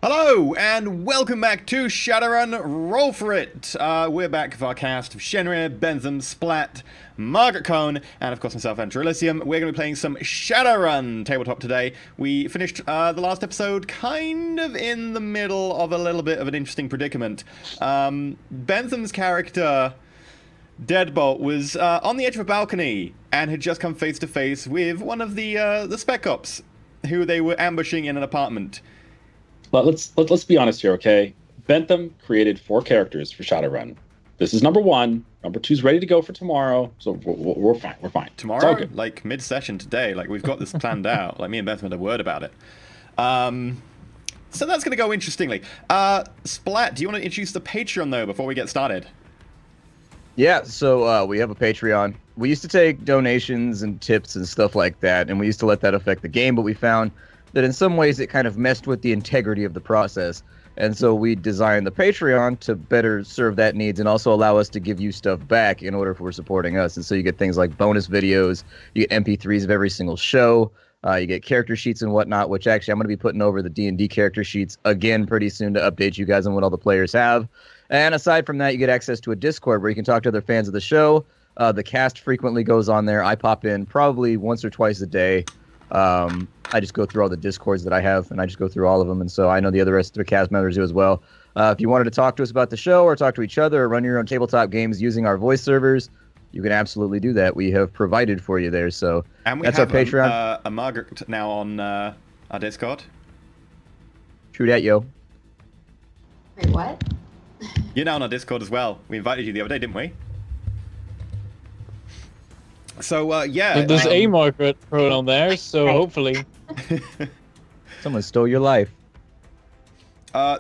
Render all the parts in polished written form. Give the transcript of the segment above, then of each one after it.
Hello, and welcome back to Shadowrun Roll4It. We're back with our cast of Shenrir, Bentham, Splat, Margaret Cohn, and of course myself, Enter Elysium. We're going to be playing some Shadowrun tabletop today. We finished the last episode kind of in the middle of a little bit of an interesting predicament. Bentham's character, Deadbolt, was on the edge of a balcony and had just come face to face with one of the Spec Ops, who they were ambushing in an apartment. Let's be honest here, okay? Bentham created 4 characters for Shadowrun. This is number 1. Number 2's ready to go for tomorrow, so we're fine. We're fine. Tomorrow, like mid-session today, like we've got this planned out. Like me and Bentham had a word about it. So that's going to go interestingly. Splat, do you want to introduce the Patreon though before we get started? Yeah, so we have a Patreon. We used to take donations and tips and stuff like that, and we used to let that affect the game, but we found that in some ways it kind of messed with the integrity of the process. And so we designed the Patreon to better serve that needs and also allow us to give you stuff back in order for supporting us. And so you get things like bonus videos, you get MP3s of every single show, you get character sheets and whatnot, which actually I'm going to be putting over the D&D character sheets again pretty soon to update you guys on what all the players have. And aside from that, you get access to a Discord where you can talk to other fans of the show. The cast frequently goes on there. I pop in probably once or twice a day. I just go through all the Discords that I have, and I just go through all of them, and so I know the rest of the cast members do as well. If you wanted to talk to us about the show or talk to each other or run your own tabletop games using our voice servers, you can absolutely do that. We have provided for you there, so and we that's have our Patreon. A Margaret now on our Discord. True that, yo. Wait, what? You're now on our Discord as well. We invited you the other day, didn't we? So, yeah. There's a Margaret pronoun there, so hopefully. Someone stole your life.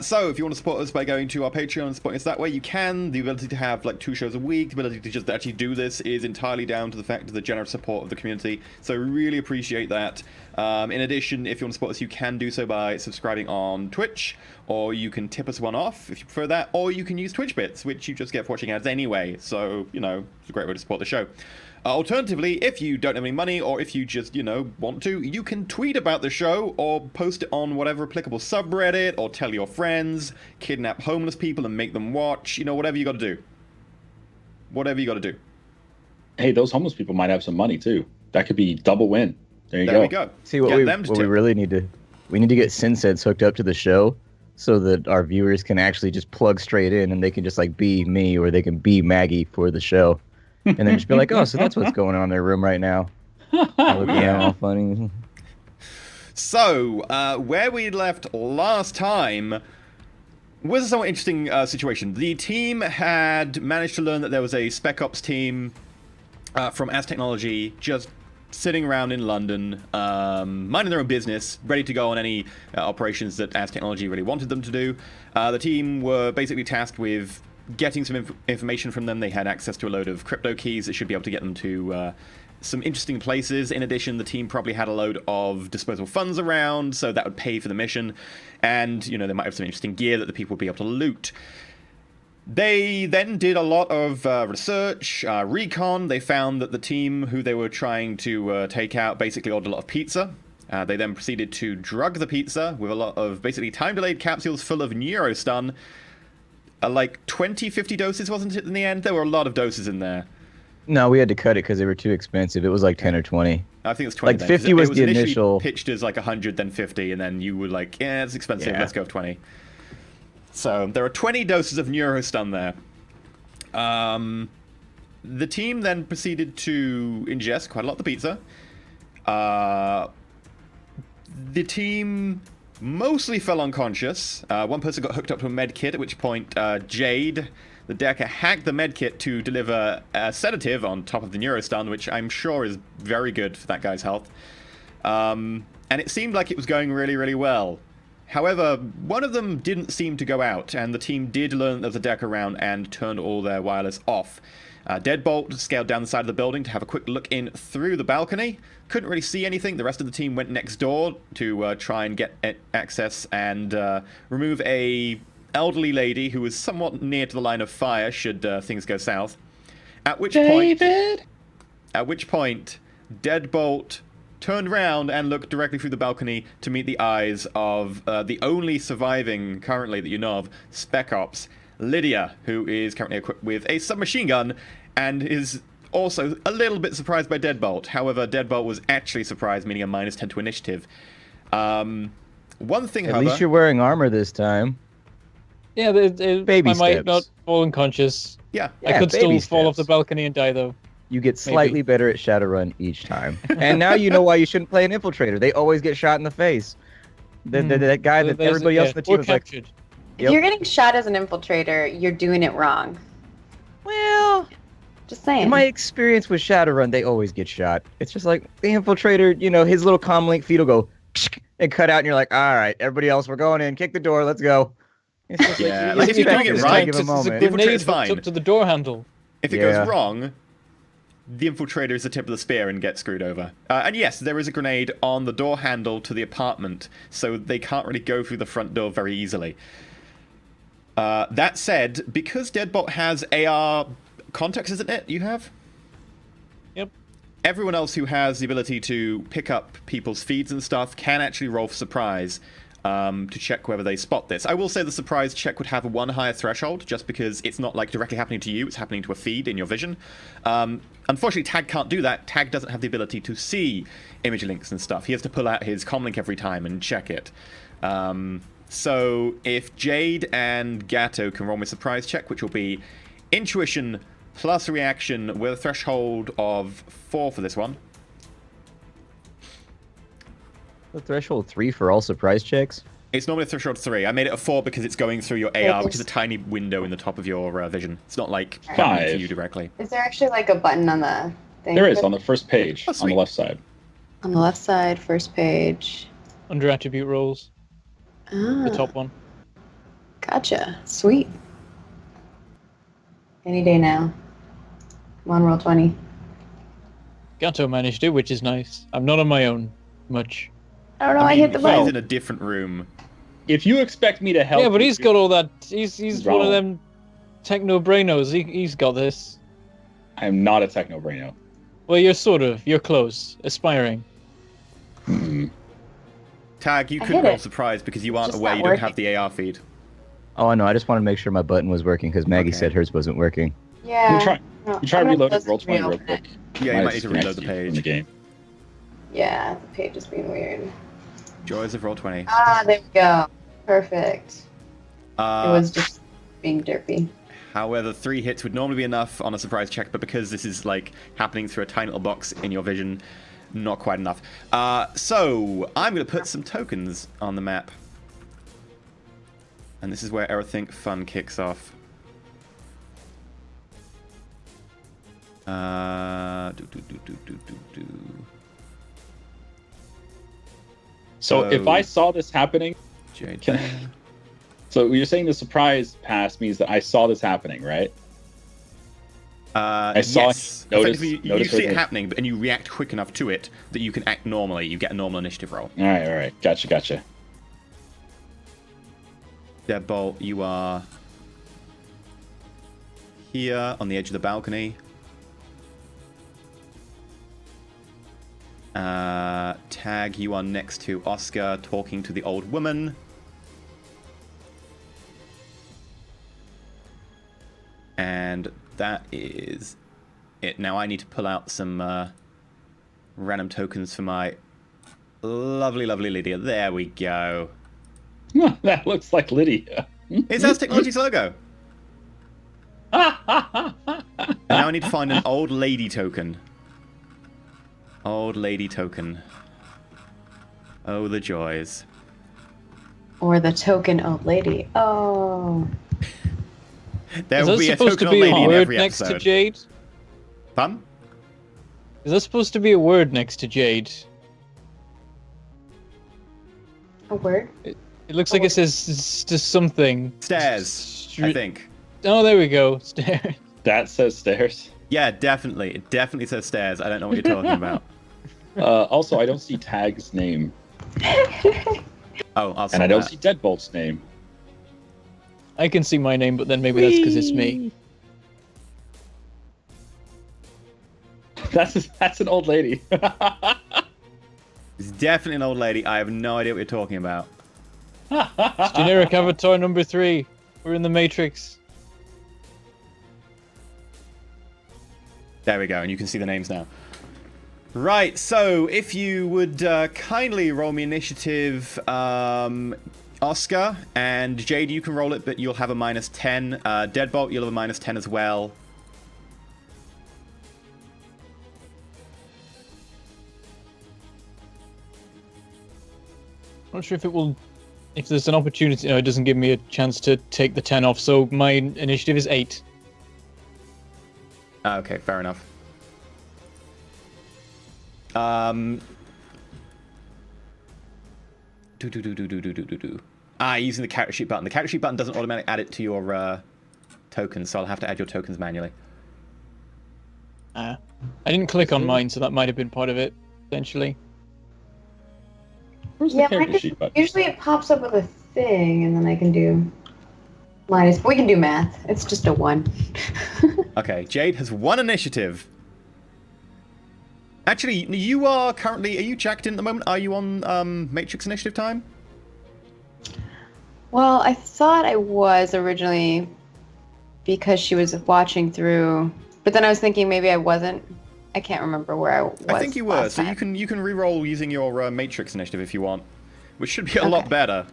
So, if you want to support us by going to our Patreon and supporting us that way, you can. The ability to have like 2 shows a week, the ability to just actually do this is entirely down to the fact of the generous support of the community. So, really appreciate that. In addition, if you want to support us, you can do so by subscribing on Twitch, or you can tip us one off if you prefer that, or you can use Twitch bits, which you just get for watching ads anyway. So, you know, it's a great way to support the show. Alternatively, if you don't have any money, or if you just, want to, you can tweet about the show, or post it on whatever applicable subreddit, or tell your friends, kidnap homeless people and make them watch, whatever you gotta do. Whatever you gotta do. Hey, those homeless people might have some money, too. That could be double win. There we go. See, what we really need to get Sinsets hooked up to the show so that our viewers can actually just plug straight in, and they can just, be me, or they can be Maggie for the show. And then just be like, oh, so that's what's going on in their room right now. Yeah. All funny. So, where we left last time was a somewhat interesting situation. The team had managed to learn that there was a Spec Ops team from As Technology just sitting around in London, minding their own business, ready to go on any operations that As Technology really wanted them to do. The team were basically tasked with getting some information from them. They had access to a load of crypto keys that should be able to get them to some interesting places. In addition, the team probably had a load of disposable funds around, so that would pay for the mission. And, they might have some interesting gear that the people would be able to loot. They then did a lot of research, recon. They found that the team who they were trying to take out basically ordered a lot of pizza. They then proceeded to drug the pizza with a lot of basically time-delayed capsules full of neurostun. Like 20, 50 doses, wasn't it, in the end? There were a lot of doses in there. No, we had to cut it because they were too expensive. It was like 10 or 20. I think it was 20. Like 50 was the initial. Pitched as like 100, then 50, and then you were like, yeah, it's expensive, let's go with 20. So there are 20 doses of neurostun there. The team then proceeded to ingest quite a lot of the pizza. The team mostly fell unconscious. One person got hooked up to a med kit, at which point Jade, the Decker, hacked the med kit to deliver a sedative on top of the neurostun, which I'm sure is very good for that guy's health. And it seemed like it was going really, really well. However, one of them didn't seem to go out, and the team did learn there was a Decker around and turned all their wireless off. Deadbolt scaled down the side of the building to have a quick look in through the balcony. Couldn't really see anything. The rest of the team went next door to try and get access and remove a elderly lady who was somewhat near to the line of fire should things go south. At which point, Deadbolt turned round and looked directly through the balcony to meet the eyes of the only surviving, currently that you know of, Spec Ops, Lydia, who is currently equipped with a submachine gun and is also a little bit surprised by Deadbolt. However, Deadbolt was actually surprised, meaning a -10 to initiative. One thing, At least you're wearing armor this time. Yeah, Baby I might steps. not fall unconscious. Yeah. I could still baby fall off the steps. balcony and die, though. You get slightly better at Shadowrun each time. And now you know why you shouldn't play an infiltrator. They always get shot in the face. That guy that everybody else in the team or is like, captured. If you're getting shot as an infiltrator, you're doing it wrong. well, Just saying. in my experience with Shadowrun, they always get shot. It's just like the infiltrator, his little comlink feed will go and cut out, and you're like, all right, everybody else, we're going in. Kick the door, let's go. It's just Yeah, you like, if you're expect doing it at right, any given It's a moment. Infiltrator's grenade hooked fine. up to the door handle. If it Yeah. goes wrong, the infiltrator is the tip of the spear and gets screwed over. And yes, there is a grenade on the door handle to the apartment, so they can't really go through the front door very easily. That said, because Deadbolt has AR context, isn't it? You have? Yep. Everyone else who has the ability to pick up people's feeds and stuff can actually roll for surprise to check whether they spot this. I will say the surprise check would have a 1 higher threshold, just because it's not like directly happening to you, it's happening to a feed in your vision. Unfortunately, Tag can't do that. Tag doesn't have the ability to see image links and stuff. He has to pull out his comlink every time and check it. So if Jade and Gatto can roll me a surprise check, which will be intuition plus reaction with a threshold of 4 for this one. The threshold 3 for all surprise checks. It's normally a threshold 3. I made it a 4 because it's going through your AR, which is a tiny window in the top of your vision. It's not like happening to 5. you directly. Is there actually like a button on the thing? There is on the first page, Oh, on the sweet. left side. On the left side, first page. Under attribute rolls, the top one. Gotcha. Sweet. Any day now. Come on, roll 20. Gatto managed it, which is nice. I'm not on my own much. I don't know, I hit the He's button. in a different room. If you expect me to help, Yeah, but you, he's got all that. He's one of wrong. them techno brainos. He's got this. I am not a techno braino. Well, you're sort of. You're close. Aspiring. Tag, you I could hit roll it. surprise because you It's aren't just aware not you don't working. have the AR feed. Oh, I know. I just wanted to make sure my button was working because Maggie Okay. said hers wasn't working. Yeah. You try, No, you try I'm gonna reloading close roll the 20 real reopen it. quick. Yeah, you might need to reload disconnect the you from page. the game. Yeah, the page is being weird. Joys of Roll20. Ah, there we go. Perfect. It Uh, was just being derpy. However, 3 hits would normally be enough on a surprise check, but because this is like happening through a tiny little box in your vision, not quite enough. So I'm going to put some tokens on the map. And this is where everything fun kicks off. So if So- I saw this happening, Jade. Can- so you're saying the surprise pass means that I saw this happening, right? I saw yes. it. Notice- Effectively, you notice see her it name. happening, and you react quick enough to it that you can act normally. You get a normal initiative roll. All right. Gotcha. Deadbolt, you are here on the edge of the balcony. Tag, you are next to Oscar talking to the old woman. And that is it. Now I need to pull out some random tokens for my lovely, lovely Lydia. There we go. That looks like Lydia. It's House Technologies logo. And now I need to find an old lady token. Old lady token. Oh, the joys. Or the token old lady. Oh. There Is will that be a supposed token to old be a lady in word every next episode. to Jade? Fun? Is that supposed to be a word next to Jade? A word? It looks like it says just something. Stairs, I think. Oh, there we go. Stairs. That says stairs. Yeah, definitely. It definitely says stairs. I don't know what you're talking about. Also, I don't see Tag's name, Oh, I'll and I don't that. see Deadbolt's name. I can see my name, but then maybe that's because it's me. That's an old lady. It's definitely an old lady. I have no idea what you're talking about. It's generic avatar number 3. We're in the Matrix. There we go, and you can see the names now. Right, so if you would kindly roll me initiative, Oscar, and Jade, you can roll it, but you'll have a -10. Deadbolt, you'll have a -10 as well. I'm not sure if it will... If there's an opportunity, no, it doesn't give me a chance to take the 10 off, so my initiative is 8. Okay, fair enough. Using the character sheet button. The character sheet button doesn't automatically add it to your tokens, so I'll have to add your tokens manually. I didn't click on mine, so that might have been part of it, potentially. Where's the Yeah, character sheet button? usually it pops up with a thing, and then I can do minus. But we can do math. It's just a 1. Okay, Jade has 1 initiative. Actually, you are currently... Are you jacked in at the moment? Are you on Matrix initiative time? Well, I thought I was originally because she was watching through, but then I was thinking maybe I wasn't. I can't remember where I was. I think you were, last so time. you can re-roll using your Matrix initiative if you want, which should be a lot better.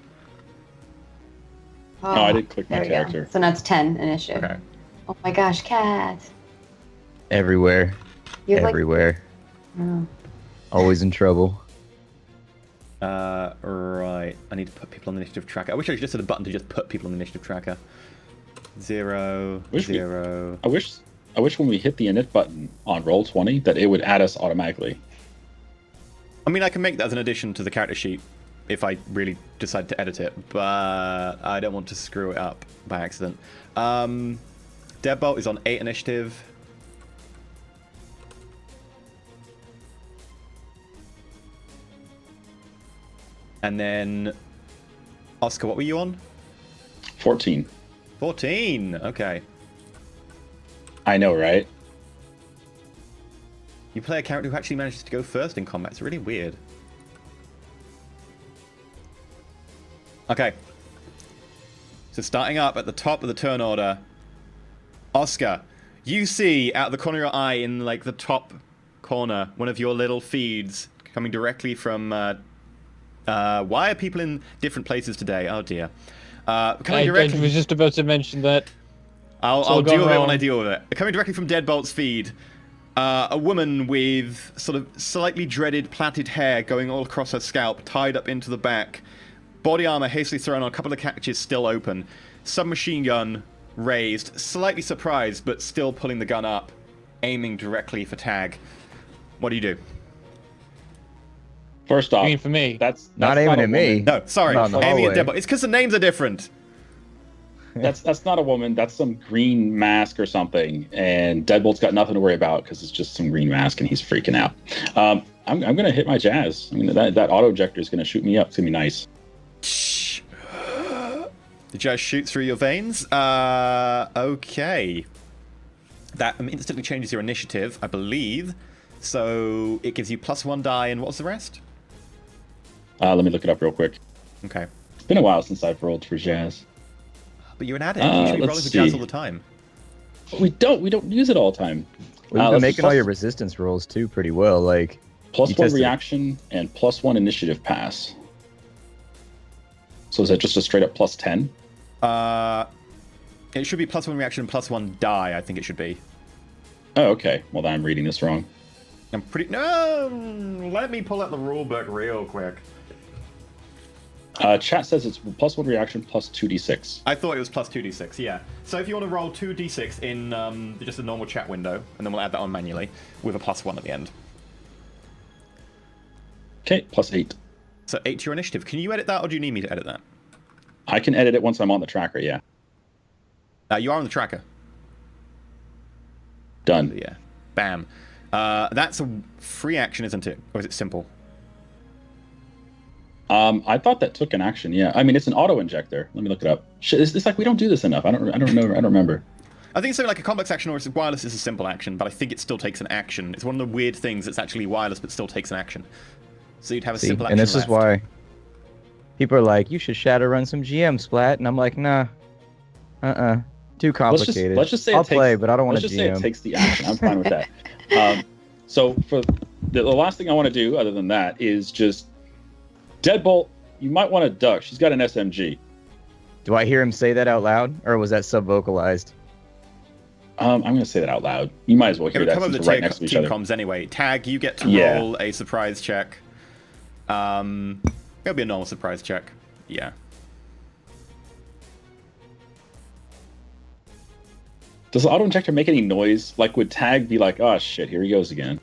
Oh, I didn't click my there we go. character. So now it's 10 initiative. Okay. Oh my gosh, cat. Everywhere. You have Everywhere. Oh. Always in trouble. Right. I need to put people on the initiative tracker. I wish I just had a button to just put people on the initiative tracker. 0, 0. I wish when we hit the init button on Roll20 that it would add us automatically. I mean, I can make that as an addition to the character sheet if I really decide to edit it, but I don't want to screw it up by accident. Deadbolt is on 8 initiative. And then, Oscar, what were you on? 14. 14, okay. I know, right? You play a character who actually manages to go first in combat. It's really weird. Okay. So starting up at the top of the turn order, Oscar, you see out of the corner of your eye in like the top corner one of your little feeds coming directly from... why are people in different places today? Oh dear. Coming directly... I was just about to mention that. I'll deal with it when I deal with it. Coming directly from Deadbolt's feed, a woman with sort of slightly dreaded plaited hair going all across her scalp, tied up into the back, body armor hastily thrown on, a couple of catches still open, submachine gun raised, slightly surprised but still pulling the gun up, aiming directly for Tag. What do you do? First off, You mean for me? that's Not not aiming a at me. woman. No, sorry, Not in the aiming at hallway. Deadbolt. It's because the names are different. That's not a woman. That's some green mask or something. And Deadbolt's got nothing to worry about because it's just some green mask and he's freaking out. I'm going to hit my jazz. I mean, that auto ejector is going to shoot me up. It's going to be nice. The jazz shoot through your veins. Okay. That instantly changes your initiative, I believe. So it gives you +1 die, and what's the rest? Let me look it up real quick. Okay. It's been a while since I've rolled for jazz. But you're an addict. You should be let's rolling for jazz see. all the time. We don't use it all the time. Well, you've been let's making plus- all your resistance rolls too pretty well. Like Plus you one tested it. reaction and +1 initiative pass. So is that just a straight up +10? It should be +1 reaction, +1 die, I think it should be. Oh, okay. Well, then I'm reading this wrong. I'm pretty... No! Let me pull out the rulebook real quick. Chat says it's +1 reaction +2d6. I thought it was +2d6, yeah. So if you want to roll 2d6 in just a normal chat window, and then we'll add that on manually, with a +1 at the end. Okay, +8. So 8 to your initiative. Can you edit that, or do you need me to edit that? I can edit it once I'm on the tracker, yeah. You are on the tracker. Done. Yeah. Bam. That's a free action, isn't it? Or is it simple? I thought that took an action, yeah. I mean, it's an auto injector. Let me look it up. Shit, it's like we don't do this enough. I don't know. I don't remember. I think it's something like a complex action or it's wireless is a simple action, but I think it still takes an action. It's one of the weird things that's actually wireless but still takes an action. So you'd have a See, simple action and this left. is why people are like, you should Shadowrun some GM Splat, and I'm like, nah, too complicated. Let's just say I'll play, but I don't want let's to just say it GM. takes the action. I'm fine with that. So for the last thing I want to do, other than that, is just Deadbolt. You might want to duck. She's got an SMG. Do I hear him say that out loud, or was that sub-vocalized? I'm going to say that out loud. You might as well It hear would that come up since the we're right next to each team other. comms anyway. Tag, you get to Yeah. roll a surprise check. It'll be a normal surprise check. Yeah. Does the auto injector make any noise? Like, would Tag be like, "Oh shit, here he goes again"?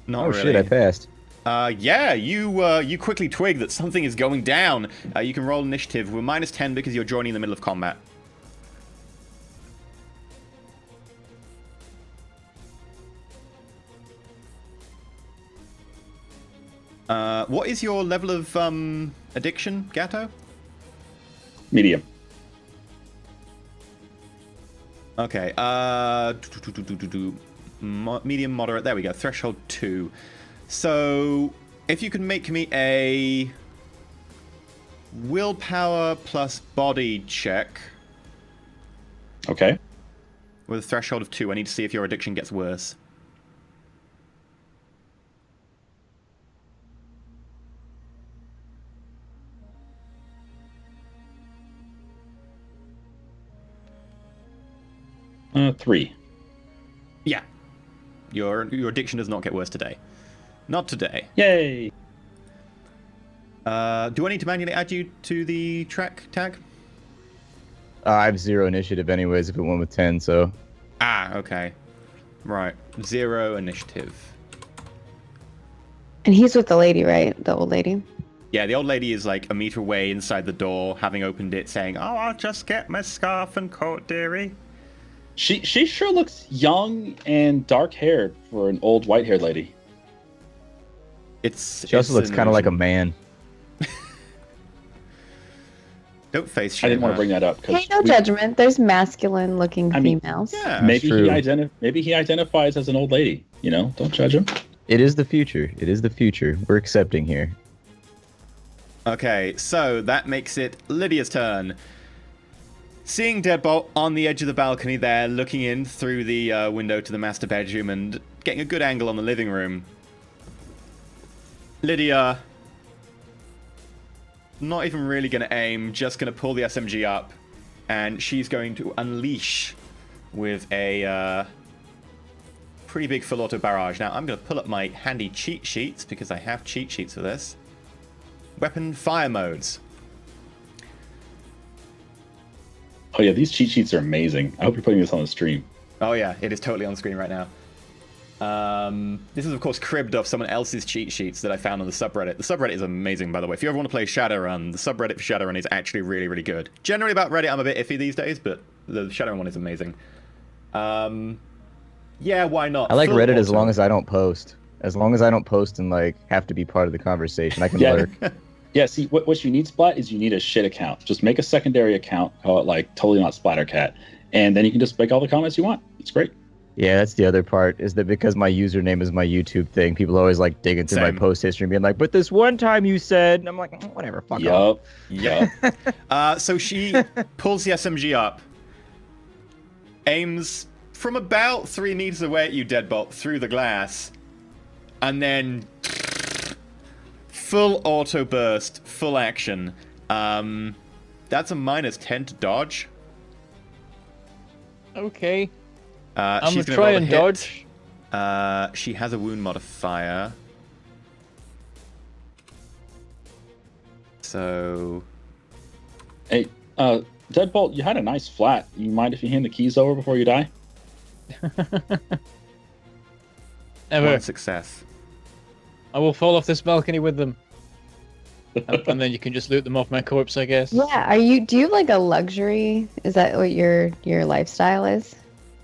Not Oh really. shit, I passed. Yeah, you quickly twig that something is going down. You can roll initiative. We're -10 because you're joining in the middle of combat. What is your level of addiction, Gatto? Medium. Okay. Medium, moderate. There we go. Threshold 2. So, if you can make me a willpower plus body check Okay. with a threshold of 2, I need to see if your addiction gets worse. 3. Yeah. Your addiction does not get worse today. Not today. Yay! Do I need to manually add you to the track tag? I have 0 initiative anyways if it went with 10, so... Ah, okay. Right. 0 initiative. And he's with the lady, right? The old lady. Yeah, the old lady is like a meter away inside the door, having opened it, saying, "Oh, I'll just get my scarf and coat, dearie." She sure looks young and dark-haired for an old white-haired lady. She She also looks kind of like a man. Don't face shame. I didn't want to her. bring that up because Hey, no judgment. There's masculine-looking females. Yeah. maybe true. maybe he identifies as an old lady. You know, don't judge him. It is the future. It is the future. We're accepting here. Okay, so that makes it Lydia's turn. Seeing Deadbolt on the edge of the balcony there, looking in through the window to the master bedroom and getting a good angle on the living room, Lydia, not even really going to aim, just going to pull the SMG up, and she's going to unleash with a pretty big full auto barrage. Now, I'm going to pull up my handy cheat sheets, because I have cheat sheets for this. Weapon fire modes. Oh yeah, these cheat sheets are amazing. I hope you're putting this on the stream. Oh yeah, it is totally on screen right now. This is of course cribbed off someone else's cheat sheets that I found on the subreddit. The subreddit is amazing, by the way. If you ever want to play Shadowrun, the subreddit for Shadowrun is actually really, really good. Generally about Reddit, I'm a bit iffy these days, but the Shadowrun one is amazing. Yeah, why not? I like Full Reddit as auto. long as I don't post. As long as I don't post and like have to be part of the conversation, I can Yeah. lurk. Yeah, see, what you need, Splat, is you need a shit account. Just make a secondary account, call it like Totally Not Splattercat, and then you can just make all the comments you want. It's great. Yeah, that's the other part, is that because my username is my YouTube thing, people always like digging through my Same. post history and being like, but this one time you said, and I'm like, whatever, fuck off. Yup. So she pulls the SMG up, aims from about 3 meters away at you, Deadbolt, through the glass, and then full auto burst, full action. That's a -10 to dodge. Okay. I'm gonna try and dodge. She has a wound modifier. So Hey, Deadbolt, you had a nice flat. You mind if you hand the keys over before you die? Never. one success. I will fall off this balcony with them. And then you can just loot them off my corpse, I guess. Yeah. Do you have like a luxury? Is that what your lifestyle is?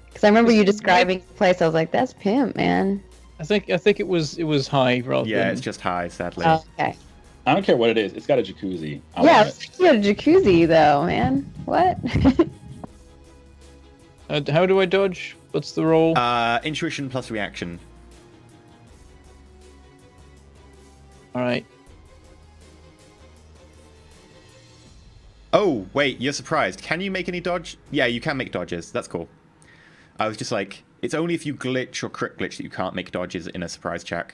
Because I remember you describing the place. I was like, that's pimp, man. I think it was high rather Yeah, than... it's just high, sadly. Oh, okay. I don't care what it is. It's got a jacuzzi. I Yeah, want it's like you had a jacuzzi though, man. What? How do I dodge? What's the roll? Intuition plus reaction. All right. Oh, wait, you're surprised. Can you make any dodge? Yeah, you can make dodges. That's cool. I was just like, it's only if you glitch or crit glitch that you can't make dodges in a surprise check.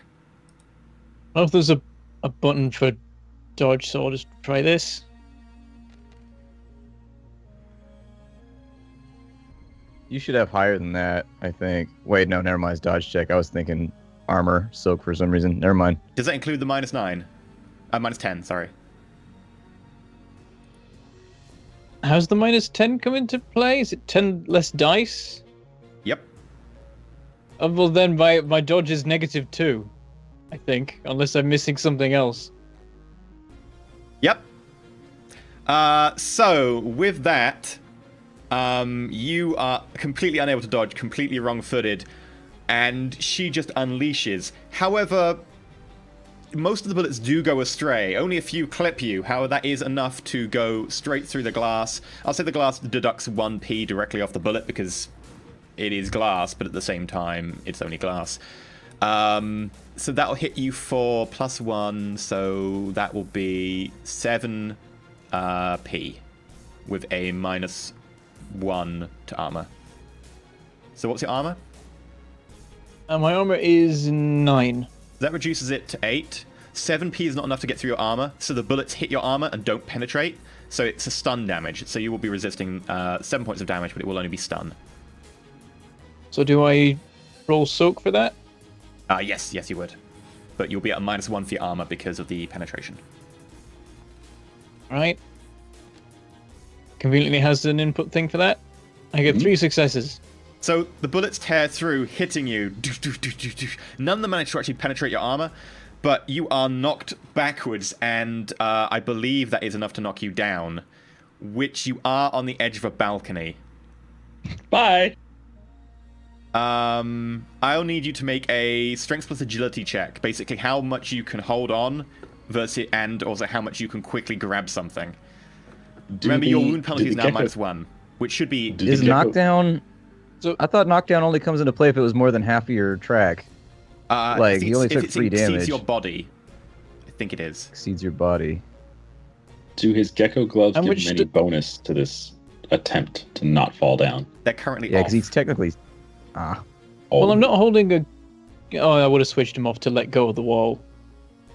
I don't know if there's a button for dodge, so I'll just try this. You should have higher than that, I think. Wait, no, never mind. It's dodge check. I was thinking armor, soak for some reason. Never mind. Does that include the -9? -10, sorry. How's the -10 come into play? Is it 10 less dice? Yep. Well, then my dodge is -2, I think, unless I'm missing something else. Yep. So, with that, you are completely unable to dodge, completely wrong-footed, and she just unleashes. However, most of the bullets do go astray. Only a few clip you. However, that is enough to go straight through the glass. I'll say the glass deducts 1p directly off the bullet because it is glass, but at the same time, it's only glass. So that'll hit you for +1, so that will be 7p with a -1 to armor. So what's your armor? My armor is 9. That reduces it to 8. 7p is not enough to get through your armor, so the bullets hit your armor and don't penetrate. So it's a stun damage. So you will be resisting 7 points of damage, but it will only be stun. So do I roll soak for that? Yes, you would. But you'll be at a -1 for your armor because of the penetration. All right. Conveniently has an input thing for that. I get 3 successes. So the bullets tear through, hitting you. None of them manage to actually penetrate your armor, but you are knocked backwards, and I believe that is enough to knock you down, which you are on the edge of a balcony. Bye. I'll need you to make a strength plus agility check. Basically, how much you can hold on versus, and also how much you can quickly grab something. Remember, your wound penalty is now -1, which should be... Is knockdown... So I thought knockdown only comes into play if it was more than half of your track. Like, he only took 3 damage. Exceeds your body. I think it is. Exceeds your body. Do his gecko gloves give him any bonus to this attempt to not fall down? They're currently Yeah, off. because he's technically... Well, I'm not holding a... Oh, I would have switched him off to let go of the wall.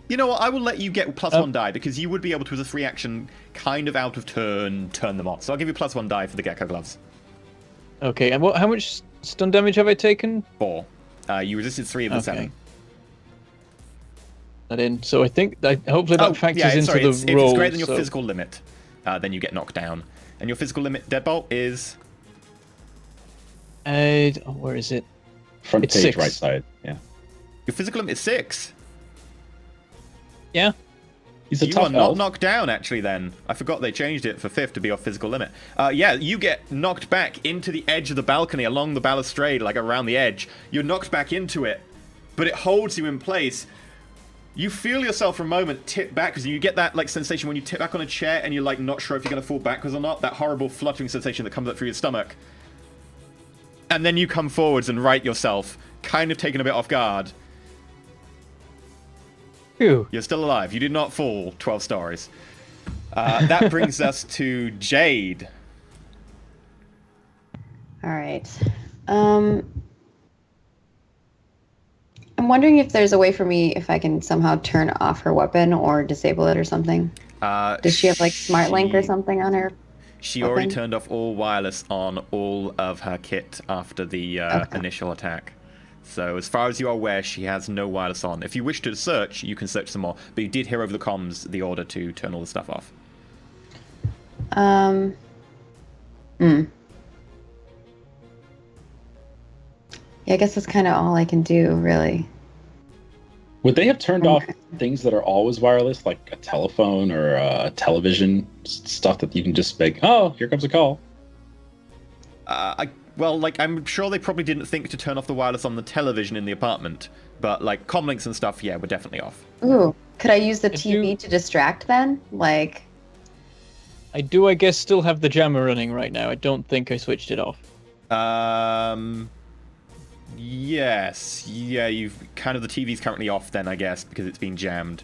You know what? I will let you get +1 die, because you would be able to, as a free action, kind of out of turn, turn them off. So I'll give you +1 die for the gecko gloves. Okay, and how much stun damage have I taken? 4. You resisted 3 of the 7. That in. So I think that hopefully that factors into the if roll. If it's greater than your physical limit, then you get knocked down. And your physical limit, Deadbolt, is... where is it? Front It's page, 6. right side. Yeah. Your physical limit is 6. Yeah. He's a You tough are not elf. knocked down, actually, then. I forgot they changed it for 5th to be off physical limit. Yeah, you get knocked back into the edge of the balcony, along the balustrade, like around the edge. You're knocked back into it, but it holds you in place. You feel yourself for a moment tip back, because you get that like sensation when you tip back on a chair and you're like not sure if you're going to fall backwards or not. That horrible fluttering sensation that comes up through your stomach. And then you come forwards and right yourself, kind of taken a bit off guard. Phew. You're still alive. You did not fall 12 stories. That brings us to Jade. All right. I'm wondering if there's a way for me, if I can somehow turn off her weapon or disable it or something. Does she have like smart link or something on her? She already turned off all wireless on all of her kit after the initial attack. So as far as you are aware, she has no wireless on. If you wish to search, you can search some more. But you did hear over the comms the order to turn all the stuff off. Yeah, I guess that's kind of all I can do, really. Would they have turned off things that are always wireless, like a telephone or a television, stuff that you can just make, oh, here comes a call? Well, like, I'm sure they probably didn't think to turn off the wireless on the television in the apartment. But, like, comlinks and stuff, yeah, were definitely off. Ooh, could I use the TV to distract then? Like... I do, I guess, still have the jammer running right now. I don't think I switched it off. Yes. Yeah, you've kind of, the TV's currently off then, I guess, because it's been jammed.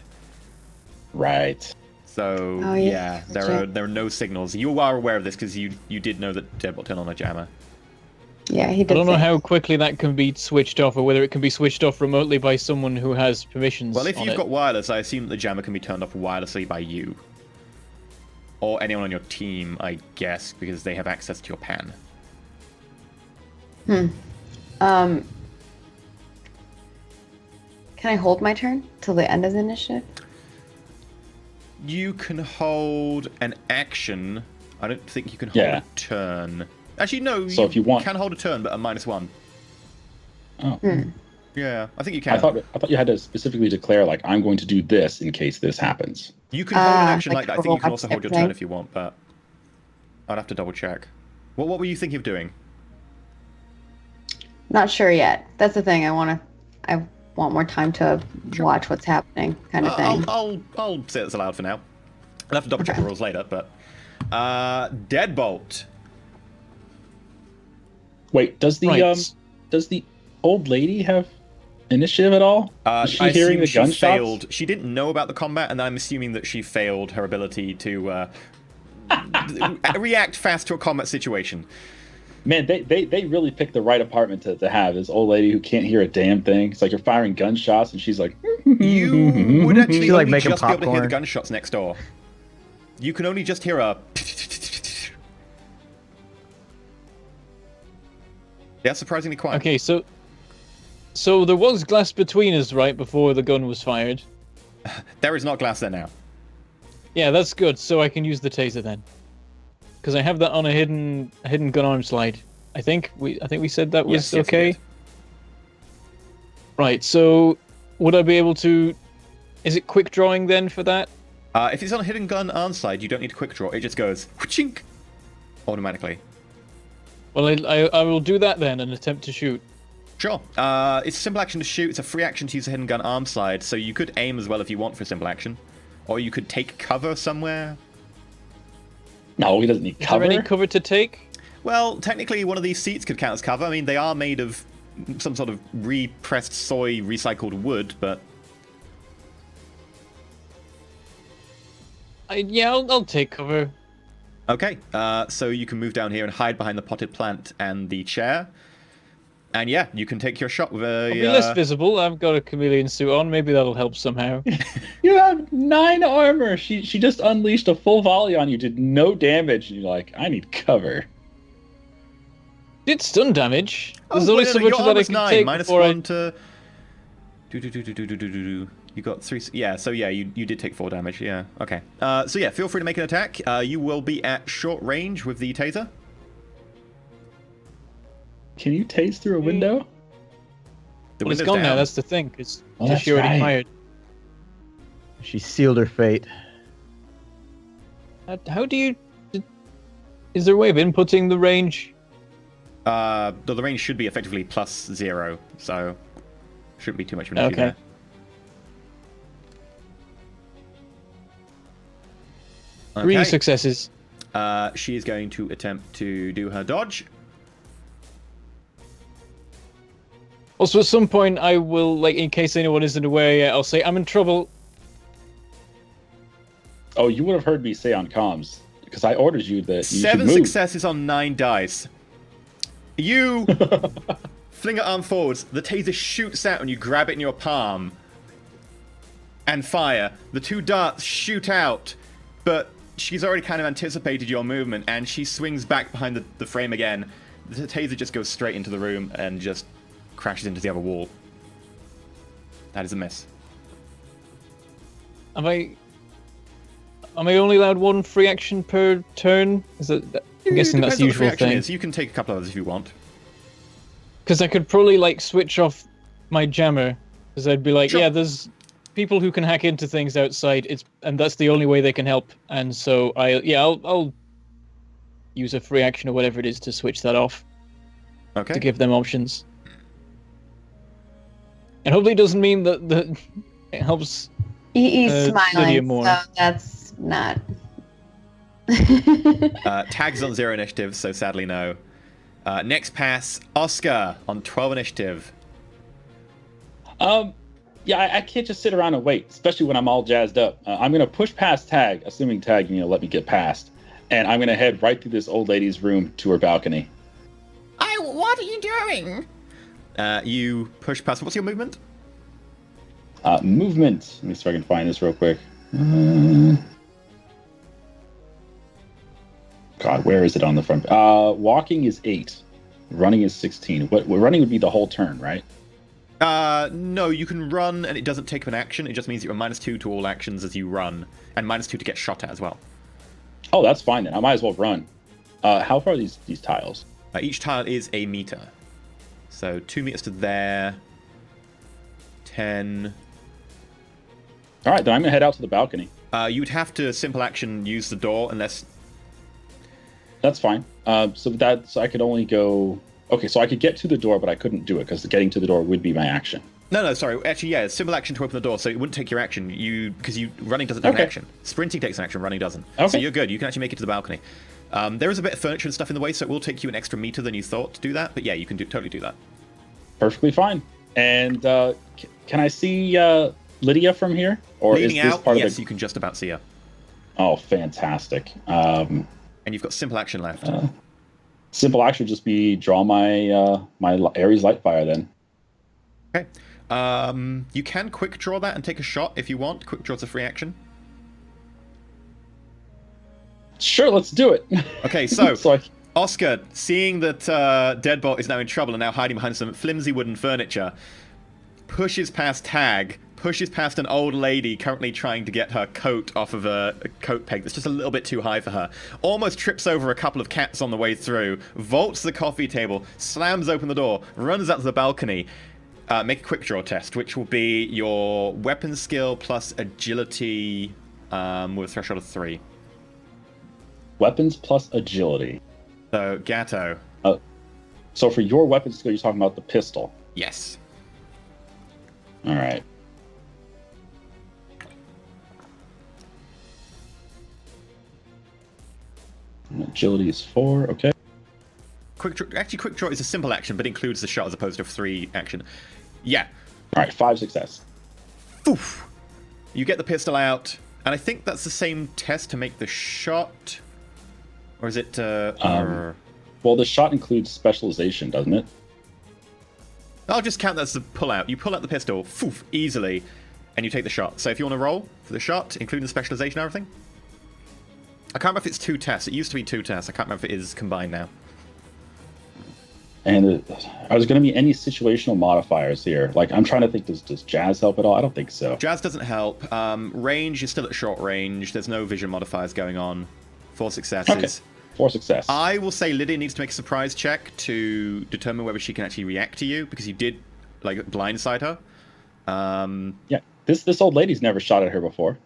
Right. So Oh, yeah, there are no signals. You are aware of this because you did know that Deadbolt turned on a jammer. Yeah, he did. I don't know say. how quickly that can be switched off, or whether it can be switched off remotely by someone who has permissions. Well, if on you've it. got wireless, I assume that the jammer can be turned off wirelessly by you. Or anyone on your team, I guess, because they have access to your PAN. Can I hold my turn till the end of the initiative? You can hold an action. I don't think you can hold a turn. Actually, no. So if you want, can hold a turn, but a -1. Oh. Yeah, I think you can. I thought you had to specifically declare like I'm going to do this in case this happens. You can hold an action like that. I think you can Overwatch also hold your type turn thing. if you want, but I'd have to double check. What were you thinking of doing? Not sure yet. That's the thing. I want more time to watch what's happening, kind of thing. I'll say it's allowed for now. I'll have to double check the rules later, but Deadbolt. Wait, does the old lady have initiative at all? Is she hearing the gunshots? Failed. She didn't know about the combat, and I'm assuming that she failed her ability to react fast to a combat situation. Man, they really picked the right apartment to have this old lady who can't hear a damn thing. It's like you're firing gunshots, and she's like, You would actually like only making just be able to hear the popcorn. gunshots next door. You can only just hear a. Yeah, surprisingly quiet. Okay, so there was glass between us right before the gun was fired. There is not glass there now. Yeah, that's good. So I can use the taser then, because I have that on a hidden gun arm slide. I think we said that was Yes, okay. we did. Right. So would I be able to? Is it quick drawing then for that? If it's on a hidden gun arm slide, you don't need to quick draw. It just goes chink automatically. Well, I will do that then and attempt to shoot. Sure. It's a simple action to shoot. It's a free action to use a hidden gun arm slide, so you could aim as well if you want for a simple action. Or you could take cover somewhere. no, he doesn't need Is cover. there any cover to take? Well, technically one of these seats could count as cover. I mean, they are made of some sort of repressed soy recycled wood, but... I'll take cover. Okay, so you can move down here and hide behind the potted plant and the chair. And yeah, you can take your shot with a... I'll be less visible. I've got a chameleon suit on. Maybe that'll help somehow. You have 9 armor. She just unleashed a full volley on you, did no damage, and you're like, I need cover. Did stun damage. Oh, There's only wait, so no, much your of that I armor's can 9, take -1 before to... You got 3... Yeah, so yeah, you did take 4 damage, yeah. Okay. So yeah, feel free to make an attack. You will be at short range with the taser. Can you tase through a window? The Well, it's window's gone now. down. That's the thing. Because Oh, that's she already right. fired. She sealed her fate. How do you? Is there a way of inputting the range? The range should be effectively +0, so shouldn't be too much of an issue Okay. there. Three Okay. successes. She is going to attempt to do her dodge. Also, at some point, I will, like, in case anyone isn't aware yet, I'll say I'm in trouble. Oh, you would have heard me say on comms, because I ordered you that you 7 should move. successes on 9 dice. You fling your arm forwards, the taser shoots out and you grab it in your palm and fire. The 2 darts shoot out, but she's already kind of anticipated your movement and she swings back behind the frame again. The taser just goes straight into the room and just crashes into the other wall. That is a miss. Am I only allowed 1 free action per turn? Is that? I'm guessing that's Depends the what free usual action thing. is. You can take a couple others if you want. Because I could probably, like, switch off my jammer. Because I'd be like, Sure. yeah, there's people who can hack into things outside. And that's the only way they can help. And so I'll use a free action or whatever it is to switch that off to Okay. give them options. And hopefully it doesn't mean that it helps. He's Lydia smiling, more. so that's not. Tag's on 0 initiative, so sadly no. Next pass, Oscar on 12 initiative. Yeah, I can't just sit around and wait, especially when I'm all jazzed up. I'm gonna push past Tag, assuming Tag, let me get past, and I'm gonna head right through this old lady's room to her balcony. What are you doing? You push past. What's your movement? Movement. Let me see if I can find this real quick. God, where is it on the front? Walking is 8. Running is 16. What running would be the whole turn, right? No, you can run and it doesn't take an action. It just means you're -2 to all actions as you run, and -2 to get shot at as well. Oh, that's fine then. I might as well run. How far are these tiles? Each tile is a meter. So 2 meters to there. 10. All right, then I'm gonna head out to the balcony. You would have to simple action use the door unless. That's fine. So I could only go. Okay, so I could get to the door, but I couldn't do it because getting to the door would be my action. No, sorry. Actually, yeah, simple action to open the door, so it wouldn't take your action. Because running doesn't have an action. Sprinting takes an action, running doesn't. Okay. So you're good. You can actually make it to the balcony. There is a bit of furniture and stuff in the way, so it will take you an extra meter than you thought to do that. But yeah, you can totally do that. Perfectly fine. And can I see Lydia from here? Or Leaning is this out, part yes, of the... you can just about see her. Oh, fantastic. And you've got simple action left. Simple action would just be draw my my Ares Lightfire then. Okay. You can quick draw that and take a shot if you want. Quick draw's a free action. Sure, let's do it. Okay, so Oscar, seeing that Deadbolt is now in trouble and now hiding behind some flimsy wooden furniture, pushes past Tag, pushes past an old lady currently trying to get her coat off of a coat peg that's just a little bit too high for her, almost trips over a couple of cats on the way through, vaults the coffee table, slams open the door, runs out to the balcony. Make a quick draw test, which will be your weapon skill plus agility with a threshold of 3. Weapons plus agility. So, Gatto. So for your weapon skill, you're talking about the pistol. Yes. All right. Agility is 4. Okay. Quick draw is a simple action, but includes the shot as opposed to a 3 action. Yeah. All right. 5 success. Oof. You get the pistol out, and I think that's the same test to make the shot. Or is it... Well, the shot includes specialization, doesn't it? I'll just count that as the pull out. You pull out the pistol, foof, easily, and you take the shot. So if you want to roll for the shot, including the specialization and everything. I can't remember if it's 2 tests. It used to be 2 tests. I can't remember if it is combined now. And are there going to be any situational modifiers here? Like, I'm trying to think, does jazz help at all? I don't think so. Jazz doesn't help. Range is still at short range. There's no vision modifiers going on. 4 successes. Okay. 4 success. I will say Lydia needs to make a surprise check to determine whether she can actually react to you, because you did, like, blindside her. Yeah, this old lady's never shot at her before.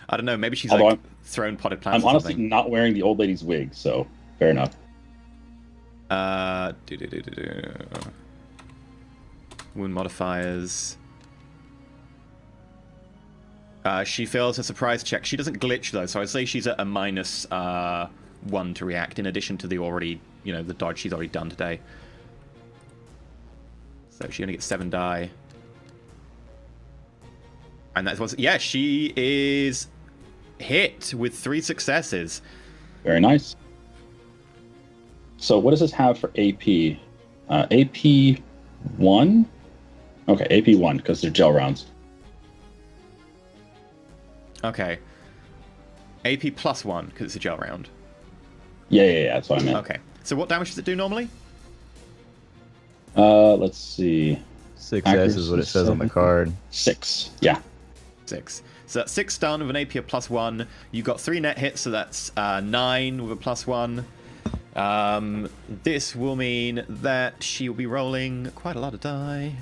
I don't know, maybe she's, Although like, thrown potted plants I'm or honestly something. not wearing the old lady's wig, so fair enough. Wound modifiers. She fails her surprise check. She doesn't glitch, though, so I'd say she's at a -1 to react, in addition to the already, the dodge she's already done today. So she only gets 7 die. And that's what's... Yeah, she is hit with 3 successes. Very nice. So what does this have for AP? AP 1? Okay, AP 1, because they're gel rounds. Okay. AP +1, because it's a gel round. Yeah, that's what I meant. Okay. So what damage does it do normally? Let's see. 6S is what it says on the card. 6, yeah. 6. So that's 6 stun with an AP of +1. You got 3 net hits, so that's 9 with a +1. This will mean that she will be rolling quite a lot of die.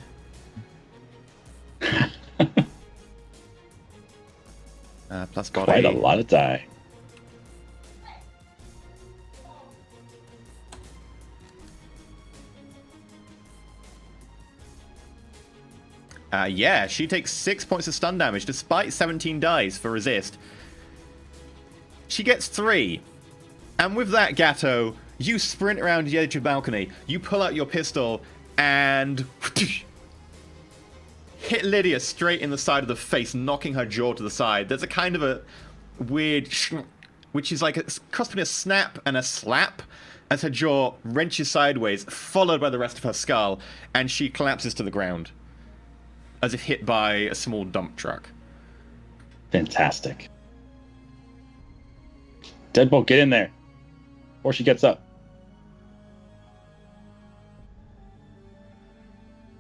Plus body. Quite a lot of die. Yeah, she takes 6 points of stun damage despite 17 dice for resist. She gets 3. And with that, Gatto, you sprint around the edge of the balcony. You pull out your pistol and hit Lydia straight in the side of the face, knocking her jaw to the side. There's a kind of a weird which is like a cross between a snap and a slap, as her jaw wrenches sideways, followed by the rest of her skull, and she collapses to the ground, as if hit by a small dump truck. Fantastic. Deadbolt, get in there, or she gets up.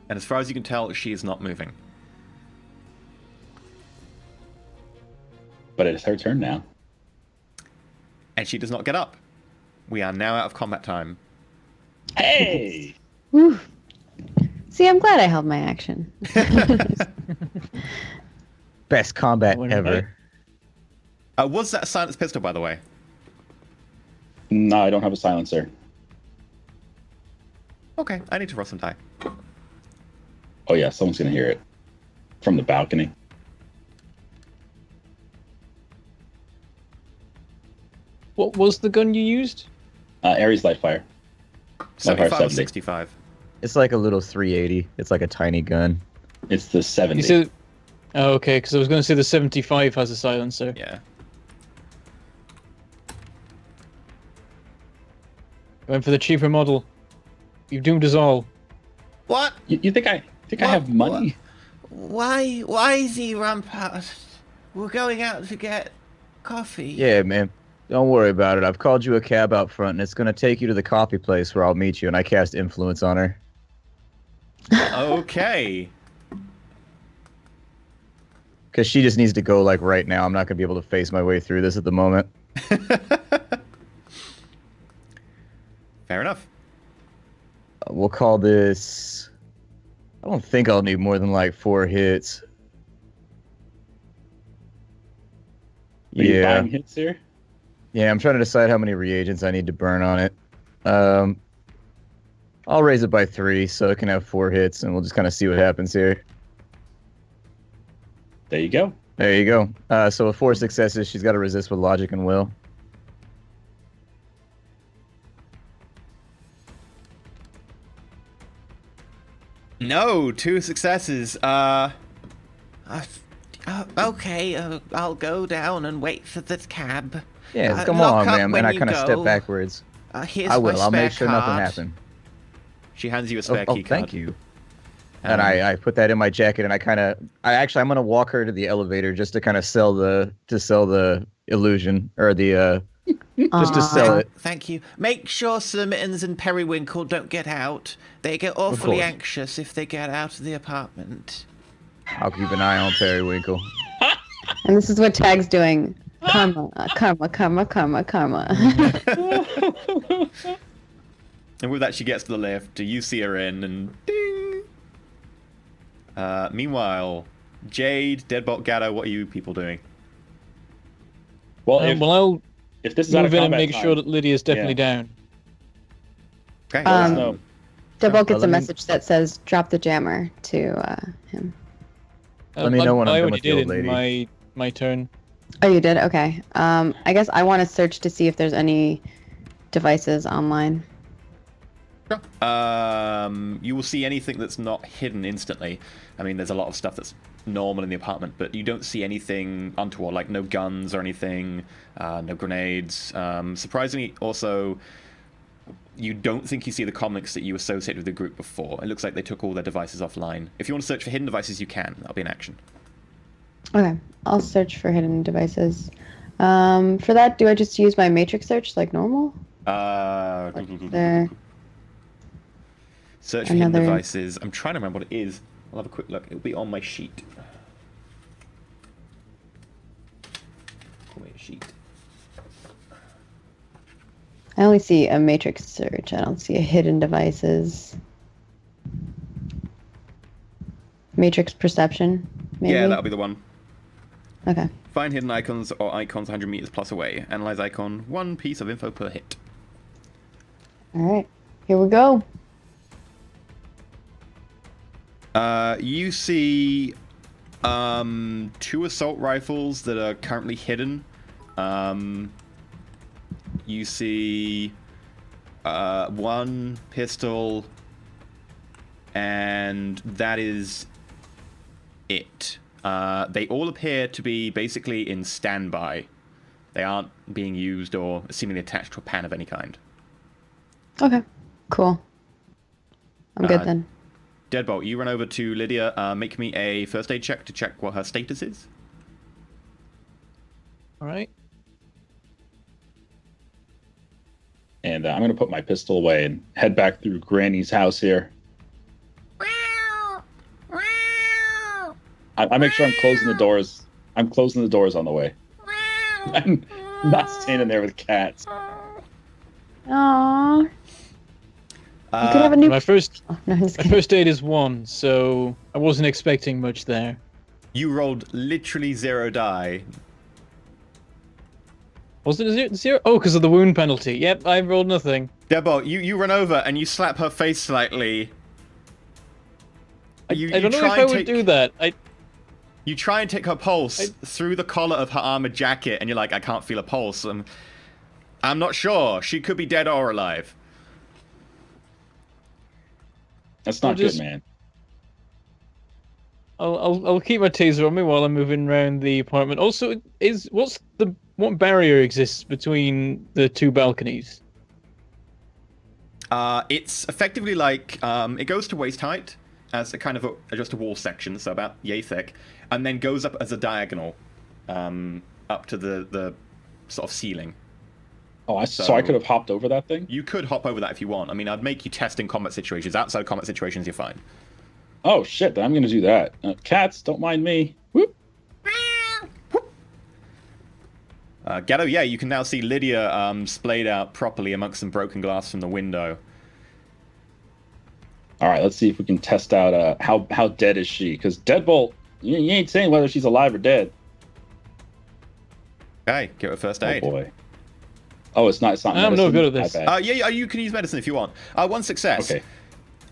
And as far as you can tell, she is not moving. But it is her turn now. And she does not get up. We are now out of combat time. Hey! Whew. See, I'm glad I held my action. Best combat Right. ever. Was that a silenced pistol, by the way? No, I don't have a silencer. Okay, I need to roll some die. Oh yeah, someone's gonna hear it from the balcony. What was the gun you used? Ares Lightfire. 75 or 70. 65. It's like a little 380. It's like a tiny gun. It's the 70. You said, oh, okay, because I was going to say the 75 has a silencer. Yeah. Went for the cheaper model. You've doomed us all. What? You think I have money? Why is he run past? We're going out to get coffee. Yeah, man. Don't worry about it. I've called you a cab out front, and it's going to take you to the coffee place where I'll meet you, and I cast influence on her. Okay. Because she just needs to go, like, right now. I'm not going to be able to face my way through this at the moment. Fair enough. We'll call this... I don't think I'll need more than, like, 4 hits. Are you buying hits here? Yeah, I'm trying to decide how many reagents I need to burn on it. I'll raise it by 3 so it can have 4 hits, and we'll just kind of see what happens here. There you go. There you go. So with 4 successes, she's got to resist with logic and will. No, 2 successes. Okay, I'll go down and wait for the cab. Yeah, come lock on, up ma'am. when And I you kind of step go. backwards. Here's I will. my I'll spare make sure nothing card. happens. She hands you a spare key card. Thank you. And I put that in my jacket, and I'm gonna walk her to the elevator just to kind of sell the illusion or the just to sell it. Thank you. Make sure Sir Mittens and Periwinkle don't get out. They get awfully course. anxious if they get out of the apartment. I'll keep an eye on Periwinkle. And this is what Tag's doing. Karma, karma, karma, karma, karma. And with that, she gets to the lift. You see her in, and ding. Meanwhile, Jade, Deadbolt, Gatto, what are you people doing? Well, if, I'll if this is out of move in and combat make time, sure that Lydia's definitely down. Okay. let us know. Deadbolt gets let a me- message that says "drop the jammer" to him. Let me know when I'm I done already with the did old it in lady. my turn. Oh, you did? Okay. I guess I want to search to see if there's any devices online. You will see anything that's not hidden instantly. I mean, there's a lot of stuff that's normal in the apartment, but you don't see anything untoward, like no guns or anything, no grenades. Surprisingly, also, you don't think you see the comics that you associated with the group before. It looks like they took all their devices offline. If you want to search for hidden devices, you can. That'll be an action. Okay, I'll search for hidden devices. For that, do I just use my matrix search like normal? There. Search for hidden Another- devices. I'm trying to remember what it is. I'll have a quick look. It'll be on my sheet. Call me a sheet. I only see a matrix search. I don't see a hidden devices. Matrix perception, maybe? Yeah, that'll be the one. Okay. Find hidden icons or icons 100 meters plus away. Analyze icon. 1 piece of info per hit. All right. Here we go. You see 2 assault rifles that are currently hidden. You see 1 pistol, and that is it. They all appear to be basically in standby. They aren't being used or seemingly attached to a pan of any kind. Okay, cool. I'm good then. Deadbolt, you run over to Lydia. Make me a first aid check to check what her status is. All right. And I'm going to put my pistol away and head back through Granny's house here. I make sure I'm closing the doors. I'm closing the doors on the way. I'm not standing there with cats. Aww. You could have a new. My first Oh, no, I'm just my kidding. first aid is 1, so I wasn't expecting much there. You rolled literally 0 die. Was it a 0? Oh, because of the wound penalty. Yep, I rolled nothing. Deadbolt, you run over and you slap her face slightly. I don't know if I would do that. You try and take her pulse through the collar of her armored jacket, and you're like, I can't feel a pulse. I'm not sure. She could be dead or alive. That's not good, man. I'll keep my taser on me while I'm moving around the apartment. Also, what barrier exists between the 2 balconies? It's effectively like it goes to waist height as a kind of just a wall section, so about yay thick, and then goes up as a diagonal up to the sort of ceiling. Oh, so I could have hopped over that thing? You could hop over that if you want. I mean, I'd make you test in combat situations. Outside of combat situations, you're fine. Oh, shit, then I'm going to do that. Cats, don't mind me. Whoop. Gatto, yeah, you can now see Lydia splayed out properly amongst some broken glass from the window. All right, let's see if we can test out how dead is she. Because Deadbolt, you ain't saying whether she's alive or dead. Okay, give her first aid. Oh, boy. Oh, it's not I'm medicine? no good at this. Yeah, you can use medicine if you want. 1 success. Okay.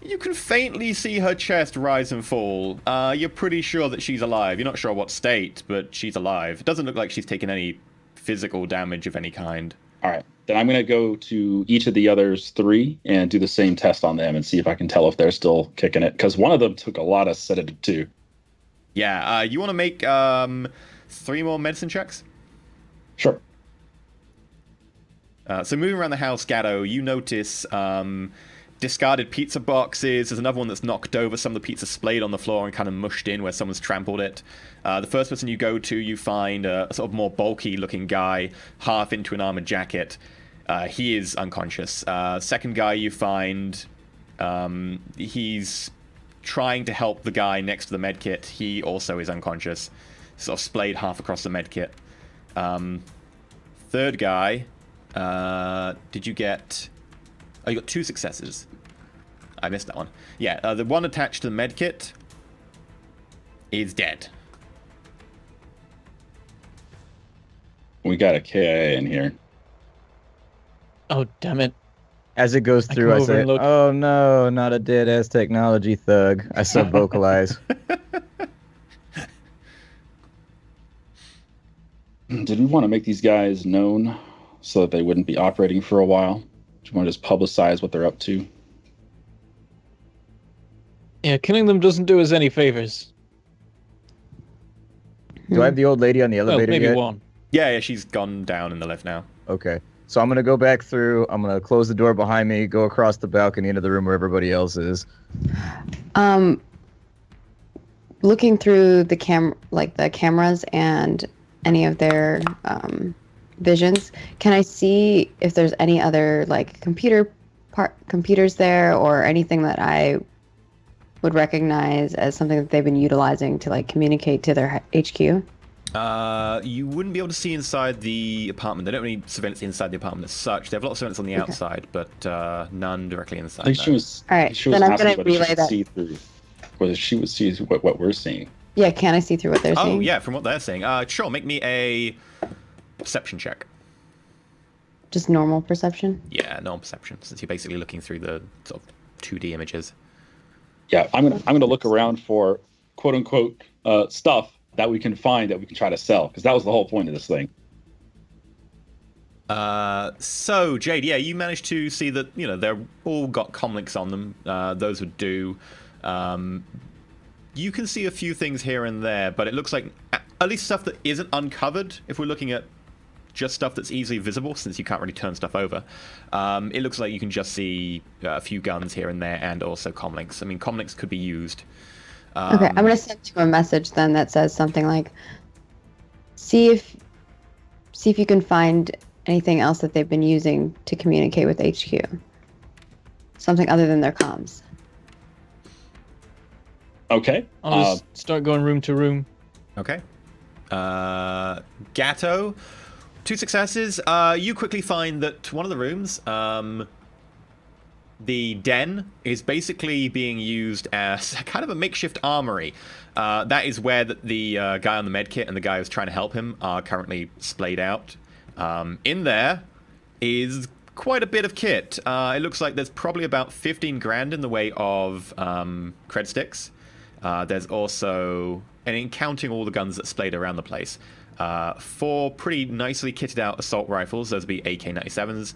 You can faintly see her chest rise and fall. You're pretty sure that she's alive. You're not sure what state, but she's alive. It doesn't look like she's taken any physical damage of any kind. All right. Then I'm going to go to each of the others 3 and do the same test on them and see if I can tell if they're still kicking it. Because one of them took a lot of sedative too. Yeah, you want to make 3 more medicine checks? Sure. So moving around the house, Gatto, you notice discarded pizza boxes. There's another one that's knocked over. Some of the pizza splayed on the floor and kind of mushed in where someone's trampled it. The first person you go to, you find a sort of more bulky-looking guy, half into an armored jacket. He is unconscious. Second guy you find, he's trying to help the guy next to the medkit. He also is unconscious, sort of splayed half across the medkit. Third guy, did you get... Oh, you got 2 successes. I missed that one. Yeah, the one attached to the medkit is dead. We got a KIA in here. Oh, damn it. As it goes through, I come over say, and look. "Oh no, not a dead-ass technology thug." I sub-vocalize. Did we want to make these guys known so that they wouldn't be operating for a while? Do you want to just publicize what they're up to? Yeah, killing them doesn't do us any favors. Do I have the old lady on the Well, elevator maybe yet? 1. Yeah, she's gone down in the lift now. Okay. So I'm going to go back through. I'm going to close the door behind me, go across the balcony into the room where everybody else is. Looking through the cameras and any of their visions, can I see if there's any other computers there or anything that I would recognize as something that they've been utilizing to communicate to their HQ? You wouldn't be able to see inside the apartment. They don't have any surveillance inside the apartment as such. They have a lot of surveillance on the outside, but none directly inside. I think she was. All right, She was then I'm asking gonna whether she relay could that. see through, whether she would see what we're seeing. Yeah, can I see through what they're Oh, seeing? yeah, from what they're saying. Sure, make me a perception check. Just normal perception? Yeah, no perception, since you're basically looking through the sort of 2D images. Yeah, I'm gonna look around for quote unquote stuff that we can find that we can try to sell, because that was the whole point of this thing. So, Jade, yeah, you managed to see that, they're all got comlinks on them. Those would do. You can see a few things here and there, but it looks like at least stuff that isn't uncovered. If we're looking at just stuff that's easily visible, since you can't really turn stuff over, it looks like you can just see a few guns here and there, and also comlinks. I mean, comlinks could be used. Okay, I'm gonna send you a message then that says something like, see if you can find anything else that they've been using to communicate with HQ. Something other than their comms. Okay. I'll just start going room to room. Okay. Gatto, 2 successes. You quickly find that one of the rooms, the den, is basically being used as kind of a makeshift armory. That is where the guy on the medkit and the guy who's trying to help him are currently splayed out. In there is quite a bit of kit. It looks like there's probably about 15 grand in the way of cred sticks. There's also, and in counting all the guns that splayed around the place, 4 pretty nicely kitted out assault rifles. Those would be AK-97s.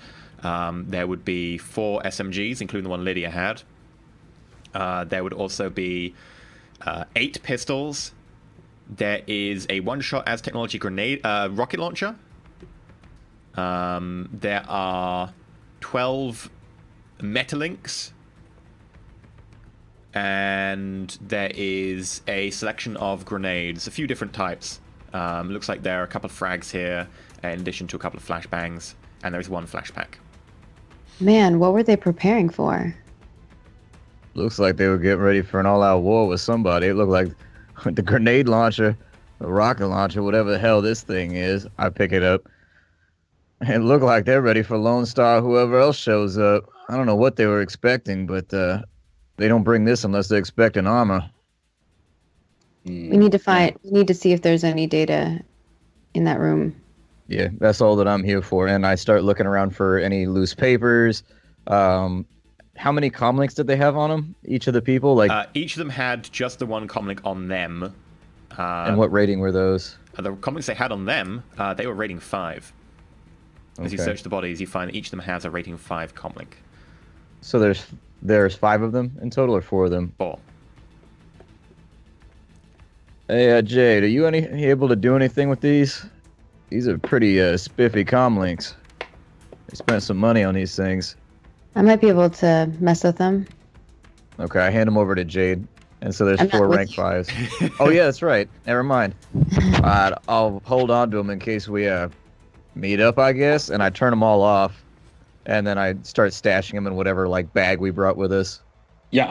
There would be 4 SMGs, including the one Lydia had. There would also be 8 pistols. There is a one-shot as technology grenade rocket launcher. There are 12 Metalinks. And there is a selection of grenades, a few different types. Looks like there are a couple of frags here, in addition to a couple of flashbangs, and there is 1 flashpack. Man, what were they preparing for? Looks like they were getting ready for an all-out war with somebody. It looked like the grenade launcher, the rocket launcher, whatever the hell this thing is. I pick it up. It looked like they're ready for Lone Star, whoever else shows up. I don't know what they were expecting, but they don't bring this unless they expect an armor. We need to see if there's any data in that room. Yeah, that's all that I'm here for. And I start looking around for any loose papers. How many comlinks did they have on them? Each of the people? Each of them had just the 1 comlink on them. And what rating were those? The comlinks they had on them, they were rating 5. As you search the bodies, you find that each of them has a rating 5 comlink. So there's 5 of them in total, or 4 of them? 4. Hey, Jade, are you able to do anything with these? These are pretty spiffy comlinks. They spent some money on these things. I might be able to mess with them. Okay, I hand them over to Jade. And so there's I'm 4 not with rank you. 5s. Oh, yeah, that's right. Never mind. I'll hold on to them in case we meet up, I guess. And I turn them all off. And then I start stashing them in whatever bag we brought with us. Yeah,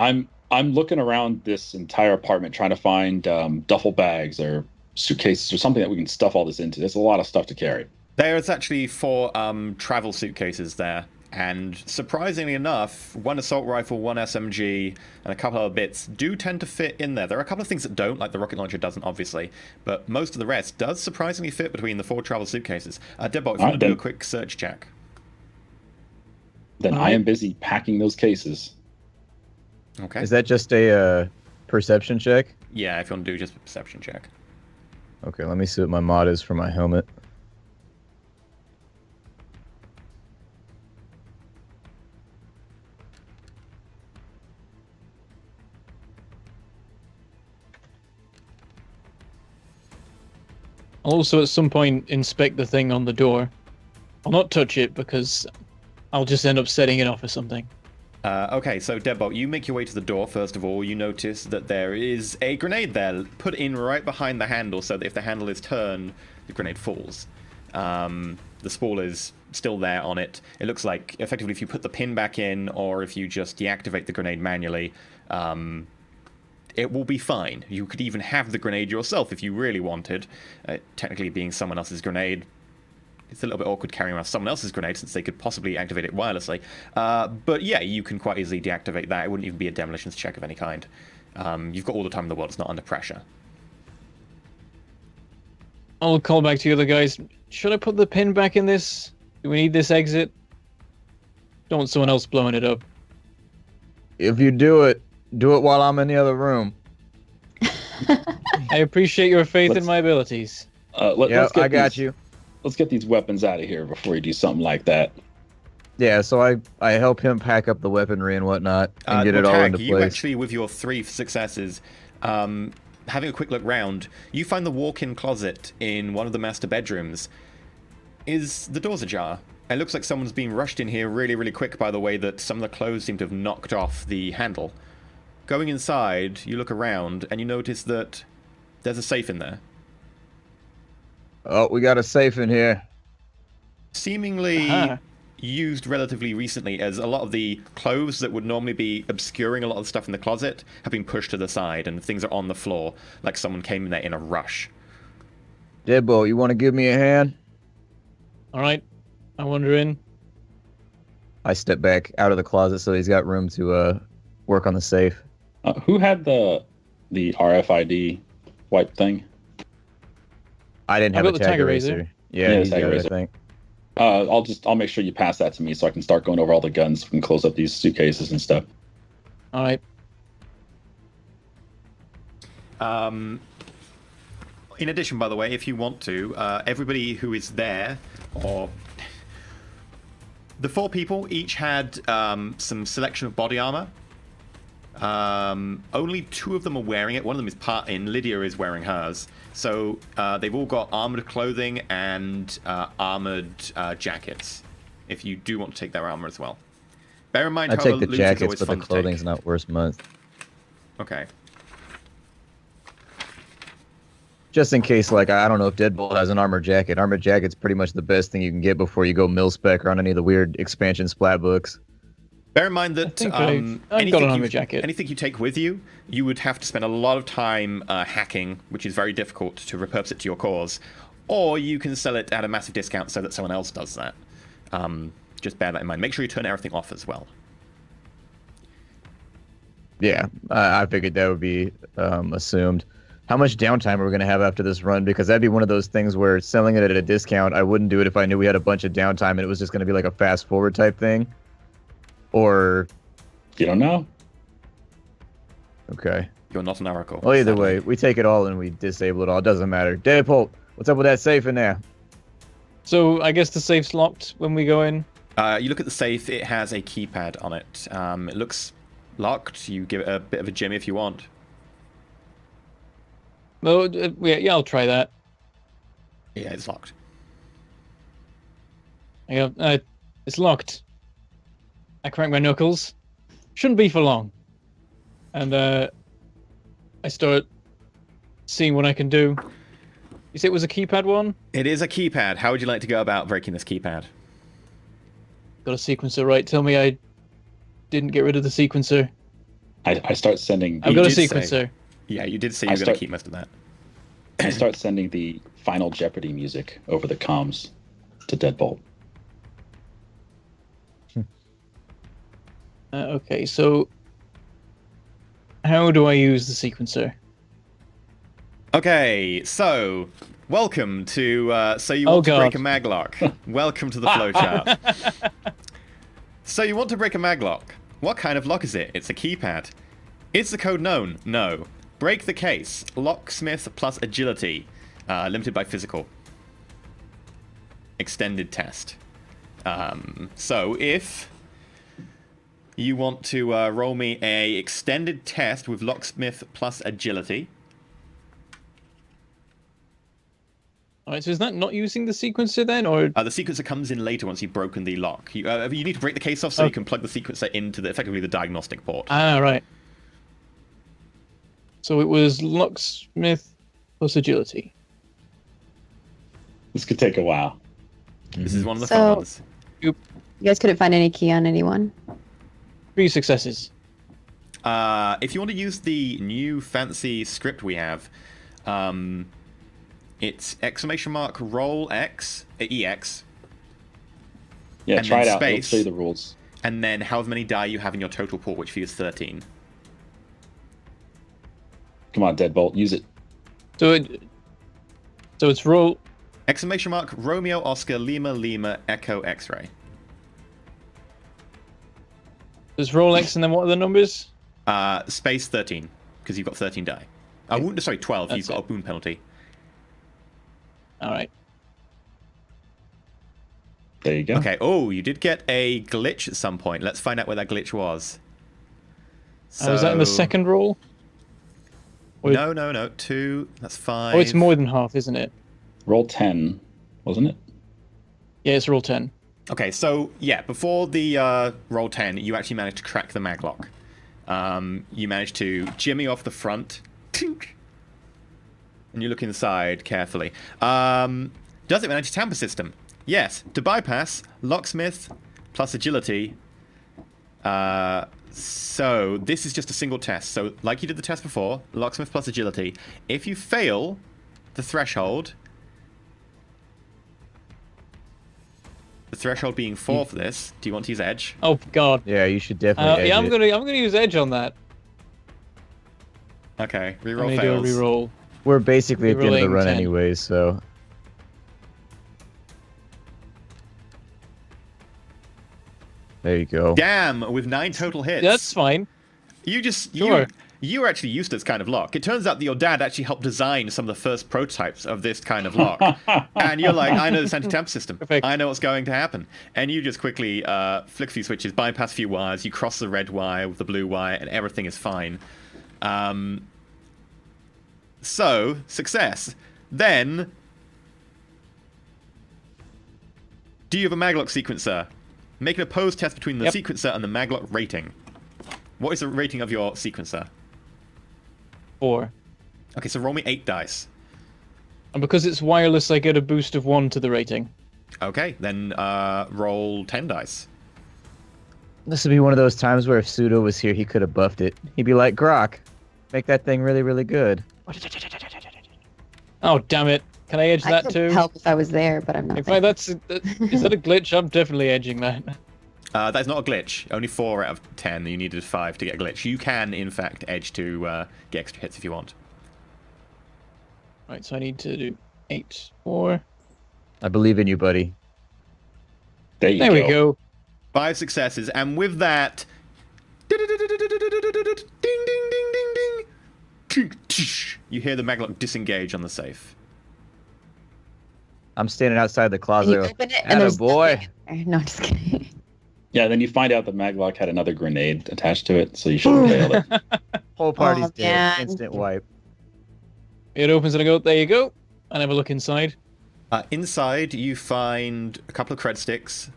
I'm looking around this entire apartment trying to find duffel bags or suitcases or something that we can stuff all this into. There's a lot of stuff to carry. There's actually 4 travel suitcases there, and surprisingly enough, 1 assault rifle, 1 SMG, and a couple other bits do tend to fit in there. There are a couple of things that don't, like the rocket launcher doesn't, obviously, but most of the rest does surprisingly fit between the 4 travel suitcases. Deadbolt, if you want to do a quick search check. Then I am busy packing those cases. Okay. Is that just a perception check? Yeah, if you want to do just a perception check. Okay, let me see what my mod is for my helmet. I'll also at some point inspect the thing on the door. I'll not touch it because I'll just end up setting it off or something. Okay, so Deadbolt, you make your way to the door. First of all, you notice that there is a grenade there, put in right behind the handle, so that if the handle is turned, the grenade falls. The spool is still there on it. It looks like, effectively, if you put the pin back in, or if you just deactivate the grenade manually, it will be fine. You could even have the grenade yourself if you really wanted. Technically, being someone else's grenade, it's a little bit awkward carrying around someone else's grenade since they could possibly activate it wirelessly. But yeah, you can quite easily deactivate that. It wouldn't even be a demolitions check of any kind. You've got all the time in the world. It's not under pressure. I'll call back to the other guys. Should I put the pin back in this? Do we need this exit? Don't want someone else blowing it up. If you do it while I'm in the other room. I appreciate your faith in my abilities. I got you. Let's get these weapons out of here before you do something like that. Yeah, so I help him pack up the weaponry and whatnot and get it all into place. You actually, with your 3 successes, having a quick look round, you find the walk-in closet in one of the master bedrooms. The door's ajar. It looks like someone's been rushed in here really, really quick by the way that some of the clothes seem to have knocked off the handle. Going inside, you look around, and you notice that there's a safe in there. Oh, we got a safe in here. Seemingly used relatively recently, as a lot of the clothes that would normally be obscuring a lot of the stuff in the closet have been pushed to the side, and things are on the floor, like someone came in there in a rush. Deadbolt, you want to give me a hand? All right, I wander in. I step back out of the closet so he's got room to work on the safe. Who had the RFID wipe thing? I didn't have I a got the tag tag eraser. eraser. Yeah, he's tag got it, eraser. I think. I'll make sure you pass that to me so I can start going over all the guns. We can close up these suitcases and stuff. All right. In addition, by the way, if you want to, everybody who is there, or the 4 people each had some selection of body armor. Only 2 of them are wearing it. One of them is part in. Lydia is wearing hers. So they've all got armored clothing and armored jackets. If you do want to take their armor as well. Bear in mind, I however, take the loot is jackets, always but the fun to clothing's take. not worth much. Okay. Just in case, like, I don't know if Deadbolt has an armored jacket. Armored jacket's pretty much the best thing you can get before you go mil-spec or on any of the weird expansion splat books. Bear in mind that I've got an armor jacket. anything you take with you, you would have to spend a lot of time hacking, which is very difficult to repurpose it to your cause. Or you can sell it at a massive discount so that someone else does that. Just bear that in mind. Make sure you turn everything off as well. Yeah, I figured that would be assumed. How much downtime are we going to have after this run? Because that'd be one of those things where selling it at a discount, I wouldn't do it if I knew we had a bunch of downtime and it was just going to be like a fast forward type thing. Or... You don't know? Okay. You're not an oracle. Well, either sadly. way, we take it all and we disable it all. It doesn't matter. Deadbolt, what's up with that safe in there? So I guess the safe's locked when we go in. You look at the safe. It has a keypad on it. It looks locked. You give it a bit of a jimmy if you want. Well, yeah, I'll try that. Yeah, it's locked. It's locked. I crack my knuckles. Shouldn't be for long. And I start seeing what I can do. You say it was a keypad one? It is a keypad. How would you like to go about breaking this keypad? Got a sequencer, right? Tell me I didn't get rid of the sequencer. I start sending... I've got a did say- sequencer. Yeah, you did say you were going to keep most of that. I start sending the Final Jeopardy music over the comms to Deadbolt. Okay, so how do I use the sequencer? Okay, so welcome to So You Oh, Want to Break God. a Maglock. Welcome to the flowchart. So you want to break a maglock. What kind of lock is it? It's a keypad. Is the code known? No. Break the case. Locksmith plus agility. Limited by physical. Extended test. So if you want to roll me a extended test with locksmith plus agility. Alright, so is that not using the sequencer then, or... The sequencer comes in later once you've broken the lock. You need to break the case off so you can plug the sequencer into effectively the diagnostic port. Ah, right. So it was locksmith plus agility. This could take a while. This is one of the So- fun ones. You guys couldn't find any key on anyone? 3 successes. If you want to use the new fancy script we have, it's roll X, EX, Yeah, And try it then out. It'll space. show you the rules. and then however many die you have in your total pool, which figures 13. Come on, Deadbolt, use it. So it's roll... Romeo Oscar Lima Lima Echo X-ray. There's roll X and then what are the numbers? Space 13, because you've got 13 die. Sorry, 12. That's You've got it. a wound penalty. Alright. There you go. Okay. Oh, you did get a glitch at some point. Let's find out where that glitch was. Was that in the So- second roll? Or- No. 2. That's 5. Oh, it's more than half, isn't it? Roll 10, wasn't it? Yeah, it's roll 10. Okay, so yeah, before the roll 10, you actually managed to crack the maglock. You managed to jimmy off the front. Tink. And you look inside carefully. Does it manage tamper system? Yes. To bypass, locksmith plus agility. So this is just a single test. So like you did the test before, locksmith plus agility. If you fail the threshold, the threshold being 4 for this, do you want to use edge? Oh god. Yeah, you should definitely. Yeah, edge I'm it. gonna use edge on that. Okay, I'm reroll gonna do a fails. reroll. We're basically at the end of the Rerolling run 10. anyways, so. There you go. Damn, with 9 total hits. That's fine. You just Sure. you were actually used to this kind of lock. It turns out that your dad actually helped design some of the first prototypes of this kind of lock. And you're like, I know this anti-tamper system. Perfect. I know what's going to happen. And you just quickly flick a few switches, bypass a few wires, you cross the red wire with the blue wire, and everything is fine. So, success. Then, do you have a maglock sequencer? Make an opposed test between the Yep. sequencer and the maglock rating. What is the rating of your sequencer? 4. Okay, so roll me 8 dice. And because it's wireless, I get a boost of 1 to the rating. Okay, then roll 10 dice. This would be one of those times where if Pseudo was here, he could have buffed it. He'd be like, Grok, make that thing really, really good. Oh, damn it. Can I edge I that could too? help if I was there, but I'm not. In there. fact, is that a glitch? I'm definitely edging that. That's not a glitch. Only 4 out of 10. You needed 5 to get a glitch. You can, in fact, edge to get extra hits if you want. Right, so I need to do 8, 4. I believe in you, buddy. There we go. 5 successes, and with that, ding, ding, ding, ding, ding, you hear the maglock disengage on the safe. I'm standing outside the And closet. you open it, and there's boy. nothing in there. No, just kidding. Yeah, then you find out the maglock had another grenade attached to it, so you should have failed it. Whole party's Oh, dead. man. Instant wipe. It opens and I go, there you go. And have a look inside. Inside, you find a couple of cred sticks.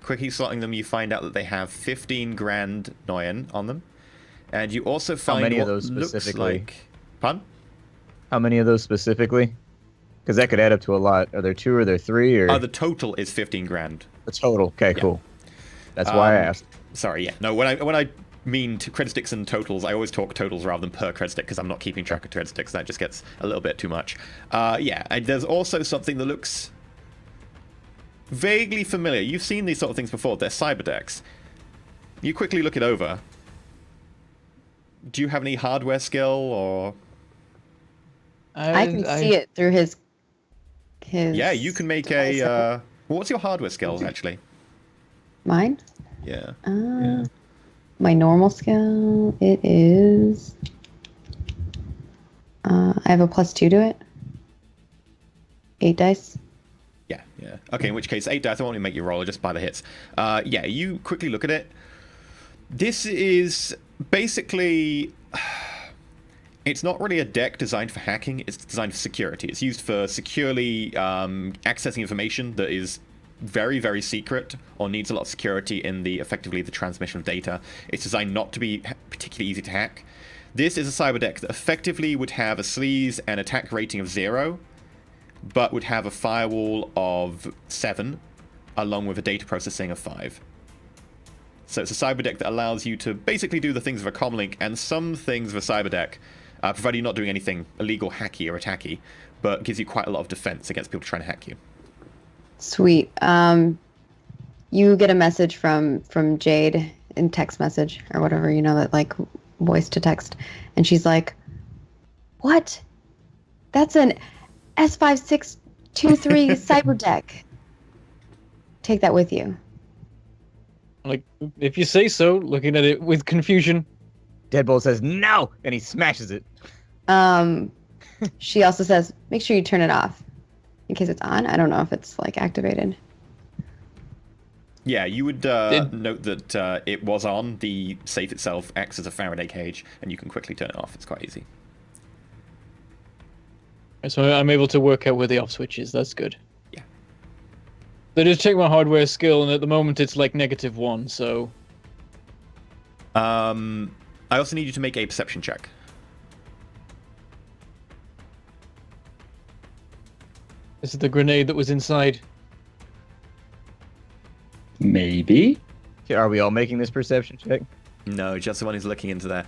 Quickly slotting them, you find out that they have 15 grand Noyen on them. And you also find many of what those looks specifically? like... Pardon? How many of those specifically? Because that could add up to a lot. Are there 2 or are there 3? Or The total is 15 grand. the total? Okay, cool. That's why I asked. Sorry, yeah. No, when I mean to cred sticks and totals, I always talk totals rather than per cred stick because I'm not keeping track of cred sticks. That just gets a little bit too much. Yeah, and there's also something that looks vaguely familiar. You've seen these sort of things before. They're cyber decks. You quickly look it over. Do you have any hardware skill or... I can see it through his. Yeah, you can make a... well, what's your hardware skill, actually? Mine? Yeah. My normal skill, it is. I have a +2 to it. 8 dice. Yeah. Okay, in which case, 8 dice, I won't even make you roll, just by the hits. Yeah, you quickly look at it. This is basically... It's not really a deck designed for hacking, it's designed for security. It's used for securely accessing information that is very, very secret or needs a lot of security in effectively the transmission of data. It's designed not to be particularly easy to hack. This is a cyber deck that effectively would have a sleaze and attack rating of 0, but would have a firewall of 7, along with a data processing of 5. So it's a cyber deck that allows you to basically do the things of a comlink and some things of a cyber deck, provided you're not doing anything illegal, hacky, or attacky, but gives you quite a lot of defense against people trying to hack you. Sweet. You get a message from Jade in text message or whatever, that like voice to text, and she's like, "What? That's an S5623 cyber deck. Take that with you." Like, if you say so, looking at it with confusion. Deadbolt says no, and he smashes it. She also says, "Make sure you turn it off in case it's on." I don't know if it's like activated. Yeah, you would note that it was on. The safe itself acts as a Faraday cage, and you can quickly turn it off. It's quite easy. So I'm able to work out where the off switch is. That's good. Yeah. They just check my hardware skill, and at the moment it's like -1. So. I also need you to make a perception check. This is the grenade that was inside. Maybe. Okay, are we all making this perception check? No, just the one who's looking into there.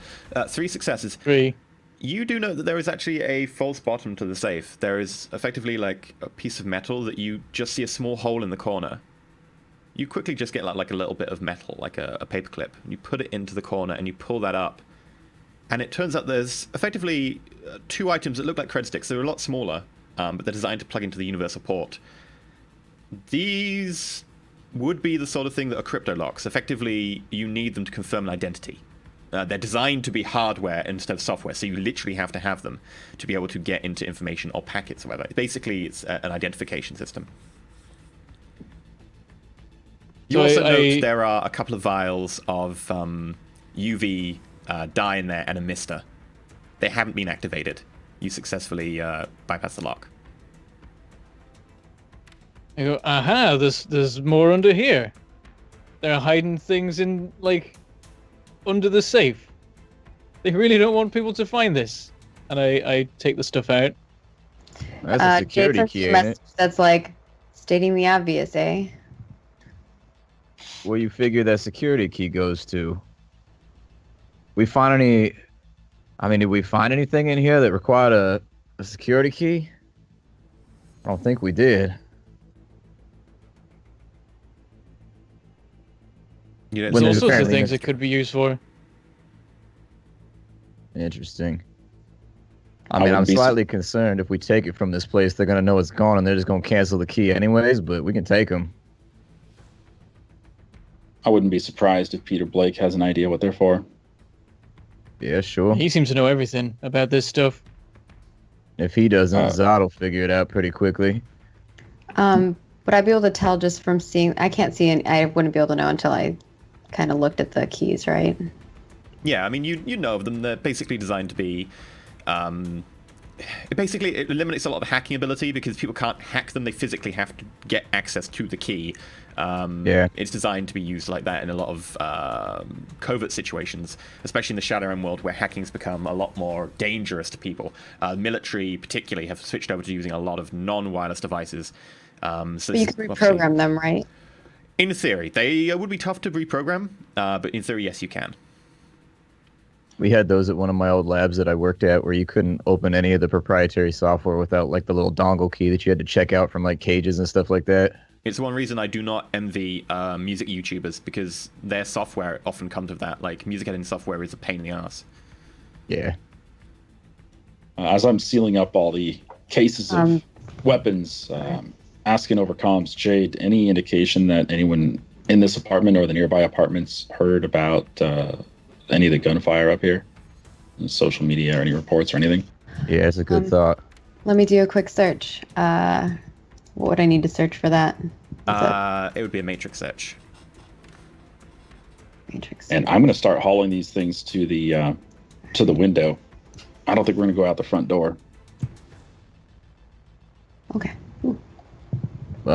3 successes. 3. You do know that there is actually a false bottom to the safe. There is effectively like a piece of metal that you just see a small hole in the corner. You quickly just get like a little bit of metal, like a paper clip. And you put it into the corner and you pull that up. And it turns out there's effectively 2 items that look like cred sticks. They're a lot smaller, but they're designed to plug into the universal port. These would be the sort of thing that are crypto locks. Effectively, you need them to confirm an identity. They're designed to be hardware instead of software, so you literally have to have them to be able to get into information or packets or whatever. Basically, it's an identification system. You So also note there are a couple of vials of UV dye in there and a mister. They haven't been activated. You successfully bypass the lock. I go, aha, there's more under here. They're hiding things in, like, under the safe. They really don't want people to find this. And I take the stuff out. That's a security Jade sends key, a ain't message it? that's like, stating the obvious, eh? Where you figure that security key goes to? We find any... I mean, did we find anything in here that required a security key? I don't think we did. You don't When There's see all there's sorts of apparently things no- it could be used for. Interesting. I I mean, I'm wouldn't be slightly concerned if we take it from this place, they're gonna know it's gone and they're just gonna cancel the key anyways, but we can take them. I wouldn't be surprised if Peter Blake has an idea what they're for. Yeah, sure. He seems to know everything about this stuff. If he doesn't, Uh, Zod will figure it out pretty quickly. Would I be able to tell just from seeing? I can't see, and I wouldn't be able to know until I kind of looked at the keys, right? Yeah, I mean, you know of them. They're basically designed to be... it eliminates a lot of hacking ability because people can't hack them. They physically have to get access to the key. Yeah. It's designed to be used like that in a lot of covert situations, especially in the Shadowrun world where hacking's become a lot more dangerous to people. Military particularly have switched over to using a lot of non-wireless devices. So But you this could is obviously- reprogram them, right? In theory. They would be tough to reprogram, but in theory, yes, you can. We had those at one of my old labs that I worked at where you couldn't open any of the proprietary software without like the little dongle key that you had to check out from like cages and stuff like that. It's one reason I do not envy music YouTubers, because their software often comes with that. Like, music editing software is a pain in the ass. Yeah. As I'm sealing up all the cases of Um, weapons, asking over comms, Jade, any indication that anyone in this apartment or the nearby apartments heard about any of the gunfire up here? Social media or any reports or anything? Yeah, it's a good Um, thought. Let me do a quick search. What would I need to search for that? It would be a matrix search. Matrix. And I'm going to start hauling these things to the window. I don't think we're going to go out the front door. Okay. Well,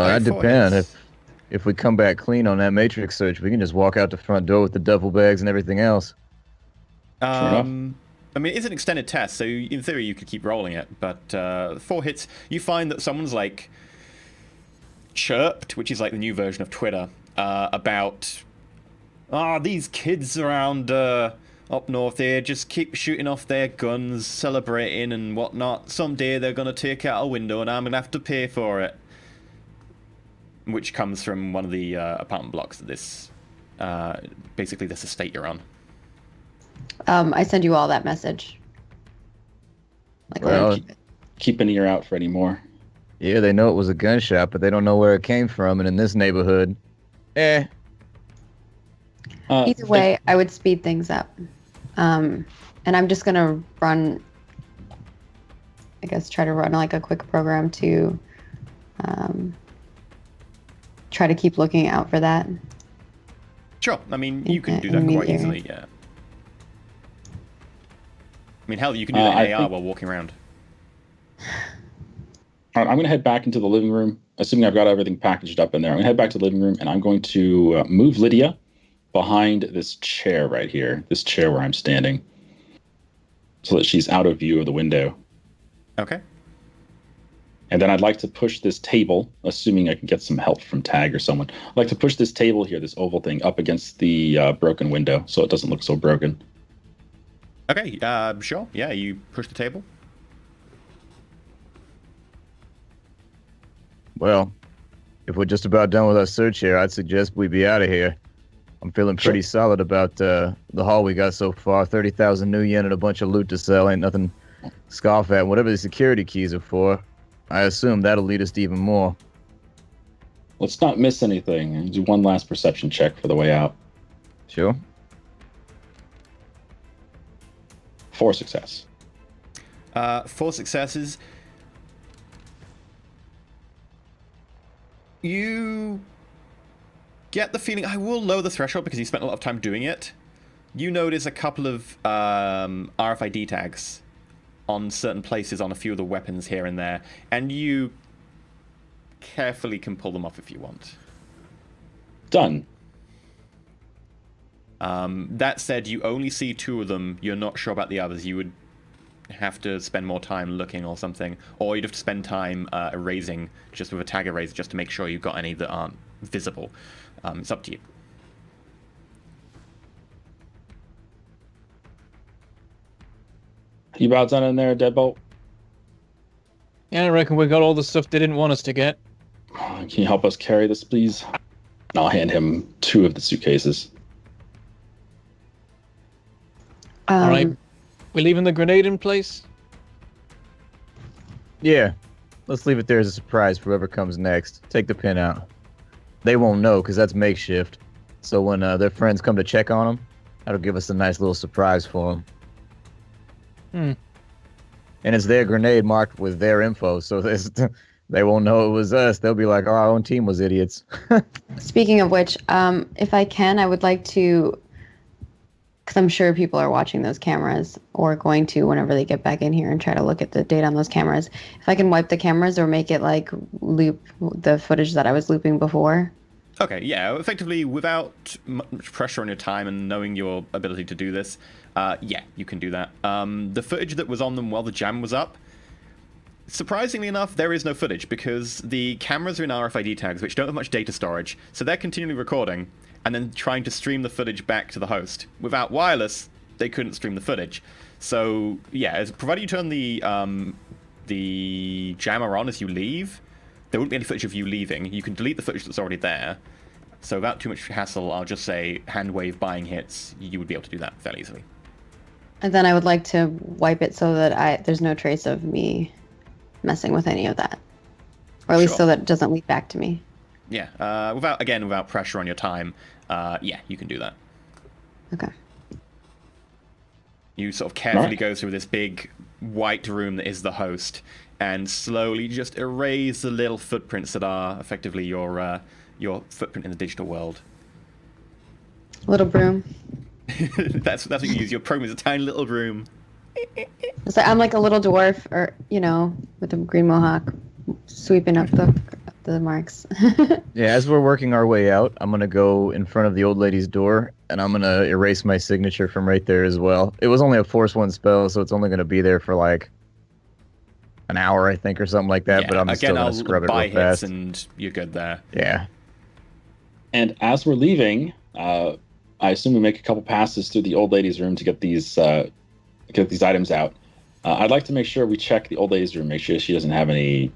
that Before depends. it's- If we come back clean on that matrix search, we can just walk out the front door with the duffel bags and everything else. enough. I mean, it's an extended test, so in theory you could keep rolling it, but 4 hits, you find that someone's like chirped, which is like the new version of Twitter, about these kids around up north here just keep shooting off their guns, celebrating and whatnot. Someday they're gonna take out a window and I'm gonna have to pay for it. Which comes from one of the apartment blocks of this, basically this estate you're on. I send you all that message. Like, Well, Keep an ear out for any more. Yeah, they know it was a gunshot, but they don't know where it came from. And in this neighborhood, either way, I would speed things up. And I'm just gonna run. I guess try to run like a quick program to try to keep looking out for that. Sure, I mean, you can do In that the quite area. easily, yeah. I mean, hell, you can do that in I AR think- while walking around. All right, I'm going to head back into the living room, assuming I've got everything packaged up in there. I'm going to head back to the living room, and I'm going to move Lydia behind this chair right here, this chair where I'm standing, so that she's out of view of the window. Okay. And then I'd like to push this table, assuming I can get some help from Tag or someone. I'd like to push this table here, this oval thing, up against the broken window so it doesn't look so broken. Okay, sure. Yeah, you push the table. Well, if we're just about done with our search here, I'd suggest we be out of here. I'm feeling pretty solid about the haul we got so far. 30,000 new yen and a bunch of loot to sell. Ain't nothing to scoff at. Whatever the security keys are for, I assume that'll lead us to even more. Let's not miss anything. And do one last perception check for the way out. Sure. 4 success. 4 successes. You get the feeling, I will lower the threshold because you spent a lot of time doing it. You notice a couple of RFID tags on certain places on a few of the weapons here and there, and you carefully can pull them off if you want. Done. That said, you only see 2 of them. You're not sure about the others. You would have to spend more time looking or something, or you'd have to spend time erasing just with a tag eraser just to make sure you've got any that aren't visible. It's up to you. You about done in there, Deadbolt? Yeah, I reckon we got all the stuff they didn't want us to get. Can you help us carry this, please? I'll hand him 2 of the suitcases. All right. We leaving the grenade in place? Yeah. Let's leave it there as a surprise for whoever comes next. Take the pin out. They won't know because that's makeshift. So when their friends come to check on them, that'll give us a nice little surprise for them. And it's their grenade marked with their info, so they won't know it was us. They'll be like, oh, our own team was idiots. Speaking of which, if I can, I would like to, because I'm sure people are watching those cameras or going to whenever they get back in here and try to look at the data on those cameras. If I can wipe the cameras or make it like loop the footage that I was looping before. Okay, yeah, effectively, without much pressure on your time and knowing your ability to do this, yeah, you can do that. The footage that was on them while the jam was up, surprisingly enough, there is no footage because the cameras are in RFID tags, which don't have much data storage, so they're continually recording and then trying to stream the footage back to the host. Without wireless, they couldn't stream the footage. So, yeah, provided you turn the jammer on as you leave, there wouldn't be any footage of you leaving. You can delete the footage that's already there. So without too much hassle, I'll just say hand wave buying hits. You would be able to do that fairly easily. And then I would like to wipe it so that there's no trace of me messing with any of that. Or at least so that it doesn't leak back to me. Yeah, without pressure on your time, yeah, you can do that. Okay. You sort of carefully go through this big white room that is the host, and slowly just erase the little footprints that are effectively your footprint in the digital world. Little broom. that's what you use. Your program is a tiny little broom. It's like, I'm like a little dwarf, or with a green mohawk, sweeping up the marks. Yeah, as we're working our way out, I'm gonna go in front of the old lady's door, and I'm gonna erase my signature from right there as well. It was only a Force 1 spell, so it's only gonna be there for like an hour, I think, or something like that. Yeah, but I'm still gonna scrub it real fast. And you're good there. Yeah. And as we're leaving, I assume we make a couple passes through the old lady's room to get these items out. I'd like to make sure we check the old lady's room, make sure she doesn't have any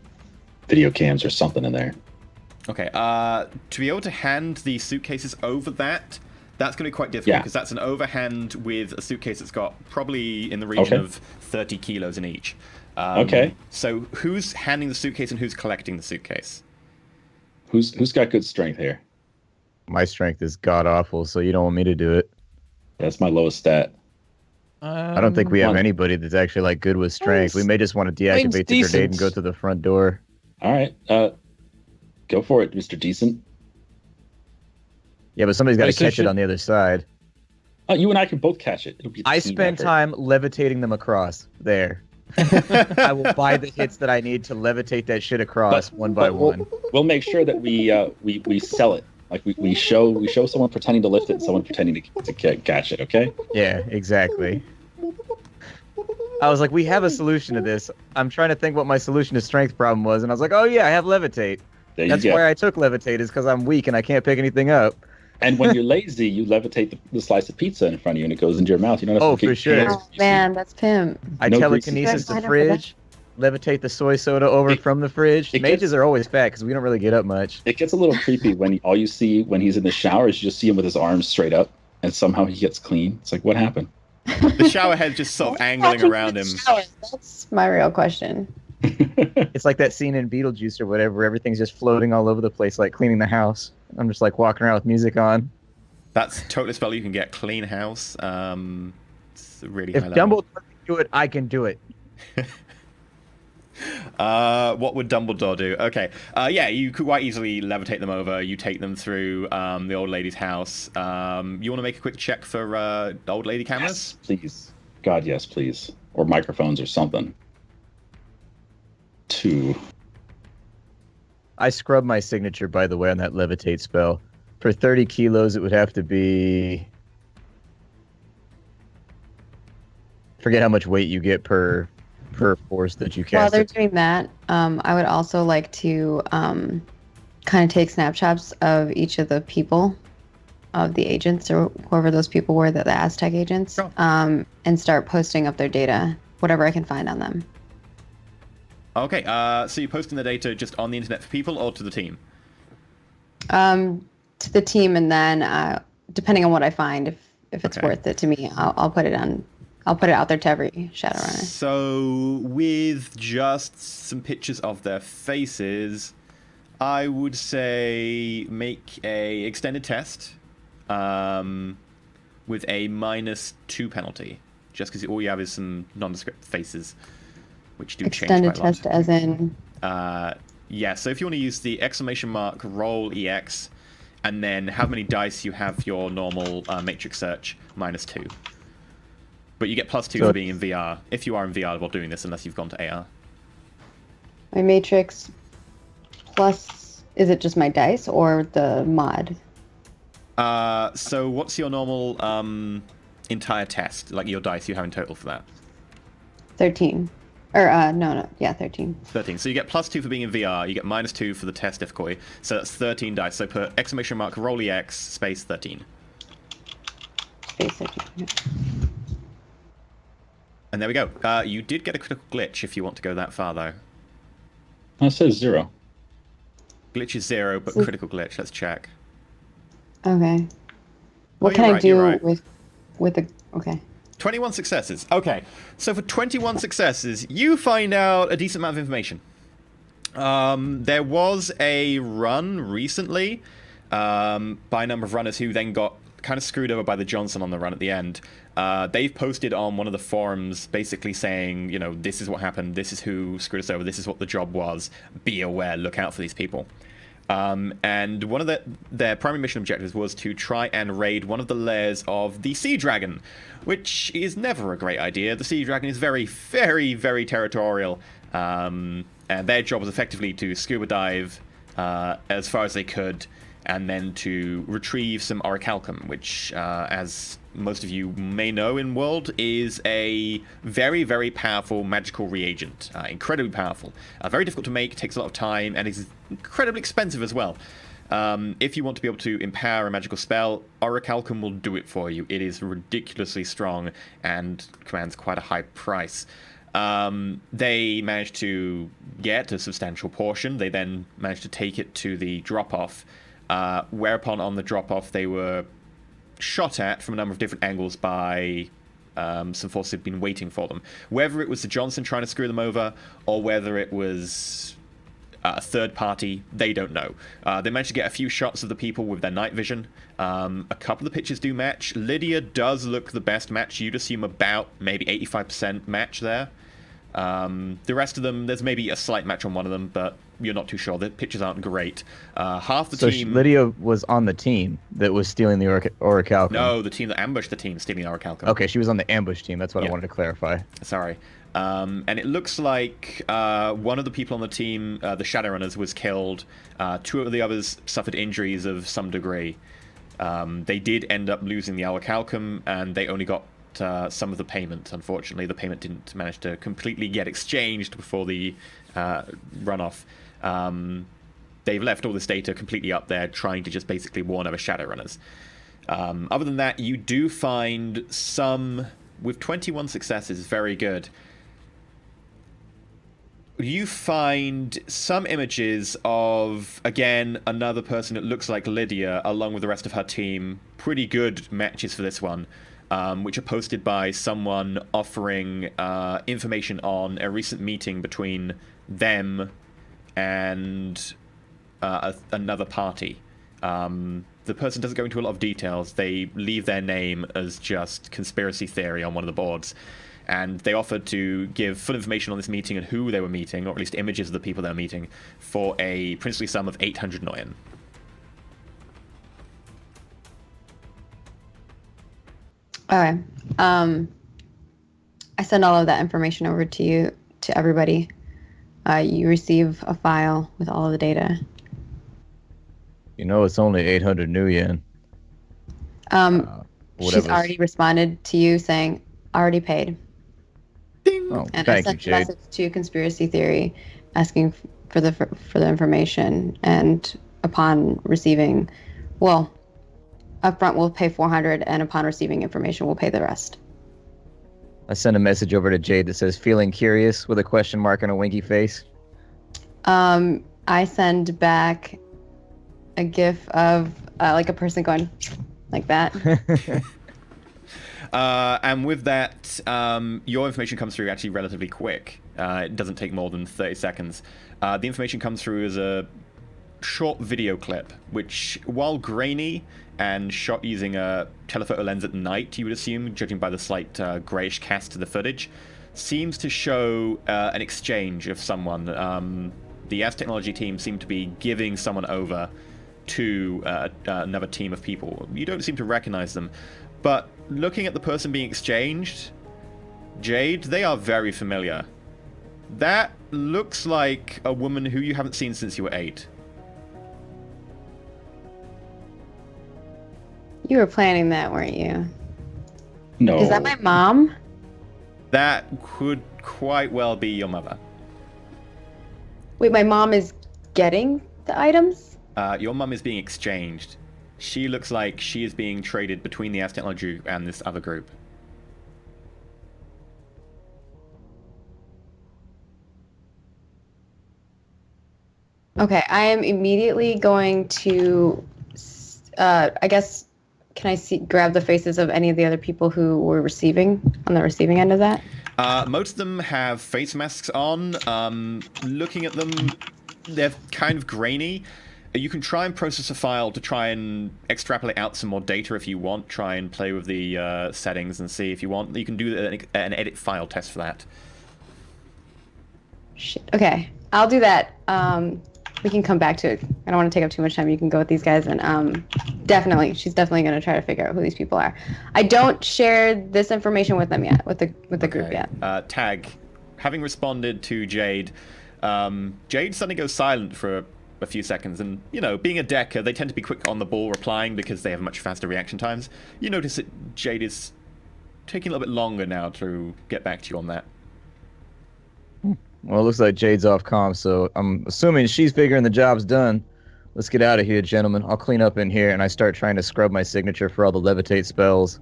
video cams or something in there. Okay. To be able to hand the suitcases over that's going to be quite difficult because that's an overhand with a suitcase that's got probably in the region of 30 kilos in each. Okay. So who's handing the suitcase and who's collecting the suitcase? Who's got good strength here? My strength is god awful, so you don't want me to do it. That's my lowest stat. I don't think we have anybody that's actually like good with strength. We may just want to deactivate the grenade and go to the front door. All right. Go for it, Mr. Decent. Yeah, but somebody's got to catch it on the other side. You and I can both catch it. It'll be I spent time levitating them across there. I will buy the hits that I need to levitate that shit across one by one. We'll make sure that we sell it. Like we show someone pretending to lift it, and someone pretending to catch it. Okay. Yeah, exactly. I was like, we have a solution to this. I'm trying to think what my solution to strength problem was, and I was like, oh yeah, I have levitate. That's why I took levitate, is because I'm weak and I can't pick anything up. And when you're lazy, you levitate the slice of pizza in front of you, and it goes into your mouth. You don't have to for sure. Oh man, that's pimp. I No telekinesis greasy. the fridge, levitate the soy soda over from the fridge. it Mages gets- are always fat because we don't really get up much. It gets a little creepy when all you see when he's in the shower is you just see him with his arms straight up, and somehow he gets clean. It's like, what happened? The shower head just sort of angling around him. That's my real question. It's like that scene in Beetlejuice or whatever, where everything's just floating all over the place, like cleaning the house. I'm just like walking around with music on. That's totally a spell you can get. Clean house. It's a really If high level. Dumbledore can do it, I can do it. What would Dumbledore do? Okay. Yeah, you could quite easily levitate them over. You take them through the old lady's house. You want to make a quick check for old lady cameras? Yes, please. God, yes, please. Or microphones or something. 2. I scrub my signature, by the way, on that levitate spell. For 30 kilos, it would have to be... Forget how much weight you get per force that you While cast. they're it. doing that, I would also like to kind of take snapshots of each of the people, of the agents or whoever those people were, the Aztec agents, Sure. and start posting up their data, whatever I can find on them. Okay. So you're posting the data just on the internet for people or to the team? To the team, and then depending on what I find, if it's Okay. worth it to me, I'll put it on. I'll put it out there to every Shadowrunner. So, with just some pictures of their faces, I would say make a extended test with a -2 penalty, just because all you have is some nondescript faces, which do Extended change quite test, as in. a lot. Yeah, so if you want to use the !roll4It, and then how many dice you have your normal matrix search, -2. But you get +2 So for being in VR, if you are in VR while doing this, unless you've gone to AR. My matrix plus, is it just my dice or the mod? So what's your normal entire test, like your dice you have in total for that? 13. Or, no, yeah, 13. 13. So you get +2 for being in VR, you get -2 for the test difficulty, so that's 13 dice. So put !roll4It space 13. Space 13. And there we go. You did get a critical glitch if you want to go that far, though. It says 0. Glitch is 0, but So- critical glitch. Let's check. Okay. What Oh, can you're I right, do you're right. with the... Okay. 21 successes. Okay, so for 21 successes, you find out a decent amount of information. There was a run recently by a number of runners who then got kind of screwed over by the Johnson on the run at the end. They've posted on one of the forums basically saying, you know, this is what happened, this is who screwed us over, this is what the job was, be aware, look out for these people. And one of their primary mission objectives was to try and raid one of the lairs of the Sea Dragon, which is never a great idea. The Sea Dragon is very, very, very territorial, and their job was effectively to scuba dive as far as they could, and then to retrieve some orichalcum, which, as most of you may know in World, is a very, very powerful magical reagent. Incredibly powerful. Very difficult to make, takes a lot of time, and is incredibly expensive as well. If you want to be able to empower a magical spell, orichalcum will do it for you. It is ridiculously strong and commands quite a high price. They managed to get a substantial portion. They then managed to take it to the drop-off, whereupon on the drop-off they were shot at from a number of different angles by some forces who'd been waiting for them. Whether it was the Johnson trying to screw them over, or whether it was a third party, they don't know. They managed to get a few shots of the people with their night vision. A couple of the pictures do match. Lydia does look the best match. You'd assume about maybe 85% match there. The rest of them, there's maybe a slight match on one of them, but you're not too sure. The pictures aren't great. Half the team... Lydia was on the team that was stealing the orichalcum. No, the team that ambushed the team stealing the orichalcum. Okay, she was on the ambush team. That's what I Yeah. wanted to clarify. Sorry. And it looks like one of the people on the team, the Shadowrunners, was killed. Two of the others suffered injuries of some degree. They did end up losing the orichalcum, and they only got some of the payment. Unfortunately, the payment didn't manage to completely get exchanged before the runoff. They've left all this data completely up there, trying to just basically warn other Shadowrunners. Other than that, you do find some, with 21 successes, very good. You find some images of, again, another person that looks like Lydia, along with the rest of her team. Pretty good matches for this one, which are posted by someone offering information on a recent meeting between them and another party. The person doesn't go into a lot of details. They leave their name as just conspiracy theory on one of the boards. And they offered to give full information on this meeting and who they were meeting, or at least images of the people they were meeting, for a princely sum of 800 Noyen. Okay. I send all of that information over to you, to everybody. You receive a file with all of the data. You know, it's only 800 new yen. She's already responded to you saying, already paid. Oh, And thank I you, sent a Jade. message to Conspiracy Theory asking for the information, and upon receiving, well, upfront we'll pay 400, and upon receiving information we'll pay the rest. I sent a message over to Jade that says "feeling curious" with a question mark and a winky face. I send back a gif of like a person going like that. And with that, your information comes through actually relatively quick. It doesn't take more than 30 seconds. The information comes through as a short video clip, which, while grainy and shot using a telephoto lens at night, you would assume, judging by the slight grayish cast to the footage, seems to show an exchange of someone. The S Technology team seem to be giving someone over to another team of people. You don't seem to recognize them, but looking at the person being exchanged, Jade, they are very familiar. That looks like a woman who you haven't seen since you were 8. You were planning that, weren't you? No. Is that my mom? That could quite well be your mother. Wait, my mom is getting the items? Your mum is being exchanged. She looks like she is being traded between the S Technology and this other group. Okay, I am immediately going to, I guess, can I grab the faces of any of the other people who were receiving, on the receiving end of that? Most of them have face masks on. Looking at them, they're kind of grainy. You can try and process a file to try and extrapolate out some more data if you want. Try and play with the settings and see if you want. You can do an edit file test for that. Shit. Okay, I'll do that. We can come back to it. I don't want to take up too much time. You can go with these guys, and she's definitely going to try to figure out who these people are. I don't share this information with them yet, with the group yet. Tag, having responded to Jade, Jade suddenly goes silent for a few seconds, and, you know, being a decker, they tend to be quick on the ball replying because they have much faster reaction times. You notice that Jade is taking a little bit longer now to get back to you on that. Well, it looks like Jade's off comm, so I'm assuming she's figuring the job's done. Let's get out of here, gentlemen. I'll clean up in here, and I start trying to scrub my signature for all the levitate spells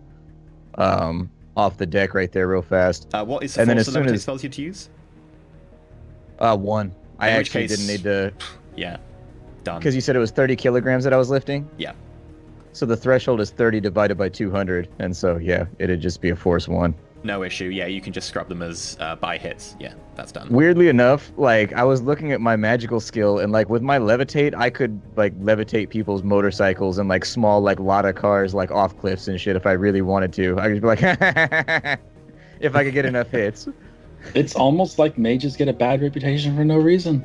off the deck right there real fast. What is the And then force as of soon levitate as- spells you'd use? One. I In which actually case- didn't need to... Yeah, done. Because you said it was 30 kilograms that I was lifting? Yeah. So the threshold is 30 divided by 200, and so, yeah, it'd just be a force 1. No issue. Yeah, you can just scrub them as by hits. Yeah, that's done. Weirdly enough, like, I was looking at my magical skill, and, like, with my levitate, I could, like, levitate people's motorcycles and, like, small, like, Lada cars, like, off cliffs and shit if I really wanted to. I could be like, if I could get enough hits. It's almost like mages get a bad reputation for no reason.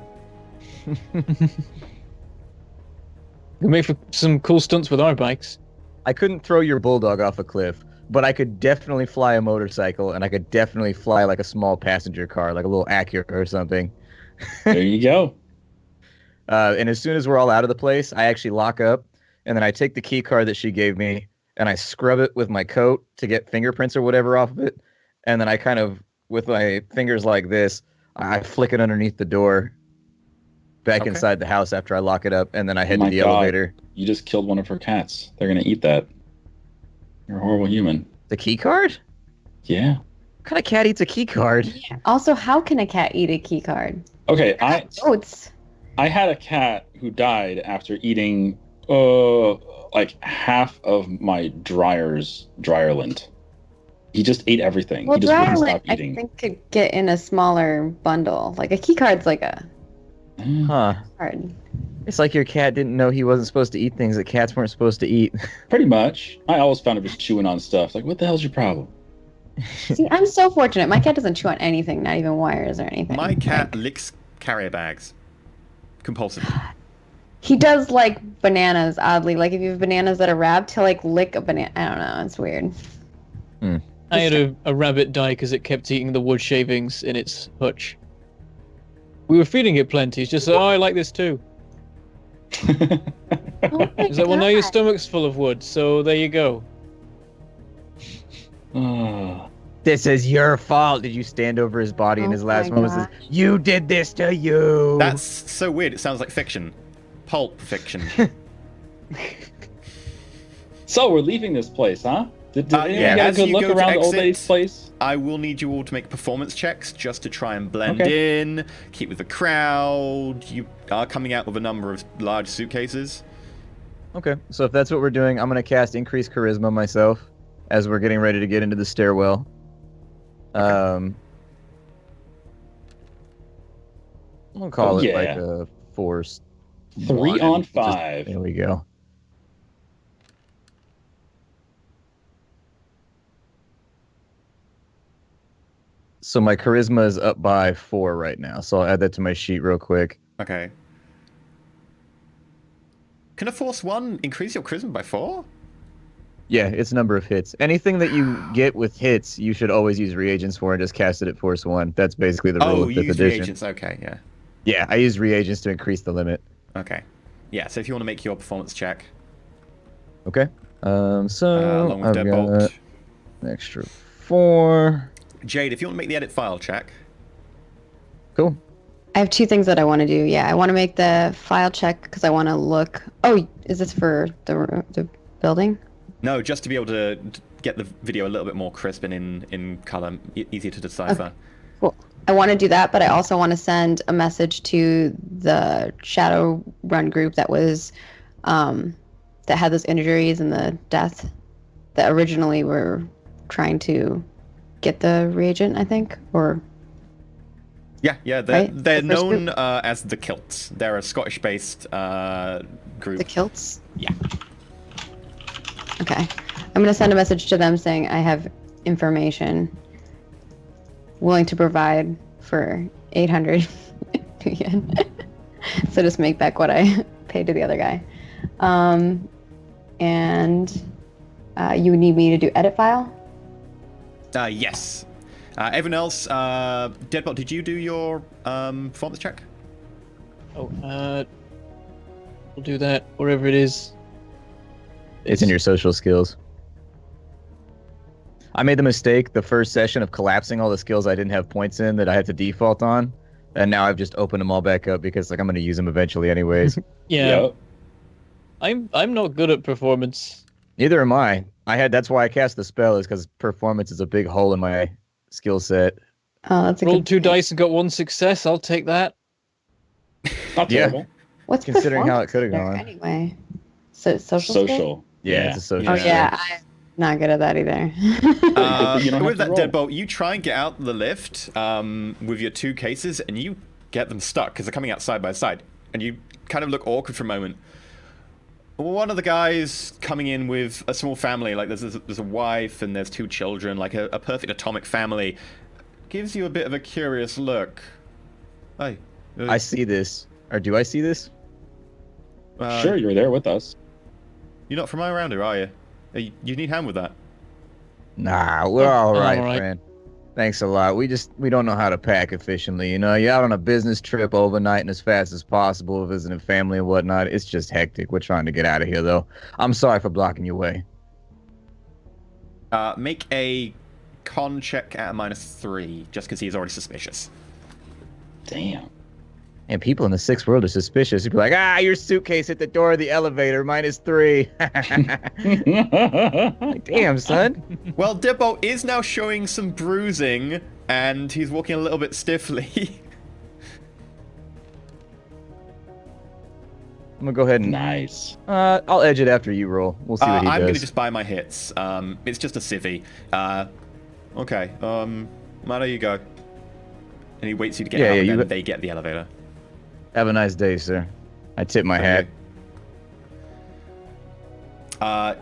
We make for some cool stunts with our bikes. I couldn't throw your bulldog off a cliff, but I could definitely fly a motorcycle, and I could definitely fly like a small passenger car, like a little Acura or something. There you go. And as soon as we're all out of the place, I actually lock up, and then I take the key card that she gave me, and I scrub it with my coat to get fingerprints or whatever off of it. And then I kind of, with my fingers like this, I flick it underneath the door back inside the house after I lock it up, and then I head to the elevator. You just killed one of her cats. They're going to eat that. You're a horrible human. The key card? Yeah. What kind of cat eats a key card? Yeah. Also, how can a cat eat a key card? Okay, Goats. I had a cat who died after eating like half of my dryer-lint. He just ate everything. Well, he just wouldn't dryer-lint, stop eating. I think could get in a smaller bundle. Like a key card's like a Huh. card. It's like your cat didn't know he wasn't supposed to eat things that cats weren't supposed to eat. Pretty much. I always found it was chewing on stuff. Like, what the hell's your problem? See, I'm so fortunate. My cat doesn't chew on anything, not even wires or anything. My cat Like, licks carrier bags compulsively. he does like bananas, oddly. Like if you have bananas that are wrapped, he'll like lick a banana. I don't know. It's weird. I had a rabbit die because it kept eating the wood shavings in its hutch. We were feeding it plenty. It's just, oh, I like this too. Oh my It's like, well, now your God. stomach's full of wood, so there you go. Ah. This is your fault. Did you stand over his body in Oh his last my moments? God. You did this to you. That's so weird. It sounds like fiction. Pulp fiction. So we're leaving this place, huh? Did anyone yeah, get a as good you look go to around the old exit- lady's place? I will need you all to make performance checks just to try and blend Okay. in, keep with the crowd. You are coming out with a number of large suitcases. Okay, so if that's what we're doing, I'm going to cast Increase Charisma myself as we're getting ready to get into the stairwell. We'll call it like a force. 3 on 5. There we go. So my charisma is up by 4 right now, so I'll add that to my sheet real quick. Okay. Can a force 1 increase your charisma by 4? Yeah, it's number of hits. Anything that you get with hits, you should always use reagents for and just cast it at force 1. That's basically the rule Oh, of you 5th use edition. reagents. Okay, yeah. Yeah, I use reagents to increase the limit. Okay. Yeah, so if you want to make your performance check, Okay. So along with I've Deadbolt. got an extra 4. Jade, if you want to make the edit file check. Cool. I have 2 things that I want to do. Yeah, I want to make the file check because I want to look. Oh, is this for the building? No, just to be able to get the video a little bit more crisp and in color, easier to decipher. Okay. Cool. I want to do that, but I also want to send a message to the Shadowrun group that was that had those injuries and the death that originally were trying to get the reagent, I think, or Yeah, they're Right? they're The first known group? as the Kilts. They're a Scottish-based group. the kilts. Yeah. Okay. I'm going to send a message to them saying I have information willing to provide for 800 yen. So just make back what I paid to the other guy. And you would need me to do edit file? Yes. Everyone else, Deadbot, did you do your performance check? Oh, we'll do that wherever it is. It's in your social skills. I made the mistake the first session of collapsing all the skills I didn't have points in that I had to default on, and now I've just opened them all back up because like I'm going to use them eventually anyways. Yeah, Yep. I'm not good at performance. Neither am I. That's why I cast the spell is because performance is a big hole in my skill set. Oh, that's a Rolled good 2 dice and got 1 success. I'll take that. Not Yeah. terrible. What's Considering how it performance could have there gone. Anyway, so social. skill? Social. Yeah, it's a social. Oh Yeah. yeah, I'm not good at that either. You don't With have that to roll. Deadbolt, you try and get out the lift with your 2 cases, and you get them stuck because they're coming out side by side, and you kind of look awkward for a moment. One of the guys coming in with a small family, like there's a wife and there's 2 children, like a perfect atomic family, gives you a bit of a curious look. Hey. I see this. Or do I see this? Sure, you were there with us. You're not from around here, are you? You need a hand with that. Nah, we're Oh, all I'm right, all right. friend. Thanks a lot. We don't know how to pack efficiently. You know, you're out on a business trip overnight and as fast as possible, visiting family and whatnot. It's just hectic. We're trying to get out of here, though. I'm sorry for blocking your way. Make a con check at a -3, just because he's already suspicious. Damn. And people in the sixth world are suspicious. You'd be like, your suitcase at the door of the elevator, -3. Like, damn, son. Well, Deadbolt is now showing some bruising, and he's walking a little bit stiffly. I'm gonna go ahead and Nice. I'll edge it after you roll. We'll see what he I'm does. gonna just buy my hits. It's just a civvy. Okay. Mado, you go. And he waits you to get out, and then they get the elevator. Have a nice day, sir. I tip my hat.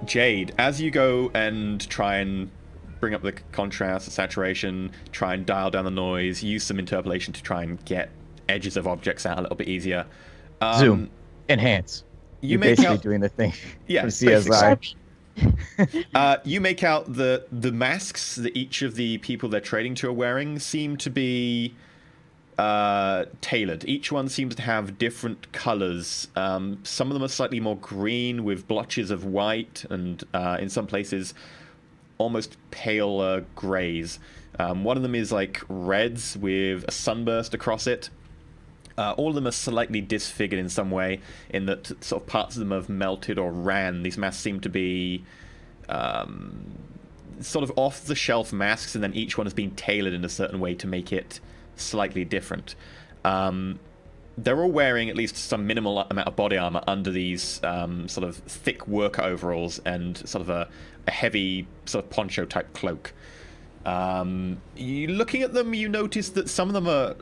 Jade, as you go and try and bring up the contrast, the saturation, try and dial down the noise, use some interpolation to try and get edges of objects out a little bit easier. Zoom. Enhance. You You're make basically out doing the thing Yeah, from CSI. you make out the masks that each of the people they're trading to are wearing seem to be tailored. Each one seems to have different colors. Some of them are slightly more green with blotches of white, and in some places almost pale grays. One of them is like reds with a sunburst across it. All of them are slightly disfigured in some way, in that sort of parts of them have melted or ran. These masks seem to be sort of off-the-shelf masks, and then each one has been tailored in a certain way to make it slightly different. They're all wearing at least some minimal amount of body armor under these sort of thick worker overalls and sort of a heavy sort of poncho-type cloak. Looking at them, you notice that some of them are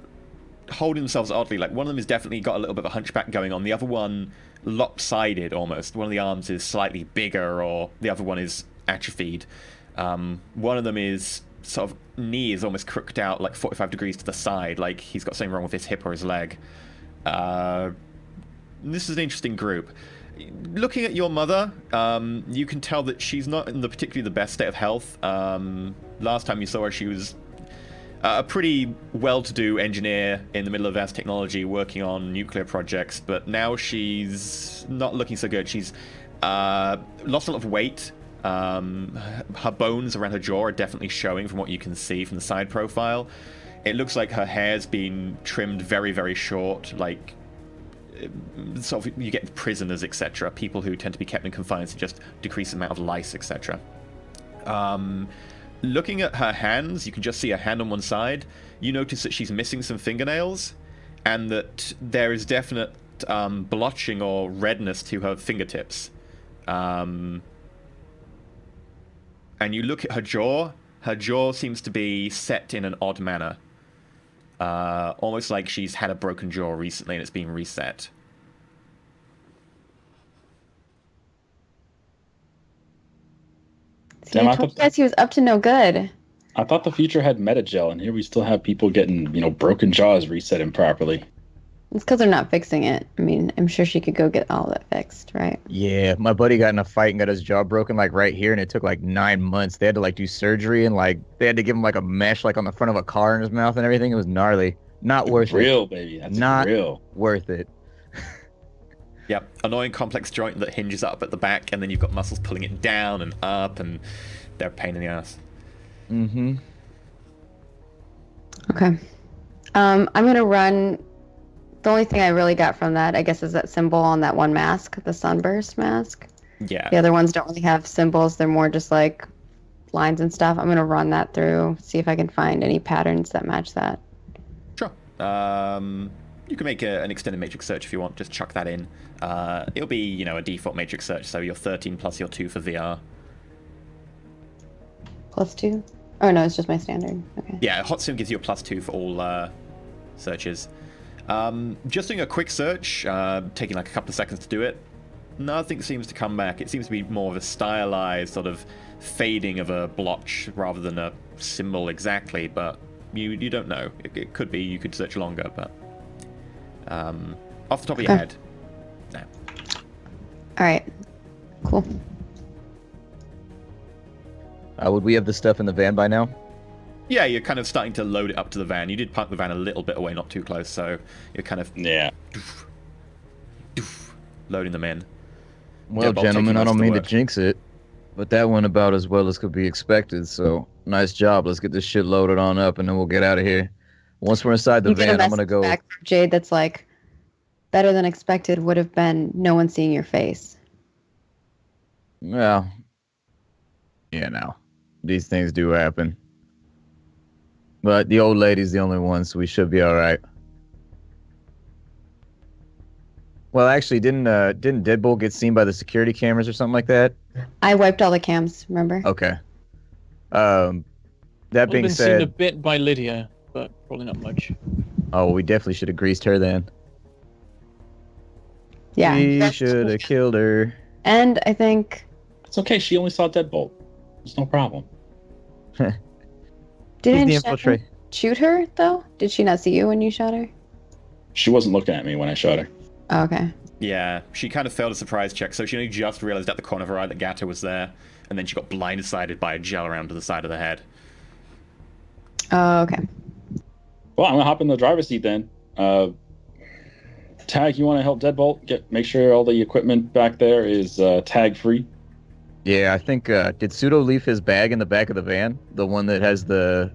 holding themselves oddly. Like, one of them has definitely got a little bit of a hunchback going on. The other one, lopsided almost. One of the arms is slightly bigger, or the other one is atrophied. One of them is sort of knee is almost crooked out like 45 degrees to the side, like he's got something wrong with his hip or his leg. This is an interesting group. Looking at your mother, you can tell that she's not in particularly the best state of health. Last time you saw her, she was a pretty well-to-do engineer in the middle of advanced technology working on nuclear projects, but now she's not looking so good. She's lost a lot of weight. Her bones around her jaw are definitely showing from what you can see from the side profile. It looks like her hair's been trimmed very, very short, like sort of you get prisoners, etc. People who tend to be kept in confinement to just decrease the amount of lice, etc. Looking at her hands, you can just see her hand on one side. You notice that she's missing some fingernails, and that there is definite blotching or redness to her fingertips. And you look at her jaw seems to be set in an odd manner. Almost like she's had a broken jaw recently and it's been reset. See, I told you guys he was up to no good. I thought the future had Metagel, and here we still have people getting, broken jaws reset improperly. It's because they're not fixing it. I mean, I'm sure she could go get all that fixed, right? Yeah, my buddy got in a fight and got his jaw broken right here, and it took 9 months. They had to do surgery, and they had to give him a mesh on the front of a car in his mouth and everything. It was gnarly. Not worth it. Real, baby. That's not real. Worth it. Yep, annoying complex joint that hinges up at the back, and then you've got muscles pulling it down and up, and they're a pain in the ass. Mm-hmm. Okay. I'm gonna run. The only thing I really got from that, I guess, is that symbol on that one mask, the sunburst mask. Yeah. The other ones don't really have symbols. They're more just lines and stuff. I'm gonna run that through, see if I can find any patterns that match that. Sure. You can make an extended matrix search if you want. Just chuck that in. It'll be, a default matrix search, so your 13 plus your 2 for VR. +2? Oh, no, it's just my standard. Okay. Yeah, HotSim gives you a +2 for all searches. Just doing a quick search, taking a couple of seconds to do it. Nothing seems to come back. It seems to be more of a stylized sort of fading of a blotch rather than a symbol exactly, but You don't know. It could be you could search longer, but off the top of your head, no. All right. Cool. Would we have the stuff in the van by now? Yeah, you're kind of starting to load it up to the van. You did park the van a little bit away, not too close, so you're kind of loading them in. Well, Deadbolt gentlemen, taking I most don't of the mean to work. jinx it, but that went about as well as could be expected. So nice job. Let's get this shit loaded on up, and then we'll get out of here. Once we're inside the You get a van, I'm gonna message go. back from Jade that's like, better than expected would have been no one seeing your face. Well, yeah, now these things do happen, but the old lady's the only one, so we should be all right. Well, actually, didn't Deadbolt get seen by the security cameras or something like that? I wiped all the cams, remember? Okay. That I've being been seen a said, bit by Lydia, but probably not much. oh, we definitely should have greased her then. Yeah. We should have killed her. And I think, It's okay. She only saw Deadbolt. There's no problem. didn't the Shannon infiltrate. shoot her, though? Did she not see you when you shot her? She wasn't looking at me when I shot her. Oh, okay. Yeah, she kind of failed a surprise check, so she only just realized at the corner of her eye that Gato was there, and then she got blindsided by a gel around to the side of the head. Oh, okay. Well, I'm gonna hop in the driver's seat then. Tag, you want to help Deadbolt make sure all the equipment back there is tag free? Yeah, I think did Pseudo leave his bag in the back of the van? The one that has the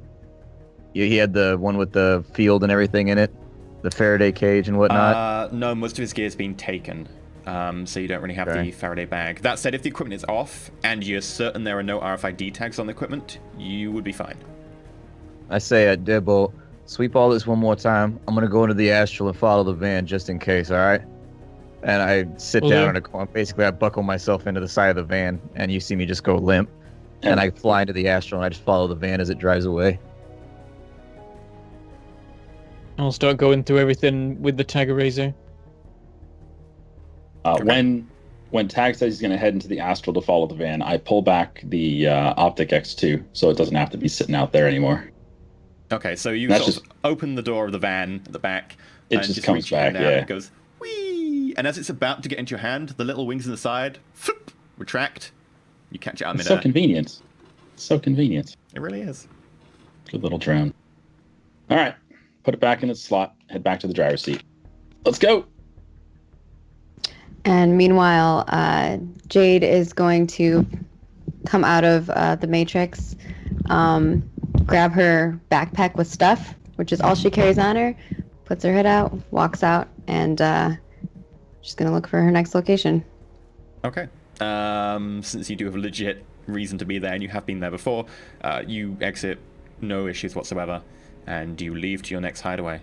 he had the one with the field and everything in it, the Faraday cage and whatnot. No, most of his gear's been taken, so you don't really have Okay. the Faraday bag. That said, if the equipment is off and you're certain there are no RFID tags on the equipment, you would be fine. I say, Deadbolt, sweep all this one more time. I'm gonna go into the Astral and follow the van just in case. All right. And I sit Will down do. in a corner. Basically, I buckle myself into the side of the van, and you see me just go limp. And I fly into the Astral, and I just follow the van as it drives away. I'll start going through everything with the tag eraser. When Tag says he's going to head into the Astral to follow the van, I pull back the Optic X2 so it doesn't have to be sitting out there anymore. Okay, so you That's sort of open the door of the van at the back, It and just comes reach your hand back, out, yeah. and it goes, whee! And as it's about to get into your hand, the little wings in the side, flip, retract. You catch it out It's so midair. convenient. So convenient. It really is. Good little drone. All right. Put it back in its slot. Head back to the driver's seat. Let's go. And meanwhile, Jade is going to come out of the Matrix, grab her backpack with stuff, which is all she carries on her, puts her head out, walks out, and she's going to look for her next location. Okay. Since you do have a legit reason to be there, and you have been there before, you exit, no issues whatsoever, and you leave to your next hideaway.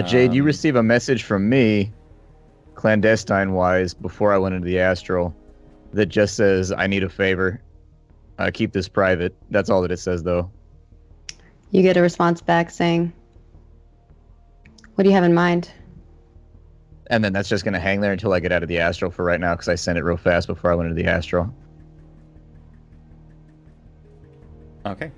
Jade, you receive a message from me, clandestine-wise, before I went into the Astral, that just says, I need a favor. Keep this private. That's all that it says, though. You get a response back saying, what do you have in mind? And then that's just going to hang there until I get out of the Astral for right now, because I sent it real fast before I went into the Astral. Okay.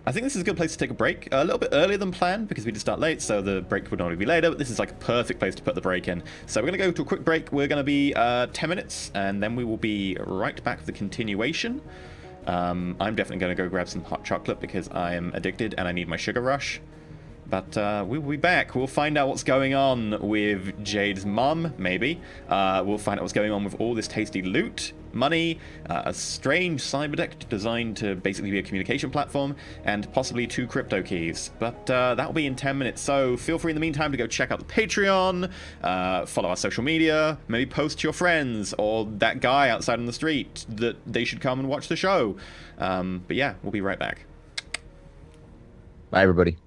I think this is a good place to take a break. A little bit earlier than planned because we did start late, so the break would normally be later, but this is like a perfect place to put the break in. So we're going to go to a quick break. We're going to be 10 minutes, and then we will be right back for the continuation. I'm definitely going to go grab some hot chocolate because I am addicted and I need my sugar rush. But we will be back. We'll find out what's going on with Jade's mum, maybe. We'll find out what's going on with all this tasty loot, money, a strange cyber deck designed to basically be a communication platform, and possibly 2 crypto keys. But that'll be in 10 minutes, so feel free in the meantime to go check out the Patreon, follow our social media, maybe post to your friends, or that guy outside on the street that they should come and watch the show. But yeah, we'll be right back. Bye, everybody.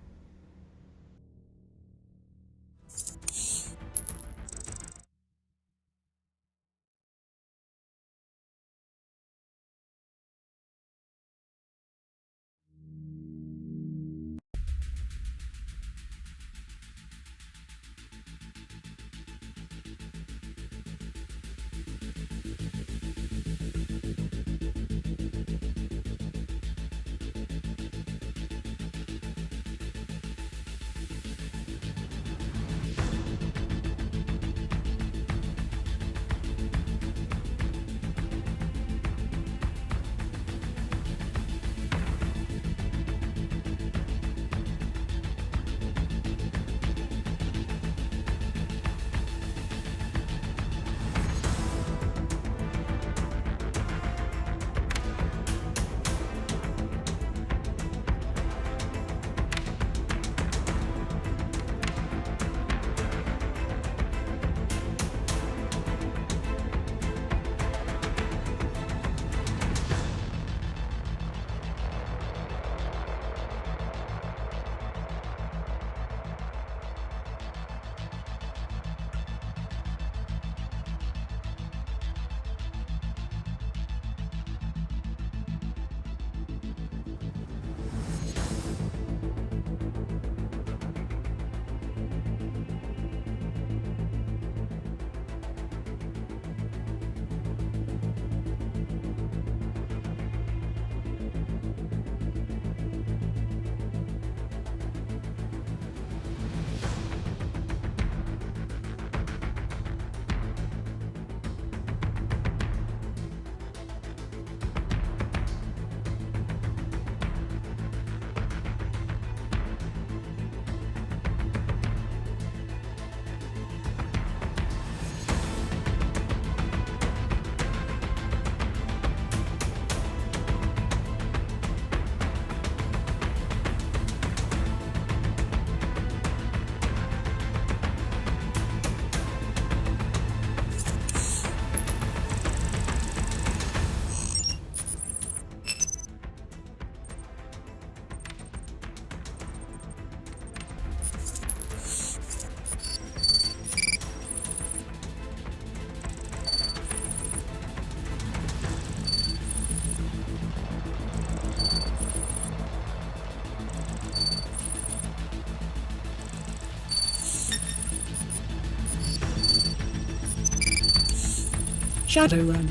Shadowrun,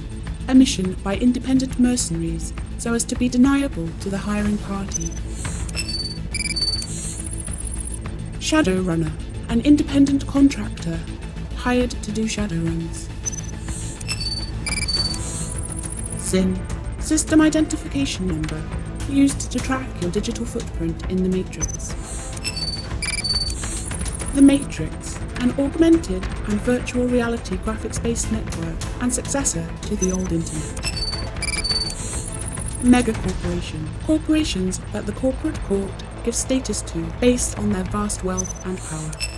a mission by independent mercenaries so as to be deniable to the hiring party. Shadowrunner, an independent contractor hired to do Shadowruns. SIN, system identification number, used to track your digital footprint in the Matrix. The Matrix, an augmented and virtual reality graphics-based network and successor to the old internet. Megacorporation, corporations that the corporate court gives status to based on their vast wealth and power.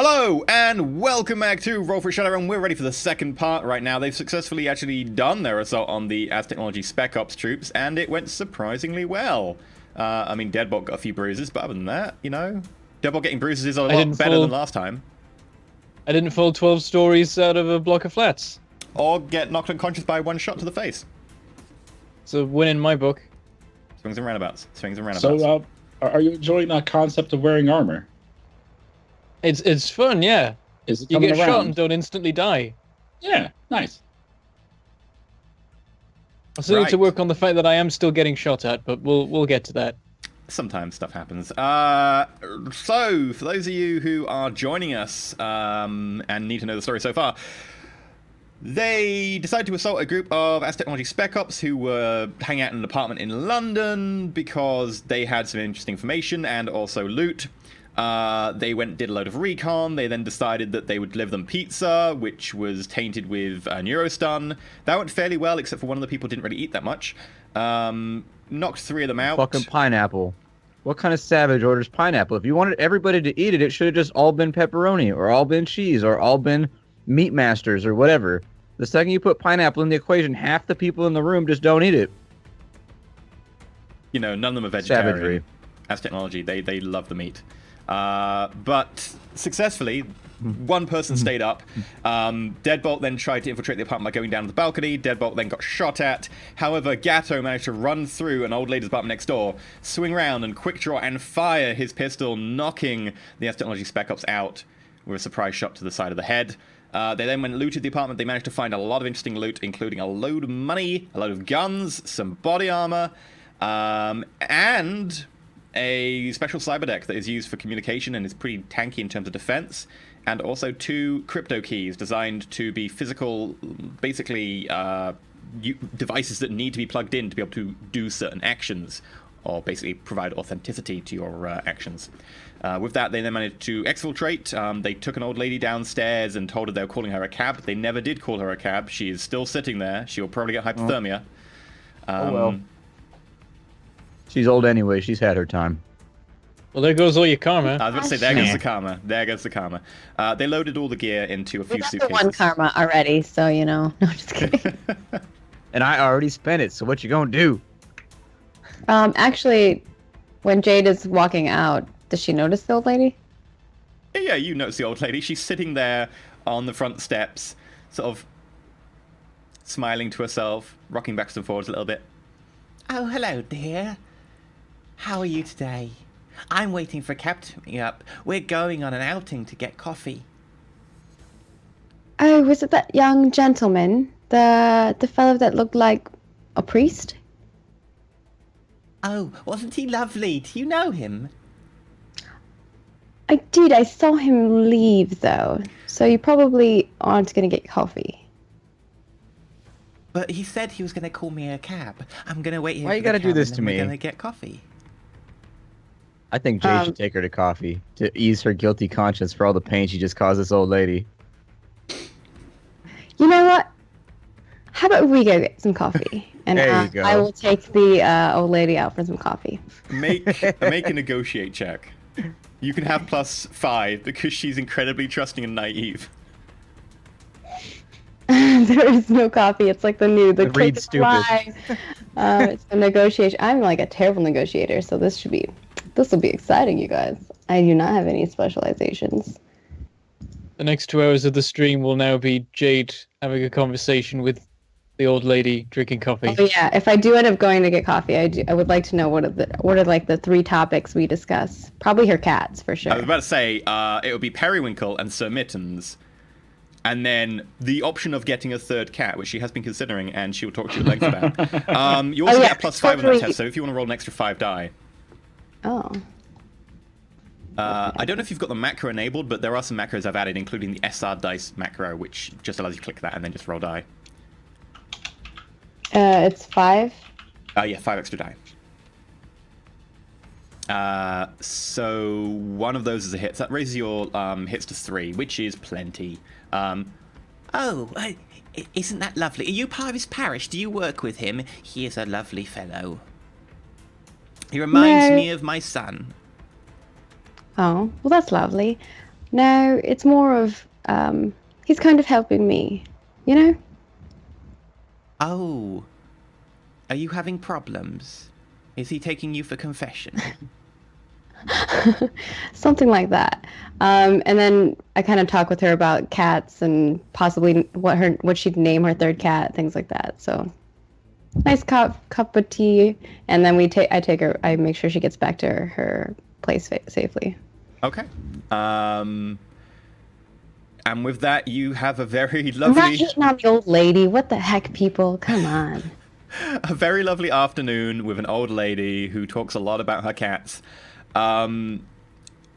Hello and welcome back to Roll4It Shadowrun. We're ready for the second part right now. They've successfully actually done their assault on the As Technology Spec Ops troops, and it went surprisingly well. I mean, Deadbolt got a few bruises, but other than that, you know, Deadbolt getting bruises is a lot better than last time. I didn't fall 12 stories out of a block of flats. Or get knocked unconscious by one shot to the face. It's a win in my book. Swings and roundabouts. Swings and roundabouts. So, are you enjoying that concept of wearing armor? It's fun, yeah. Is it You coming get around? shot and don't instantly die. Yeah, nice. I still need to Right. work on the fact that I am still getting shot at, but we'll get to that. Sometimes stuff happens. So, for those of you who are joining us and need to know the story so far, they decided to assault a group of As Technology Spec Ops who were hanging out in an apartment in London because they had some interesting information and also loot. They went and did a load of recon. They then decided that they would deliver them pizza, which was tainted with neurostun. That went fairly well, except for one of the people didn't really eat that much. Knocked 3 of them out. Fucking pineapple. What kind of savage orders pineapple? If you wanted everybody to eat it, it should have just all been pepperoni, or all been cheese, or all been meat masters, or whatever. The second you put pineapple in the equation, half the people in the room just don't eat it. You know, none of them are vegetarian. Savagery. As Technology, they love the meat. But successfully, one person stayed up. Deadbolt then tried to infiltrate the apartment by going down to the balcony. Deadbolt then got shot at. However, Gatto managed to run through an old lady's apartment next door, swing around and quick draw and fire his pistol, knocking the As Technology Spec Ops out with a surprise shot to the side of the head. They then went and looted the apartment. They managed to find a lot of interesting loot, including a load of money, a load of guns, some body armor, and a special cyber deck that is used for communication and is pretty tanky in terms of defense, and also 2 crypto keys designed to be physical, basically devices that need to be plugged in to be able to do certain actions, or basically provide authenticity to your actions. With that, they then managed to exfiltrate. They took an old lady downstairs and told her they were calling her a cab. They never did call her a cab. She is still sitting there. She'll probably get hypothermia. Oh well. She's old anyway. She's had her time. Well, there goes all your karma. I was about to say, there goes the karma. There goes the karma. They loaded all the gear into a few We got the suitcases. one karma already, so you know. No, just kidding. And I already spent it, so what you gonna do? Actually, when Jade is walking out, does she notice the old lady? Yeah, you notice the old lady. She's sitting there on the front steps, sort of smiling to herself, rocking backwards and forwards a little bit. Oh, hello, dear. How are you today? I'm waiting for a cab to pick me up. We're going on an outing to get coffee. Oh, was it that young gentleman? The fellow that looked like a priest? Oh, wasn't he lovely? Do you know him? I did. I saw him leave, though. So you probably aren't going to get coffee. But he said he was going to call me a cab. I'm going to wait here. Why for you the gotta do cab this and to then me? We're going to get coffee. I think Jay should take her to coffee to ease her guilty conscience for all the pain she just caused this old lady. You know what? How about we go get some coffee? And There you go. I will take the old lady out for some coffee. Make a negotiate check. You can have +5 because she's incredibly trusting and naive. There is no coffee. It's like the Reed's cake is stupid. live. It's a negotiation. I'm like a terrible negotiator, so this will be exciting, you guys. I do not have any specializations. The next 2 hours of the stream will now be Jade having a conversation with the old lady drinking coffee. Oh yeah, if I do end up going to get coffee, I would like to know what are like the 3 topics we discuss. Probably her cats for sure. I was about to say, it would be Periwinkle and Sir Mittens. And then the option of getting a 3rd cat, which she has been considering, and she will talk to you at length about. You also Oh, yeah, get a +5 on that totally. test, so if you want to roll an extra 5 die. Oh. I don't know if you've got the macro enabled, but there are some macros I've added, including the SR dice macro, which just allows you to click that and then just roll die. It's 5. Yeah, 5 extra die. So one of those is a hit. So that raises your hits to 3, which is plenty. Isn't that lovely? Are you part of his parish? Do you work with him? He is a lovely fellow. He reminds No. me of my son. Oh, well, that's lovely. No, it's more of he's kind of helping me, you know? Oh. Are you having problems? Is he taking you for confession? Something like that. And then I kind of talk with her about cats and possibly what she'd name her third cat, things like that. So nice cup of tea, and then I make sure she gets back to her place safely. Okay. And with that, you have a very I'm not lovely, hitting on the old lady. What the heck, people? Come on. a very lovely afternoon with an old lady who talks a lot about her cats.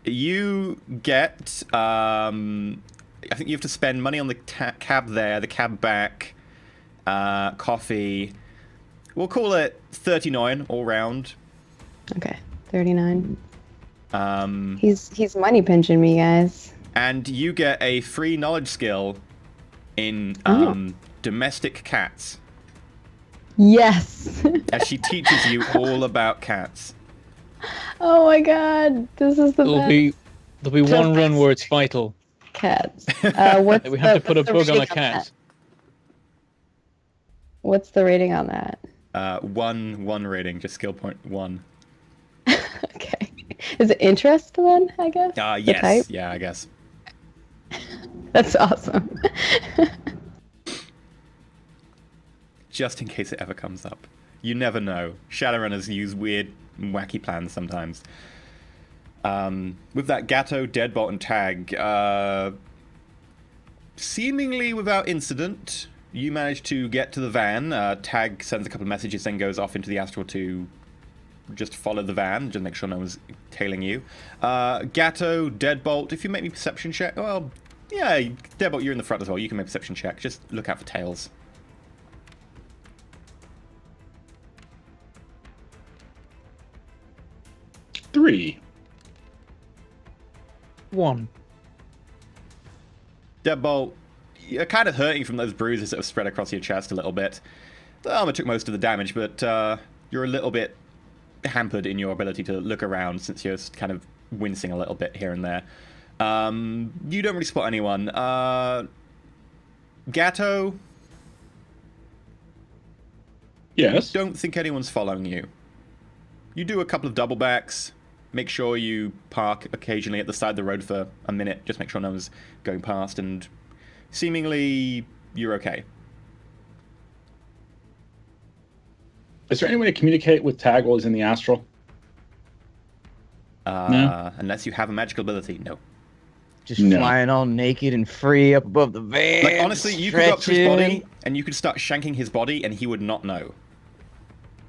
You get, I think you have to spend money on the cab there, the cab back, coffee. We'll call it 39 all round. Okay, 39. He's money pinching me, guys. And you get a free knowledge skill in domestic cats. Yes. As she teaches you all about cats. Oh my god, this is the best. There'll be one run where it's vital. Cats. We have to put a bug on a cat. What's the rating on that? One rating, just skill point 1. Okay. Is it interest then, I guess? Yes. Type? Yeah, I guess. That's awesome. Just in case it ever comes up. You never know. Shadowrunners use weird, wacky plans sometimes. With that Gatto, Deadbolt, and Tag, seemingly without incident, you manage to get to the van. Tag sends a couple of messages, then goes off into the astral to just follow the van, just make sure no one's tailing you. Gatto, Deadbolt, if you make me perception check, well, yeah, Deadbolt, you're in the front as well. You can make a perception check. Just look out for tails. Three. 1. Deadbolt, you're kind of hurting from those bruises that have spread across your chest a little bit. The armor took most of the damage, but you're a little bit hampered in your ability to look around since you're kind of wincing a little bit here and there. You don't really spot anyone. Gatto? Yes. Don't think anyone's following you. You do a couple of double backs. Make sure you park occasionally at the side of the road for a minute. Just make sure no one's going past, and seemingly you're okay. Is there any way to communicate with Tag while he's in the astral? No. Unless you have a magical ability, no. Just flying all naked and free up above the van. Like, honestly, you could go up to his body, and you could start shanking his body, and he would not know.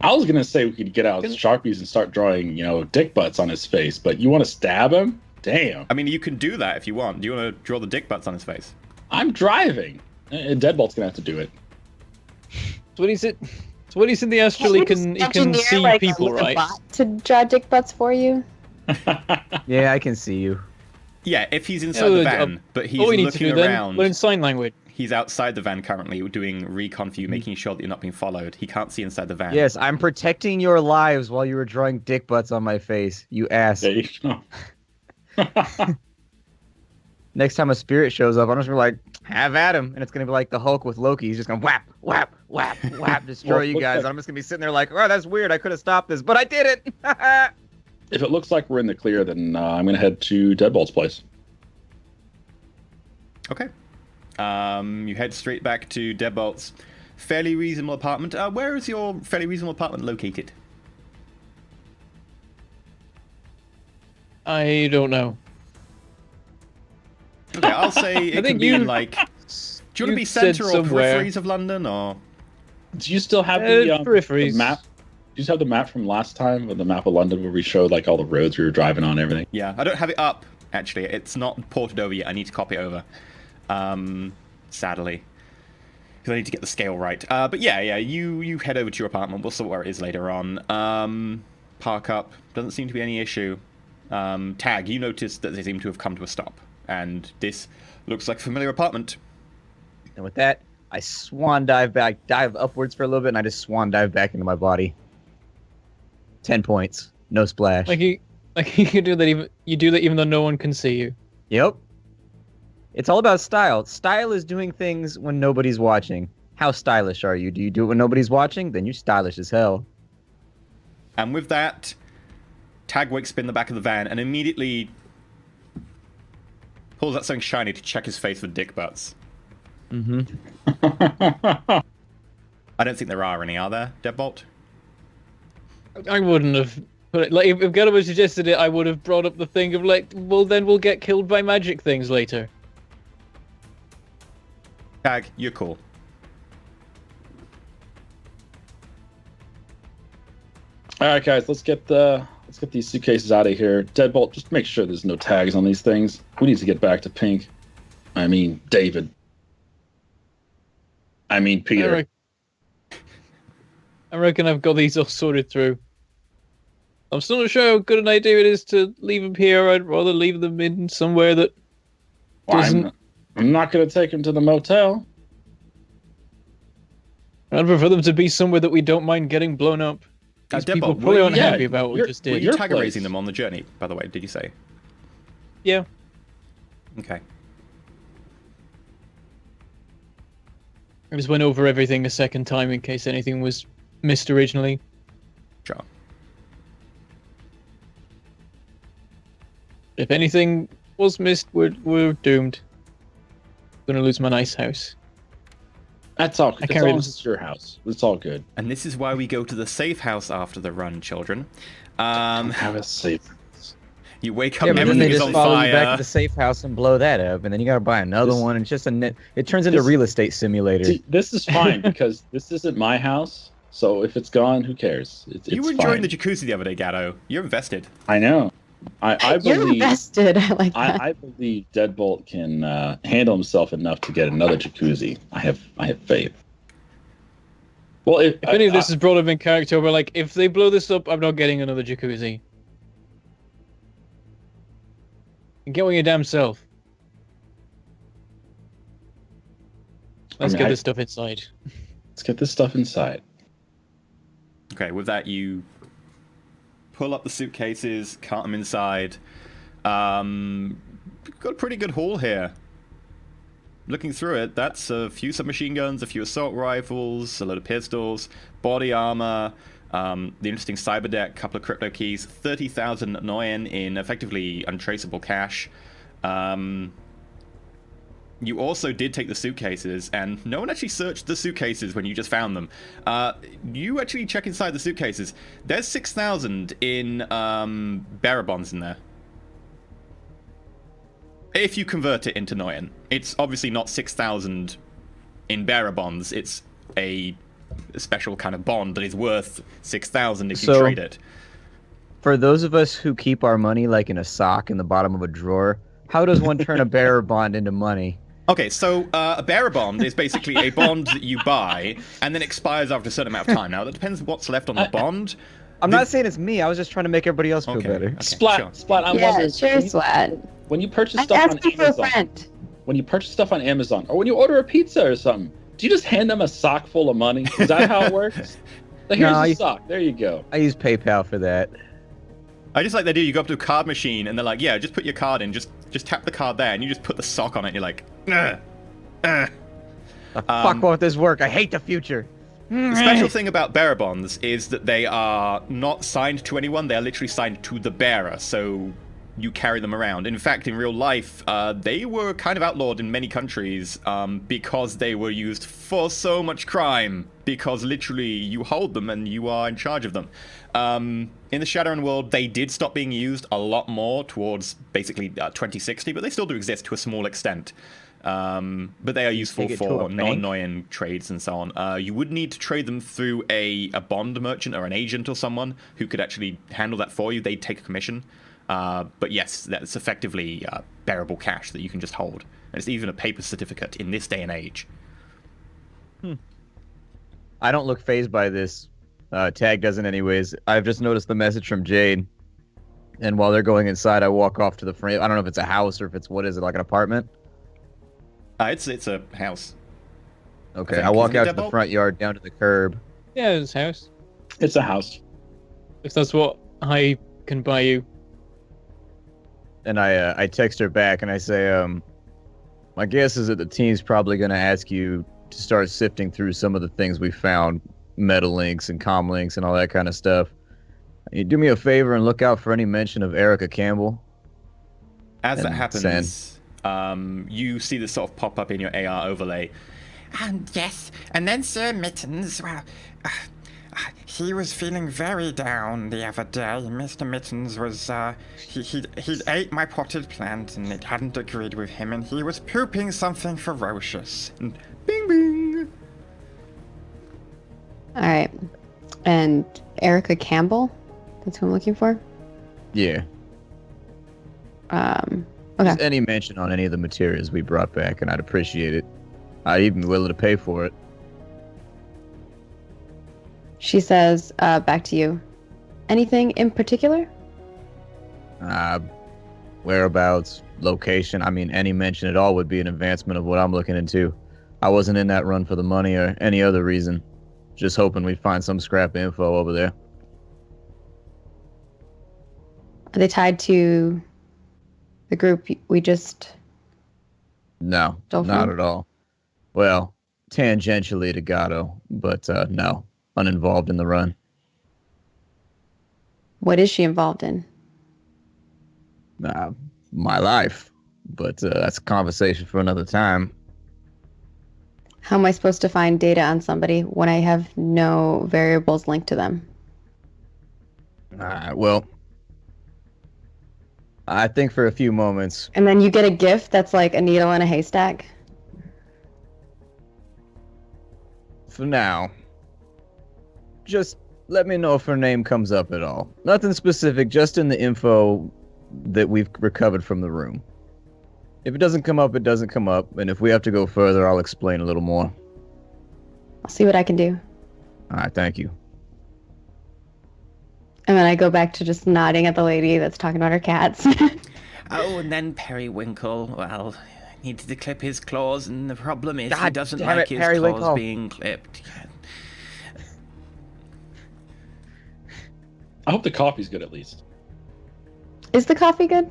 I was gonna say we could get out Sharpies and start drawing, dick butts on his face, but you want to stab him? Damn. I mean, you can do that if you want. Do you want to draw the dick butts on his face? I'm driving. Deadbolt's gonna have to do it. So when he's in the astral, he can see people, right? Bot to draw dick butts for you. Yeah, I can see you. Yeah, if he's inside the van, but he's all we need to looking do around. Learn sign language. He's outside the van currently doing recon for you, making sure that you're not being followed. He can't see inside the van. Yes, I'm protecting your lives while you were drawing dick butts on my face, you ass. There you go. Next time a spirit shows up, I'm just gonna be like, have at him. And it's gonna be like the Hulk with Loki. He's just gonna whap, whap, whap, whap, destroy you guys. And I'm just gonna be sitting there like, oh, that's weird. I could have stopped this, but I did it. If it looks like we're in the clear, then I'm gonna head to Deadbolt's place. Okay. You head straight back to Deadbolt's fairly reasonable apartment. Where is your fairly reasonable apartment located? I don't know. Okay, I'll say it could be in, like... Do you want to be centre or peripheries of London, or...? Do you still have the peripheries. map? Do you just have the map from last time, with the map of London where we showed like all the roads we were driving on and everything? Yeah, I don't have it up, actually. It's not ported over yet. I need to copy it over. Sadly. Because I need to get the scale right. But yeah, you head over to your apartment. We'll sort where it is later on. Park up. Doesn't seem to be any issue. Tag, you notice that they seem to have come to a stop. And this looks like a familiar apartment. And with that, I swan dive back, dive upwards for a little bit, and I just swan dive back into my body. 10 points. No splash. Like you can do that even though no one can see you. Yep. It's all about style. Style is doing things when nobody's watching. How stylish are you? Do you do it when nobody's watching? Then you're stylish as hell. And with that, Tag wakes up in the back of the van and immediately pulls out something shiny to check his face for dick butts. Mm-hmm. I don't think there are any, are there, Deadbolt? I wouldn't have put it like if Gulliver suggested it. I would have brought up the thing of like, well, then we'll get killed by magic things later. Tag, you're cool. All right, guys, let's get these suitcases out of here. Deadbolt, just make sure there's no tags on these things. We need to get back to Pink. I mean, David. I mean, Peter. I reckon I've got these all sorted through. I'm still not sure how good an idea it is to leave them here. I'd rather leave them in somewhere that doesn't... I'm not going to take him to the motel. I'd prefer them to be somewhere that we don't mind getting blown up. These people Deadbolt, probably aren't happy about what we just Were did. you Your tag place. erasing them on the journey, by the way, did you say? Yeah. Okay. I just went over everything a second time in case anything was missed originally. Sure. If anything was missed, we're doomed. I'm gonna lose my nice house. That's all. As can't long read as it's your house, it's all good. And this is why we go to the safe house after the run, children. Have a safe. You wake up, Yeah, but then everything they is just on follow you back fire. to the safe house and blow that up, and then you gotta buy another This- one. And it's just it turns into this- real estate simulator. See, this is fine because this isn't my house. So if it's gone, who cares? It's You were enjoying fine. the jacuzzi the other day, Gatto. You're invested. I know. I You're believe. invested. I like that. I believe Deadbolt can handle himself enough to get another jacuzzi. I have faith. Well, If any of this is brought up in character, we're like, if they blow this up, I'm not getting another jacuzzi. Get on your damn self. Let's mean, get I- this stuff inside. let's get this stuff inside. Okay, with that, you pull up the suitcases, cart them inside. Got a pretty good haul here. Looking through it, that's a few submachine guns, a few assault rifles, a load of pistols, body armor, the interesting cyber deck, couple of crypto keys, 30,000 Noyen in effectively untraceable cash. You also did take the suitcases, and no one actually searched the suitcases when you just found them. You actually check inside the suitcases. There's 6,000 in bearer bonds in there. If you convert it into Noyen. It's obviously not 6,000 in bearer bonds. It's a special kind of bond that is worth 6,000 if you So- trade it. For those of us who keep our money like in a sock in the bottom of a drawer, how does one turn a bearer bond into money? Okay, so a bearer bond is basically a bond that you buy and then expires after a certain amount of time. Now, that depends what's left on the bond. I'm not saying it's me. I was just trying to make everybody else feel Okay. better. Okay, Splat, sure. Splat. I'm Yeah, wondering sure, Swat. when you purchase I'm stuff on asking for a Amazon. friend. When you purchase stuff on Amazon, or when you order a pizza or something, do you just hand them a sock full of money? Is that how it works? Like, here's No, a sock. There you go. I use PayPal for that. I just like they do. You go up to a card machine and they're like, "Yeah, just put your card in. Just tap the card there, and you just put the sock on it. And you're like, The fuck won't this work? I hate the future. The special thing about bearer bonds is that they are not signed to anyone. They are literally signed to the bearer, so you carry them around. In fact, in real life, they were kind of outlawed in many countries because they were used for so much crime. Because literally, you hold them and you are in charge of them. In the Shadowrun world, they did stop being used a lot more towards basically 2060, but they still do exist to a small extent. But they are useful take it to for a bank? non-Noyen trades and so on. You would need to trade them through a bond merchant or an agent or someone who could actually handle that for you. They'd take a commission. But yes, that's effectively bearable cash that you can just hold. And it's even a paper certificate in this day and age. I don't look phased by this. Tag doesn't anyways. I've just noticed the message from Jade. And while they're going inside, I walk off to the front. I don't know if it's a house or if it's, what is it, like an apartment? It's a house. Okay, think, I walk isn't it, out to the Deadbolt? front yard down to the curb. Yeah, it's a house. It's a house. If that's what I can buy you. And I text her back and I say, my guess is that the team's probably going to ask you to start sifting through some of the things we found, meta links and comm links and all that kind of stuff. You do me a favor and look out for any mention of Erica Campbell. As that And happens, you see this sort of pop up in your AR overlay. Yes, and then Sir Mittens, well, he was feeling very down the other day. Mr. Mittens was, he ate my potted plant and it hadn't agreed with him, and he was pooping something ferocious. And bing bing. All right. And Erica Campbell? That's who I'm looking for? Yeah. Okay. Just any mention on any of the materials we brought back, and I'd appreciate it. I'd even be willing to pay for it. She says, back to you. Anything in particular? Whereabouts, location. I mean, any mention at all would be an advancement of what I'm looking into. I wasn't in that run for the money or any other reason. Just hoping we'd find some scrap info over there. Are they tied to the group we just... No, Don't not know? at all. Well, tangentially to Gatto, but no, uninvolved in the run. What is she involved in? My life, but that's a conversation for another time. How am I supposed to find data on somebody when I have no variables linked to them? Well, I think for a few moments. And then you get a gift that's like a needle in a haystack? For now, just let me know if her name comes up at all. Nothing specific, just in the info that we've recovered from the room. If it doesn't come up, it doesn't come up, and if we have to go further, I'll explain a little more. I'll see what I can do. All right, thank you. And then I go back to just nodding at the lady that's talking about her cats. Oh, and then Periwinkle, well, needed to clip his claws, and the problem is he God doesn't damn like it, his Periwinkle. claws being clipped. I hope the coffee's good at least. Is the coffee good?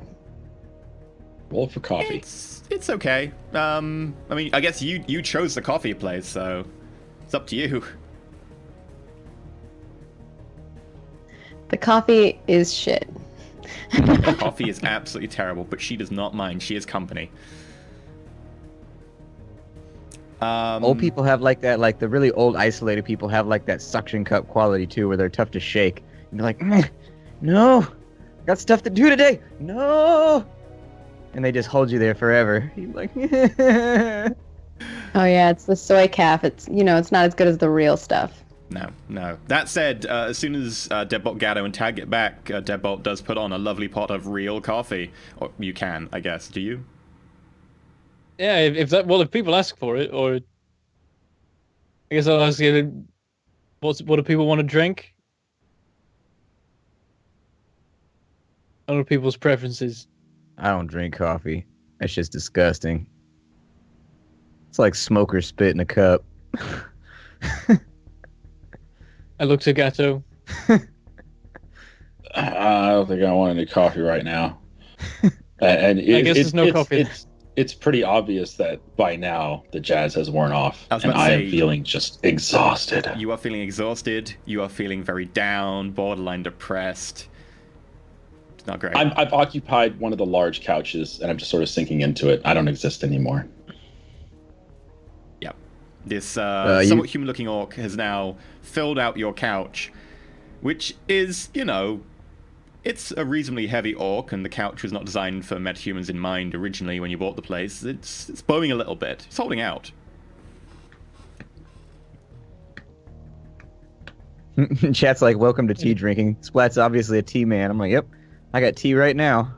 Roll for coffee. It's okay. I mean, I guess you chose the coffee place, so it's up to you. The coffee is shit. The coffee is absolutely terrible, but she does not mind. She is company. Old people have like that, like the really old isolated people have like that suction cup quality too, where they're tough to shake. And you're like, no, got stuff to do today. No. And they just hold you there forever. You're like, Oh yeah, it's the soy calf. It's it's not as good as the real stuff. No. That said, as soon as Deadbolt, Gatto, and Tag get back, Deadbolt does put on a lovely pot of real coffee. Or you can, I guess. Do you? Yeah, if people ask for it, or I guess I'll ask you, what do people want to drink? I don't know people's preferences. I don't drink coffee. That's just disgusting. It's like smoker spit in a cup. I look to Gatto. I don't think I want any coffee right now. And I guess there's no coffee. It's pretty obvious that by now the jazz has worn off, I was and about to I am say- feeling just exhausted. You are feeling exhausted. You are feeling very down, borderline depressed. It's not great. I've occupied one of the large couches, and I'm just sort of sinking into it. I don't exist anymore. Yep. This you- somewhat human-looking orc has now filled out your couch, which is, it's a reasonably heavy orc, and the couch was not designed for metahumans in mind originally when you bought the place. It's bowing a little bit. It's holding out. Chat's like, welcome to tea drinking. Splat's obviously a tea man. I'm like, yep, I got tea right now.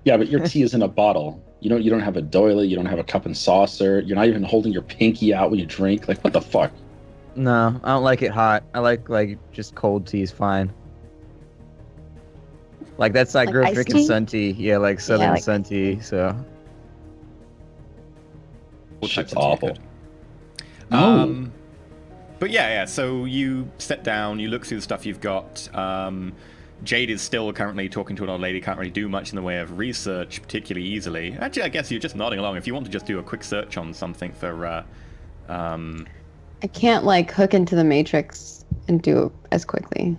Yeah, but your tea is in a bottle. You don't have a doily. You don't have a cup and saucer. You're not even holding your pinky out when you drink. Like, what the fuck? No, I don't like it hot. I like just cold tea is fine. Like that's I Like grew up iced drinking tea? sun tea. Yeah, like southern like- sun tea. So All Shit's types of tea are awful. good. No. But yeah, so you sit down, you look through the stuff you've got. Jade is still currently talking to an old lady, can't really do much in the way of research particularly easily. Actually, I guess you're just nodding along. If you want to just do a quick search on something for... I can't, like, hook into the Matrix and do it as quickly.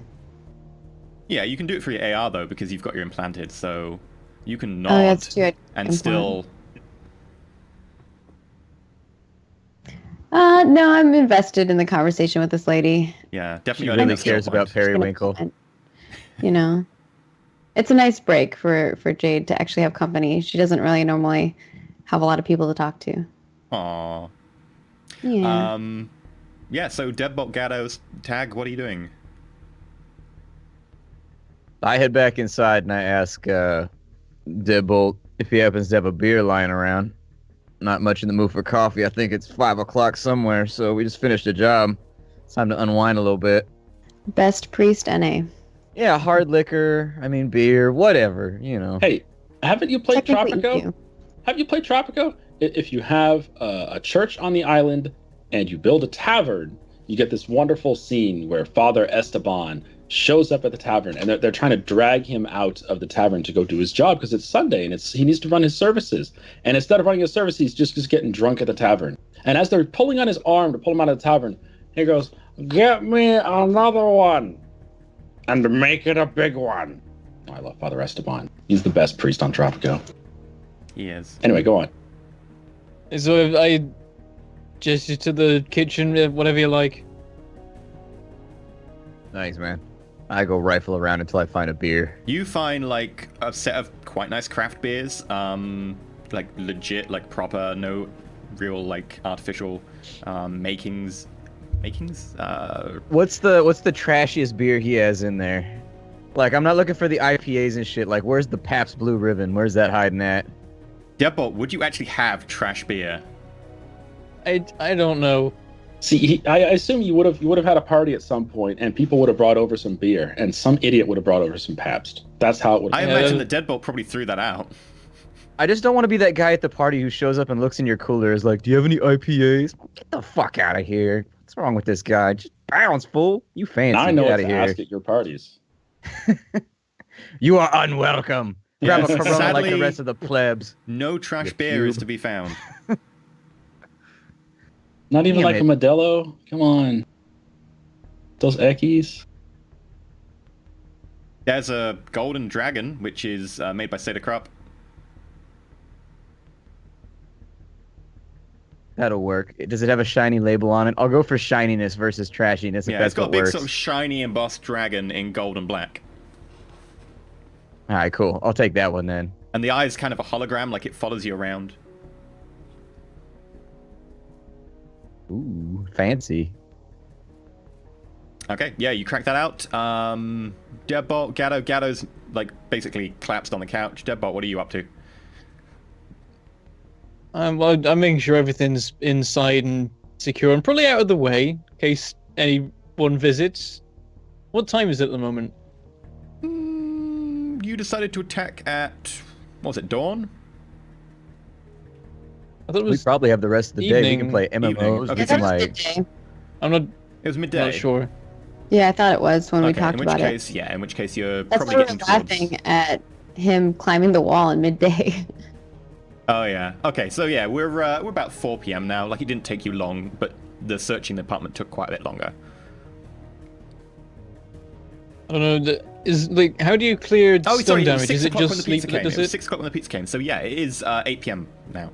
Yeah, you can do it for your AR, though, because you've got your implanted, so you can Oh, nod that's true. and Implant. still... No, I'm invested in the conversation with this lady. Yeah, She definitely. really cares about She's gonna Periwinkle. comment, You know, it's a nice break for Jade to actually have company. She doesn't really normally have a lot of people to talk to. Aww. Yeah. Yeah, so Deadbolt Gatto's tag, what are you doing? I head back inside and I ask Deadbolt if he happens to have a beer lying around. Not much in the mood for coffee. I think it's 5 o'clock somewhere, so we just finished a job. It's time to unwind a little bit. Best priest NA. Yeah, hard liquor, beer, whatever, Hey, haven't you played Technically Tropico? EU. Have you played Tropico? If you have a church on the island and you build a tavern, you get this wonderful scene where Father Esteban shows up at the tavern, and they're trying to drag him out of the tavern to go do his job because it's Sunday and he needs to run his services. And instead of running his services, he's just getting drunk at the tavern. And as they're pulling on his arm to pull him out of the tavern, he goes, "Get me another one, and make it a big one." Oh, I love Father Esteban. He's the best priest on Tropico. He is. Anyway, go on. So I gesture to the kitchen, whatever you like. Thanks, man. I go rifle around until I find a beer. You find, like, a set of quite nice craft beers, like, legit, like, proper, no real, like, artificial, makings? What's the trashiest beer he has in there? Like, I'm not looking for the IPAs and shit. Like, where's the Pabst Blue Ribbon? Where's that hiding at? Deadbolt, would you actually have trash beer? I don't know. See, I assume you would have had a party at some point, and people would have brought over some beer, and some idiot would have brought over some Pabst. That's how it would. I imagine that Deadbolt probably threw that out. I just don't want to be that guy at the party who shows up and looks in your cooler is like, "Do you have any IPAs?" Get the fuck out of here. What's wrong with this guy? Just bounce, fool. You fancy. I know Get what out to of here. ask at your parties. You are unwelcome. Grab a Yes, Corona like sadly- the rest of the plebs. No trash You beer is cube. to be found. Not even Damn like it. a Modelo. Come on. Those Eckies. There's a Golden Dragon, which is made by Seda Krupp. That'll work. Does it have a shiny label on it? I'll go for shininess versus trashiness if Yeah, that's it's got a what big works. sort of shiny embossed dragon in gold and black. All right, cool. I'll take that one then. And the eye is kind of a hologram, like it follows you around. Ooh, fancy. Okay, yeah, you crack that out. Deadbolt, Gatto's like basically collapsed on the couch. Deadbolt, what are you up to? I'm making sure everything's inside and secure and probably out of the way in case anyone visits. What time is it at the moment? You decided to attack at, what was it, dawn? I thought it We was. probably have the rest of the day. We can evening. play MMOs. Evening. We Okay, Yeah, can that was like. midday. I'm not, It was midday. not sure. Yeah, I thought it was when we Okay, talked in which about case, yeah, in which case you're it. That's probably why we getting were towards... laughing at him climbing the wall in midday. Oh yeah. Okay, so yeah, we're about 4 p.m. now. Like it didn't take you long, but the searching the apartment took quite a bit longer. I don't know. How do you clear Oh, stun sorry, it was damage? 6 Is it o'clock when just the sleep pizza that came. does It was it? 6 o'clock when the pizza came. So yeah, it is 8 p.m. now.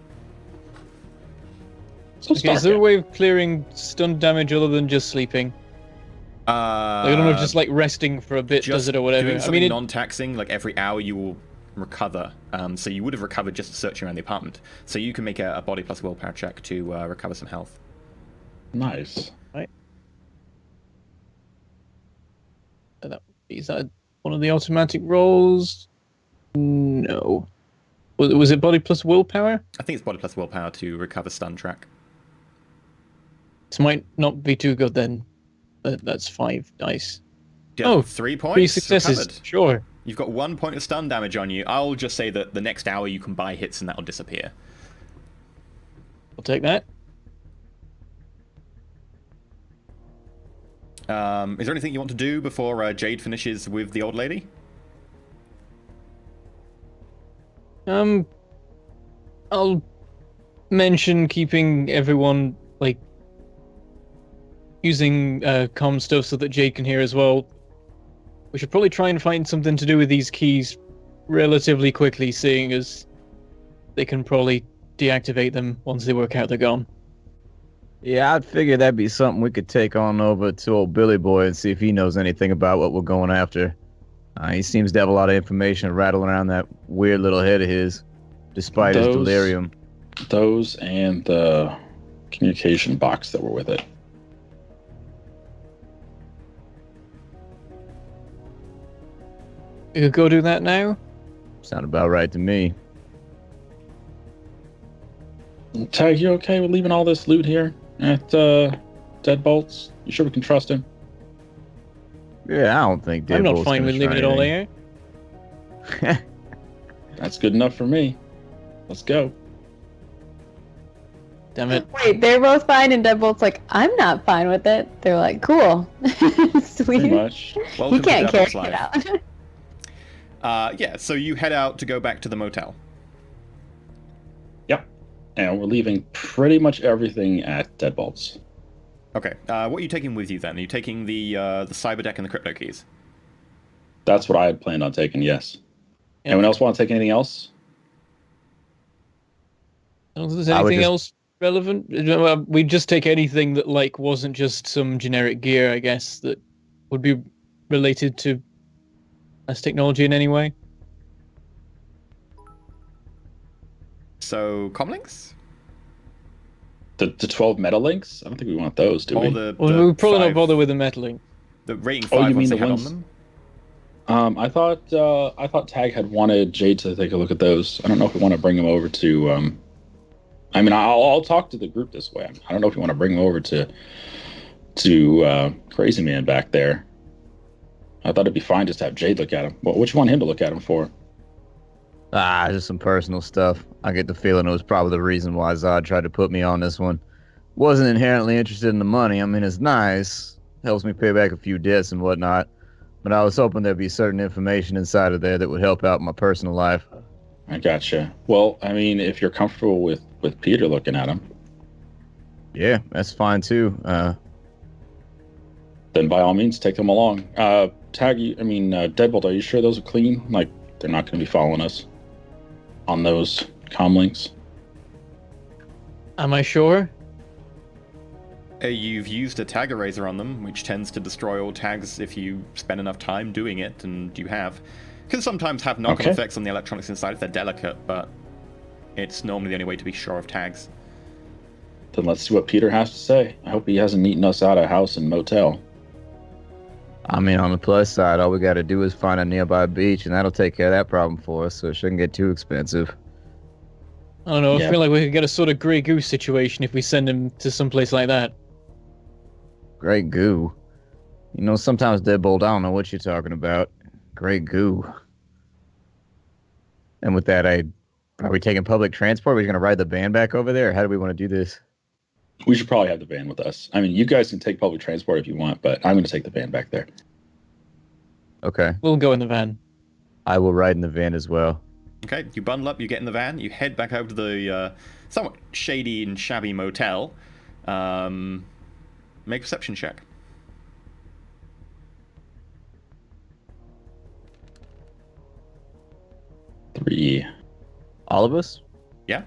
So Okay, is there a way of clearing stun damage other than just sleeping? Like, I don't know, just like resting for a bit, does it or whatever. Doing I something mean, non-taxing, like every hour you will recover. So you would have recovered just searching around the apartment. So you can make a body plus willpower check to recover some health. Nice. is that one of the automatic rolls? No. Was it body plus willpower? I think it's body plus willpower to recover stun track. This might not be too good then. That's 5 dice. Yeah, Oh, 3 points. 3 successes. Recovered. Sure. You've got 1 point of stun damage on you. I'll just say that the next hour you can buy hits and that'll disappear. I'll take that. Is there anything you want to do before Jade finishes with the old lady? I'll mention keeping everyone, like, using comm stuff so that Jade can hear as well. We should probably try and find something to do with these keys relatively quickly, seeing as they can probably deactivate them once they work out they're gone. Yeah, I'd figure that'd be something we could take on over to old Billy Boy and see if he knows anything about what we're going after. He seems to have a lot of information rattling around that weird little head of his, despite his delirium. Those and the communication box that were with it. We could go do that now? Sound about right to me. Tag, you okay with leaving all this loot here at Deadbolt's? You sure we can trust him? Yeah, I don't think Deadbolt's I'm not fine with leaving it all there. That's good enough for me. Let's go. Damn it. Wait, they're both fine, and Deadbolt's like, I'm not fine with it. They're like, cool. Sweet. Pretty much. Welcome He can't to carry Devil's it Life. out. Yeah, so you head out to go back to the motel. Yep. And we're leaving pretty much everything at Deadbolt's. Okay, what are you taking with you then? Are you taking the cyber deck and the crypto keys? That's what I had planned on taking, yes. Yeah. Anyone else want to take anything else? I don't think there's I would anything just- else relevant. We'd just take anything that, like, wasn't just some generic gear, I guess, that would be related to as technology in any way. So, comlinks? The 12 meta links? I don't think we want those, do Or we? the We'll probably not 5 bother with the metaling. The rating Oh, 5 you ones mean they the had ones- on them? I thought Tag had wanted Jade to take a look at those. I don't know if we want to bring them over to. I mean, I'll talk to the group this way. I don't know if you want to bring them over to Crazy Man back there. I thought it'd be fine just to have Jade look at him. What you want him to look at him for? Just some personal stuff. I get the feeling it was probably the reason why Zod tried to put me on this one. Wasn't inherently interested in the money. I mean, it's nice. Helps me pay back a few debts and whatnot. But I was hoping there'd be certain information inside of there that would help out my personal life. I gotcha. Well, I mean, if you're comfortable with Peter looking at him, Yeah, that's fine too. then by all means, take them along. Deadbolt, are you sure those are clean? Like, they're not going to be following us on those comm links? Am I sure? You've used a tag eraser on them, which tends to destroy all tags if you spend enough time doing it, and you have. Can sometimes have knock-on Okay. effects on the electronics inside if they're delicate, but it's normally the only way to be sure of tags. Then let's see what Peter has to say. I hope he hasn't eaten us out of house and motel. I mean, on the plus side, all we got to do is find a nearby beach, and that'll take care of that problem for us, so it shouldn't get too expensive. I don't know. Yeah. I feel like we could get a sort of Grey Goose situation if we send him to some place like that. Great goo. You know, sometimes Deadbolt, I don't know what you're talking about. Great goo. And with that, are we taking public transport? Are we going to ride the van back over there? Or how do we want to do this? We should probably have the van with us. I mean, you guys can take public transport if you want, but I'm going to take the van back there. Okay. We'll go in the van. I will ride in the van as well. Okay, you bundle up, you get in the van, you head back over to the somewhat shady and shabby motel. Make a perception check. 3. All of us? Yeah?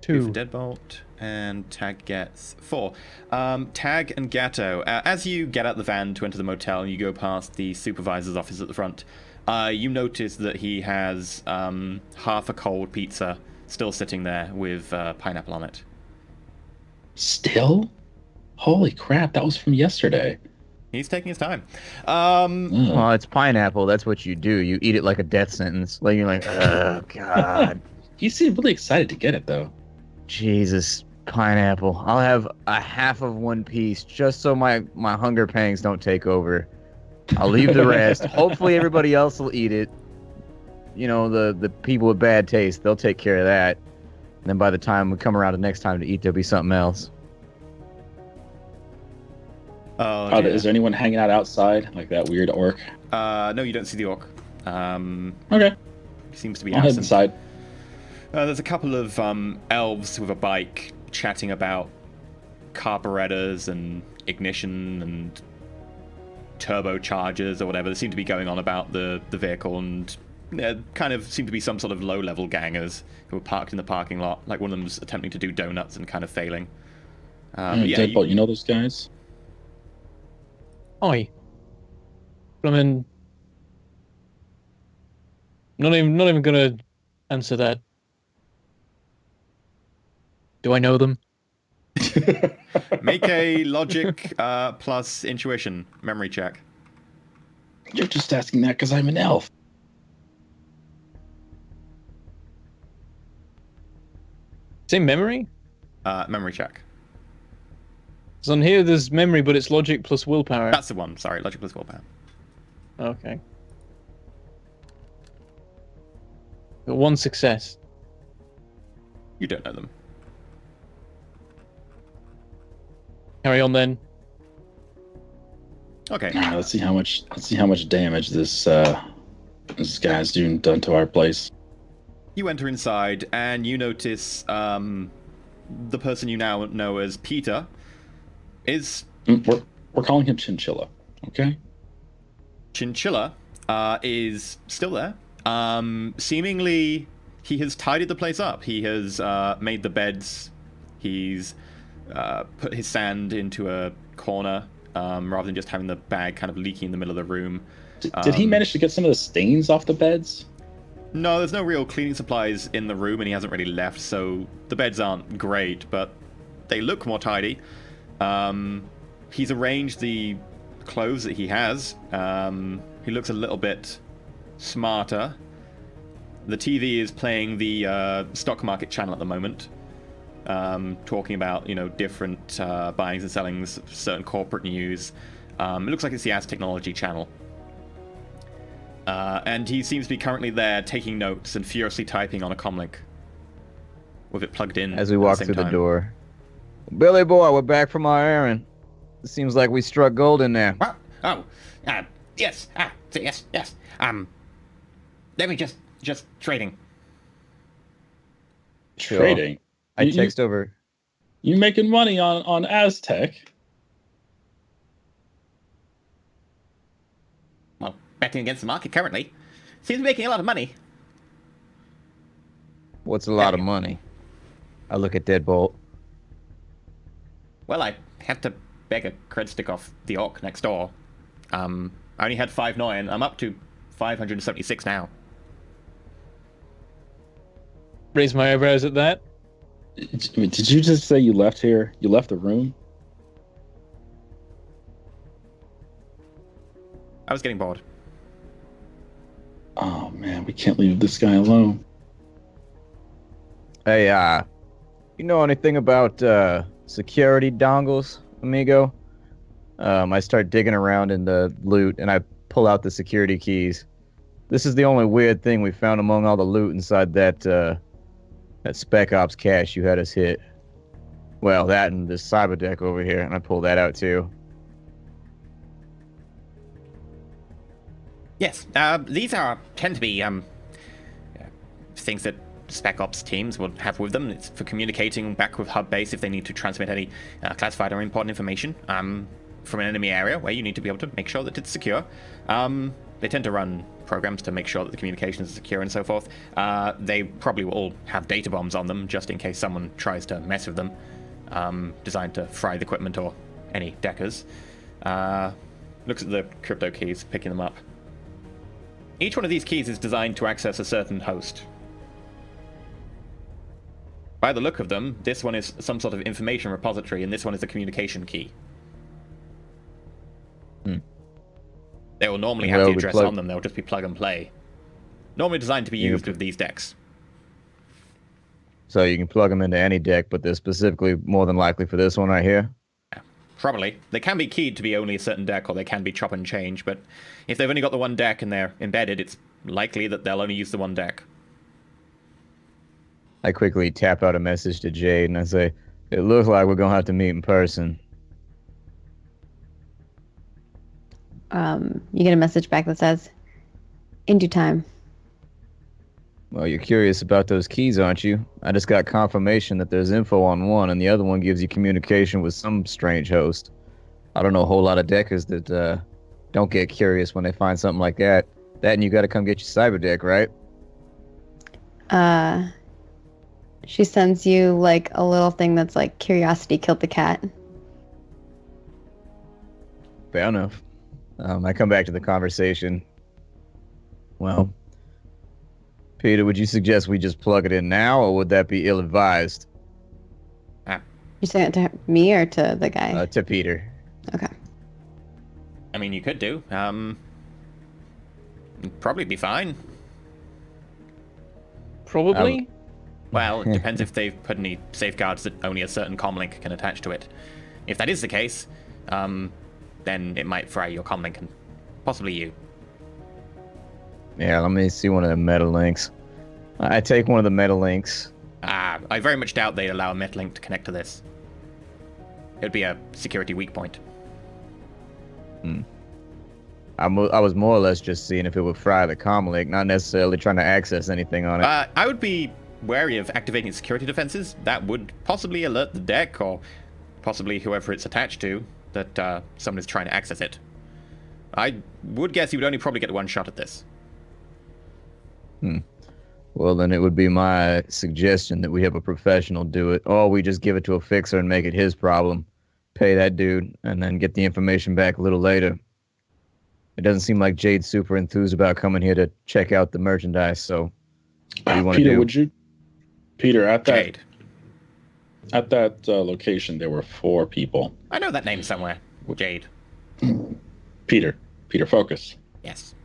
2. For Deadbolt, and Tag gets 4. Tag and Gatto, as you get out the van to enter the motel and you go past the supervisor's office at the front, you notice that he has half a cold pizza still sitting there with pineapple on it. Still? Holy crap, that was from yesterday. He's taking his time. Ugh. Well, it's pineapple. That's what you do. You eat it like a death sentence. Like you're like, oh god, You seem really excited to get it, though. Jesus, pineapple. I'll have a half of one piece just so my hunger pangs don't take over. I'll leave the rest. Hopefully everybody else will eat it. You know, the people with bad taste, they'll take care of that. And then by the time we come around the next time to eat, there'll be something else. Oh, Oh, dear. is there anyone hanging out outside, like that weird orc? No, you don't see the orc. Okay, Seems to be I'll head absent. inside. There's a couple of elves with a bike chatting about carburetors and ignition and turbochargers or whatever. They seem to be going on about the vehicle, and kind of seem to be some sort of low-level gangers who are parked in the parking lot. Like one of them's attempting to do donuts and kind of failing. But yeah, Deadbolt, you know those guys? Oi. I mean, not even gonna answer that. Do I know them? make a logic plus intuition memory check. You're just asking that because I'm an elf. Same memory? Memory check. So on here, there's memory, but it's logic plus willpower. That's the one. Sorry, logic plus willpower. Okay. Got one success. You don't know them. Carry on then. Okay. Let's see how much damage this guy's done to our place. You enter inside, and you notice the person you now know as Peter is We're calling him Chinchilla. Okay. Chinchilla is still there. Seemingly, he has tidied the place up. He has made the beds. He's put his sand into a corner rather than just having the bag kind of leaking in the middle of the room. Did he manage to get some of the stains off the beds? No, there's no real cleaning supplies in the room, and he hasn't really left, so the beds aren't great, but they look more tidy. He's arranged the clothes that he has. He looks a little bit smarter. The TV is playing the stock market channel at the moment, talking about, different buyings and sellings of certain corporate news. It looks like it's the As Technology channel. And he seems to be currently there taking notes and furiously typing on a comlink with it plugged in. As we walk through the door. Billy boy, we're back from our errand. It seems like we struck gold in there. What? Oh, yes. Yes. Let me just trading. Trading. I text over. You making money on Aztec? Well, betting against the market currently. Seems to be making a lot of money. What's a lot of money? I look at Deadbolt. Well, I had to beg a cred stick off the orc next door. I only had 5.9. I'm up to 576 now. Raise my eyebrows at that. Did you just say you left here? You left the room? I was getting bored. Oh man, we can't leave this guy alone. Hey, you know anything about security dongles, amigo? I start digging around in the loot, and I pull out the security keys. This is the only weird thing we found among all the loot inside that Spec Ops cache you had us hit. Well, that and this cyber deck over here, and I pull that out too. Yes, these tend to be things that Spec Ops teams will have with them. It's for communicating back with hub base if they need to transmit any classified or important information from an enemy area where you need to be able to make sure that it's secure. They tend to run programs to make sure that the communications are secure and so forth. They probably will all have data bombs on them just in case someone tries to mess with them, designed to fry the equipment or any deckers. Looks at the crypto keys, picking them up. Each one of these keys is designed to access a certain host. By the look of them, this one is some sort of information repository, and this one is a communication key. They will normally have the address on them, they'll just be plug and play. Normally designed to be used with these decks. So you can plug them into any deck, but they're specifically more than likely for this one right here? Yeah, probably. They can be keyed to be only a certain deck, or they can be chop and change, but if they've only got the one deck and they're embedded, it's likely that they'll only use the one deck. I quickly tap out a message to Jade, and I say, it looks like we're going to have to meet in person. you get a message back that says, "In due time." Well, you're curious about those keys, aren't you? I just got confirmation that there's info on one, and the other one gives you communication with some strange host. I don't know a whole lot of deckers that don't get curious when they find something like that. That and you got to come get your cyber deck, right? She sends you like a little thing that's like curiosity killed the cat. Fair enough. I come back to the conversation. Well, Peter, would you suggest we just plug it in now, or would that be ill-advised? You saying it to me or to the guy? To Peter. Okay. I mean, you could do. It'd probably be fine. Probably. Well, it depends if they've put any safeguards that only a certain comlink can attach to it. If that is the case, then it might fry your comlink and possibly you. Yeah, let me see one of the meta links. I take one of the meta links. I very much doubt they'd allow a metalink to connect to this. It would be a security weak point. I was more or less just seeing if it would fry the comlink, not necessarily trying to access anything on it. I would be wary of activating security defenses. That would possibly alert the deck, or possibly whoever it's attached to, that someone is trying to access it. I would guess you would only probably get one shot at this. Well, then it would be my suggestion that we have a professional do it, or we just give it to a fixer and make it his problem. Pay that dude, and then get the information back a little later. It doesn't seem like Jade's super enthused about coming here to check out the merchandise, so what do you want to do? Peter, at that Jade. At that location, there were 4 people. I know that name somewhere. Jade. Peter, focus. Yes.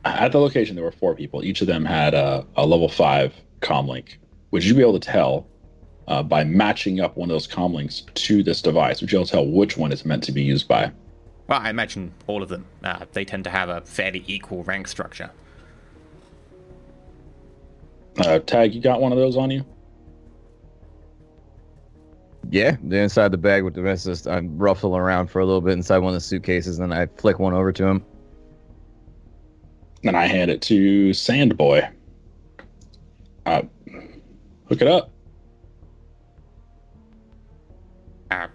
At the location, there were 4 people. Each of them had a level 5 comlink. Would you be able to tell by matching up one of those comlinks to this device? Would you be able to tell which one it's meant to be used by? Well, I imagine all of them. They tend to have a fairly equal rank structure. Tag, you got one of those on you? Yeah, they're inside the bag with the rest of us. I ruffle around for a little bit inside one of the suitcases, and I flick one over to him. Then I hand it to Sandboy. Hook it up.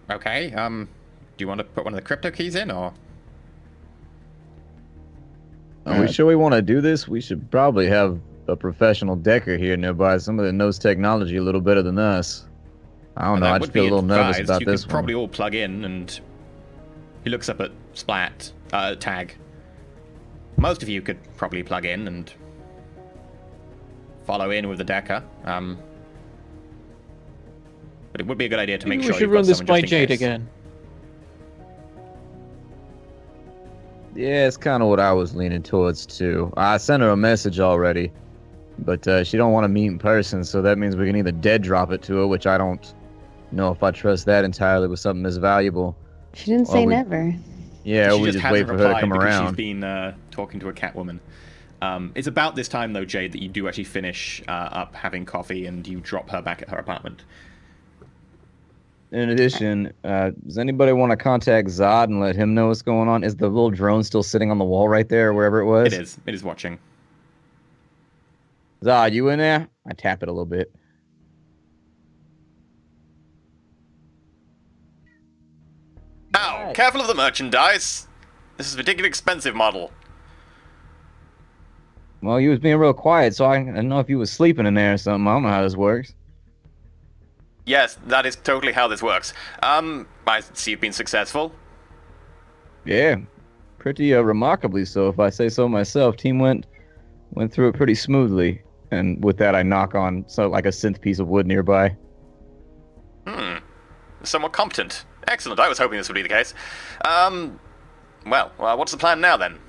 Okay. Do you want to put one of the crypto keys in, or? Are we sure we want to do this? We should probably have a professional decker here nearby, somebody that knows technology a little better than us. I don't know, I just feel a little nervous about this You could one. probably all plug in, and he looks up at Tag. Most of you could probably plug in and follow in with the decker. But it would be a good idea to make sure we should you've got run this someone by just in Jade case. again. Yeah, it's kind of what I was leaning towards too. I sent her a message already, but she don't want to meet in person, so that means we can either dead drop it to her, which I don't know if I trust that entirely with something this valuable. She didn't say never. Yeah, She we just wait hasn't for her to replied come because around. She's been talking to a Catwoman. It's about this time, though, Jade, that you do actually finish up having coffee and you drop her back at her apartment. In addition, does anybody want to contact Zod and let him know what's going on? Is the little drone still sitting on the wall right there, or wherever it was? It is. It is watching. Zod, you in there? I tap it a little bit. Ow! Careful of the merchandise! This is a particularly expensive model. Well, you was being real quiet, so I didn't know if you was sleeping in there or something. I don't know how this works. Yes, that is totally how this works. I see you've been successful. Yeah, pretty remarkably so, if I say so myself. Team went through it pretty smoothly, and with that, I knock on like a synth piece of wood nearby. Somewhat competent. Excellent. I was hoping this would be the case. Well, what's the plan now then?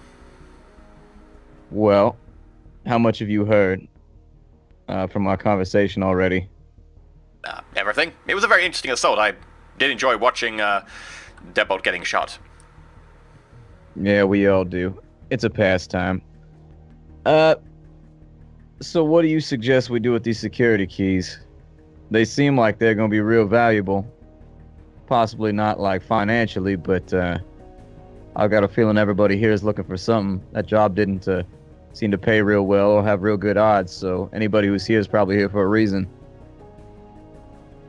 Well, how much have you heard from our conversation already? Everything. It was a very interesting assault. I did enjoy watching Deadbolt getting shot. Yeah, we all do. It's a pastime. So what do you suggest we do with these security keys? They seem like they're going to be real valuable. Possibly not like financially, but I got a feeling everybody here is looking for something. That job didn't seem to pay real well or have real good odds, so anybody who's here is probably here for a reason.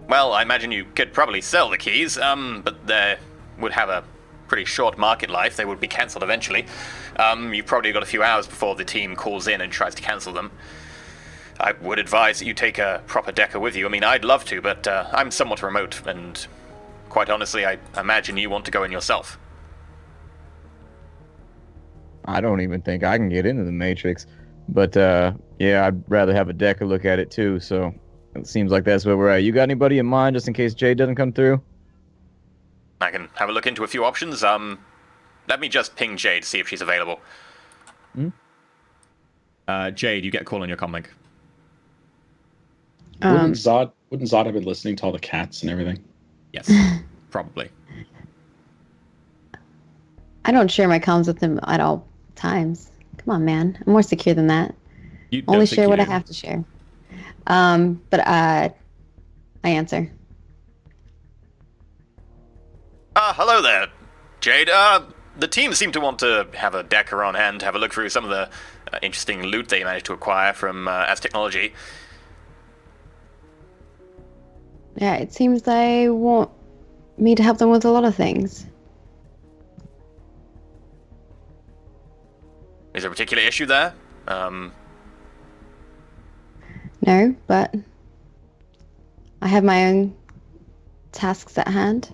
Well, I imagine you could probably sell the keys, but they would have a pretty short market life. They would be cancelled eventually. You've probably got a few hours before the team calls in and tries to cancel them. I would advise that you take a proper decker with you. I mean, I'd love to, but I'm somewhat remote, and quite honestly, I imagine you want to go in yourself. I don't even think I can get into the Matrix, but yeah, I'd rather have a decker look at it too, so it seems like that's where we're at. You got anybody in mind just in case Jade doesn't come through? I can have a look into a few options. Let me just ping Jade to see if she's available. Jade, you get a call on your comlink. Wouldn't Zod have been listening to all the cats and everything? Yes, probably. I don't share my comms with him at all times. Come on, man. I'm more secure than that. You Only don't think share you what I do. have to share. But I answer. Hello there, Jade. The team seem to want to have a decker on hand, have a look through some of the interesting loot they managed to acquire from As Technology. Yeah, it seems they want me to help them with a lot of things. Is there a particular issue there? No, but I have my own tasks at hand.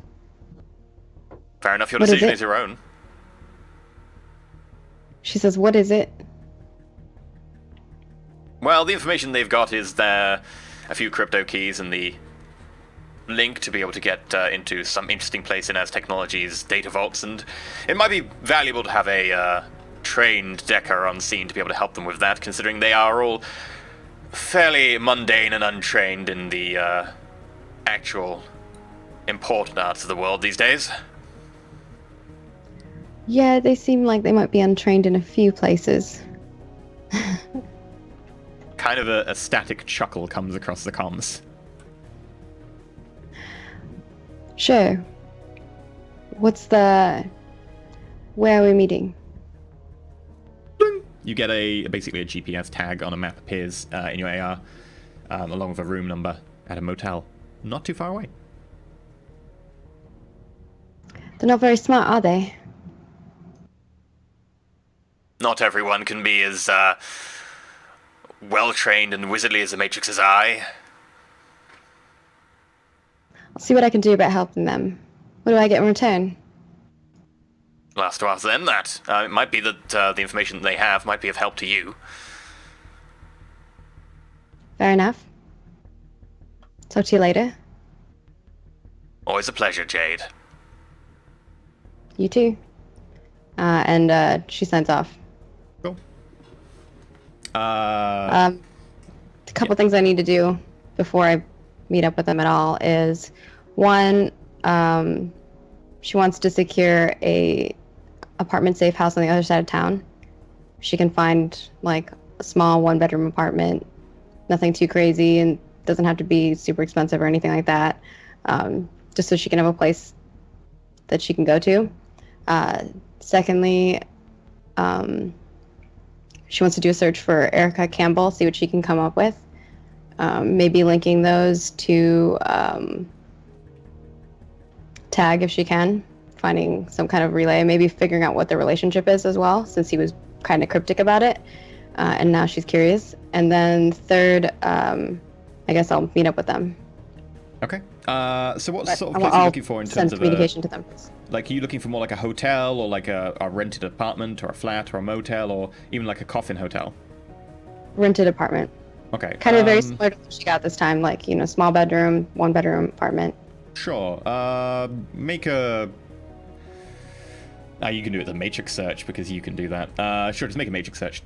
Fair enough, your What is decision it? is your own. She says, "What is it?" Well, the information they've got is there a few crypto keys and the link to be able to get into some interesting place in As Technology's data vaults, and it might be valuable to have a trained decker on scene to be able to help them with that, considering they are all fairly mundane and untrained in the actual important arts of the world these days. Yeah, they seem like they might be untrained in a few places. Kind of a static chuckle comes across the comms. Sure. Where are we meeting? You get basically a GPS tag on a map appears in your AR, along with a room number at a motel not too far away. They're not very smart, are they? Not everyone can be as well-trained and wizardly as the Matrix's eye. I'll see what I can do about helping them. What do I get in return? I'll have to ask them that. It might be that the information that they have might be of help to you. Fair enough. Talk to you later. Always a pleasure, Jade. You too. And she signs off. Cool. A couple things I need to do before I meet up with them at all is, one, she wants to secure a apartment safe house on the other side of town. She can find like a small 1-bedroom apartment, nothing too crazy, and doesn't have to be super expensive or anything like that. Just so she can have a place that she can go to. Secondly, she wants to do a search for Erica Campbell, see what she can come up with. Maybe linking those to Tag if she can, finding some kind of relay, maybe figuring out what the relationship is as well, since he was kind of cryptic about it, and now she's curious. And then third, I guess I'll meet up with them. Okay. So what But sort of place are you looking for in send terms of communication to them. like, are you looking for more like a hotel or like a rented apartment or a flat or a motel or even like a coffin hotel? Rented apartment. Okay. Kind of very similar to what she got this time, like, small bedroom, 1-bedroom apartment. Sure. Make a... you can do it with a matrix search because you can do that. Sure, just make a matrix search.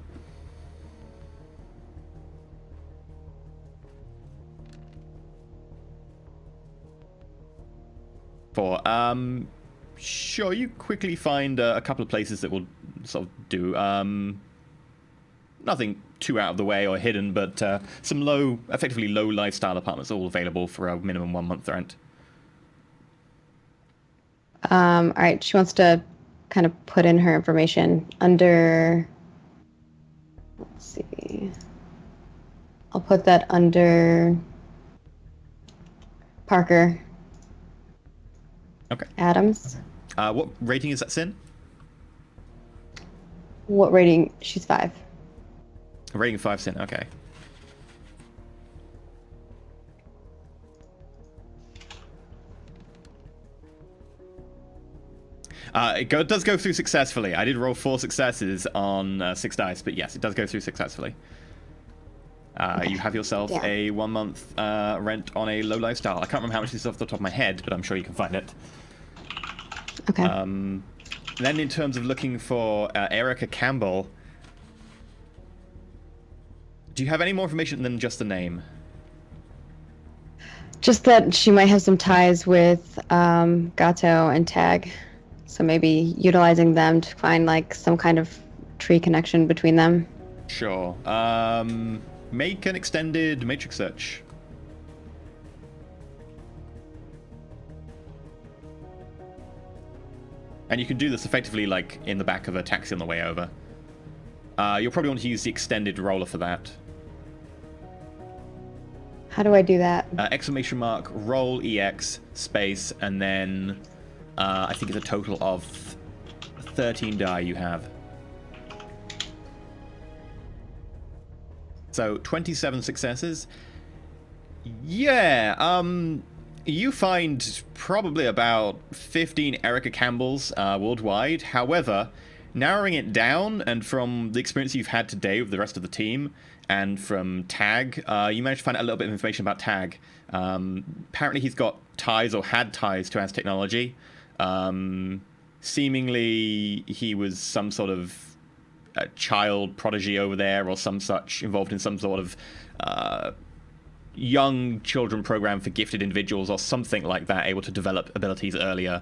Sure, you quickly find a couple of places that will sort of do. Nothing too out of the way or hidden, but some effectively low lifestyle apartments, all available for a minimum 1 month rent. All right, she wants to kind of put in her information under. Let's see. I'll put that under Parker. Okay. Adams. What rating is that sin? What rating? She's 5. Rating 5 sin. Okay. Does go through successfully. I did roll 4 successes on 6 dice, but yes, it does go through successfully. You have yourself a 1 month rent on a low lifestyle. I can't remember how much this is off the top of my head, but I'm sure you can find it. Okay. Then in terms of looking for Erica Campbell, do you have any more information than just the name? Just that she might have some ties with Gato and Tag. So maybe utilizing them to find like some kind of tree connection between them. Sure. Make an extended matrix search. And you can do this effectively like in the back of a taxi on the way over. You'll probably want to use the extended roller for that. How do I do that? Exclamation mark, roll EX, space, and then I think it's a total of 13 die you have. So 27 successes. Yeah, you find probably about 15 Erica Campbells worldwide. However, narrowing it down, and from the experience you've had today with the rest of the team, and from Tag, you managed to find out a little bit of information about Tag. Apparently he's got ties, or had ties, to As Technology. Seemingly he was some sort of a child prodigy over there, or some such, involved in some sort of young children program for gifted individuals or something like that, able to develop abilities earlier,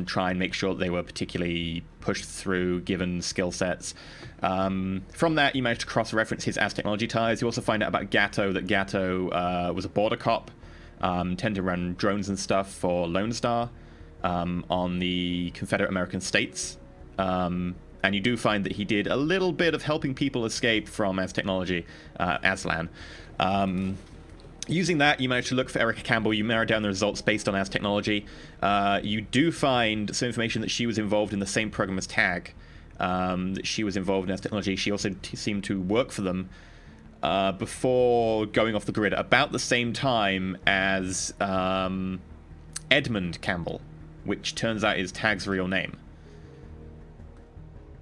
try and make sure that they were particularly pushed through given skill sets. From that, you managed to cross-reference his As Technology ties. You also find out about Gatto, that Gatto was a border cop, tended to run drones and stuff for Lone Star on the Confederate American states. And you do find that he did a little bit of helping people escape from As Technology, Aslan. Using that, you managed to look for Erica Campbell. You narrowed down the results based on As Technology. You do find some information that she was involved in the same program as Tag. That she was involved in As Technology. She also seemed to work for them before going off the grid about the same time as Edmund Campbell, which turns out is Tag's real name.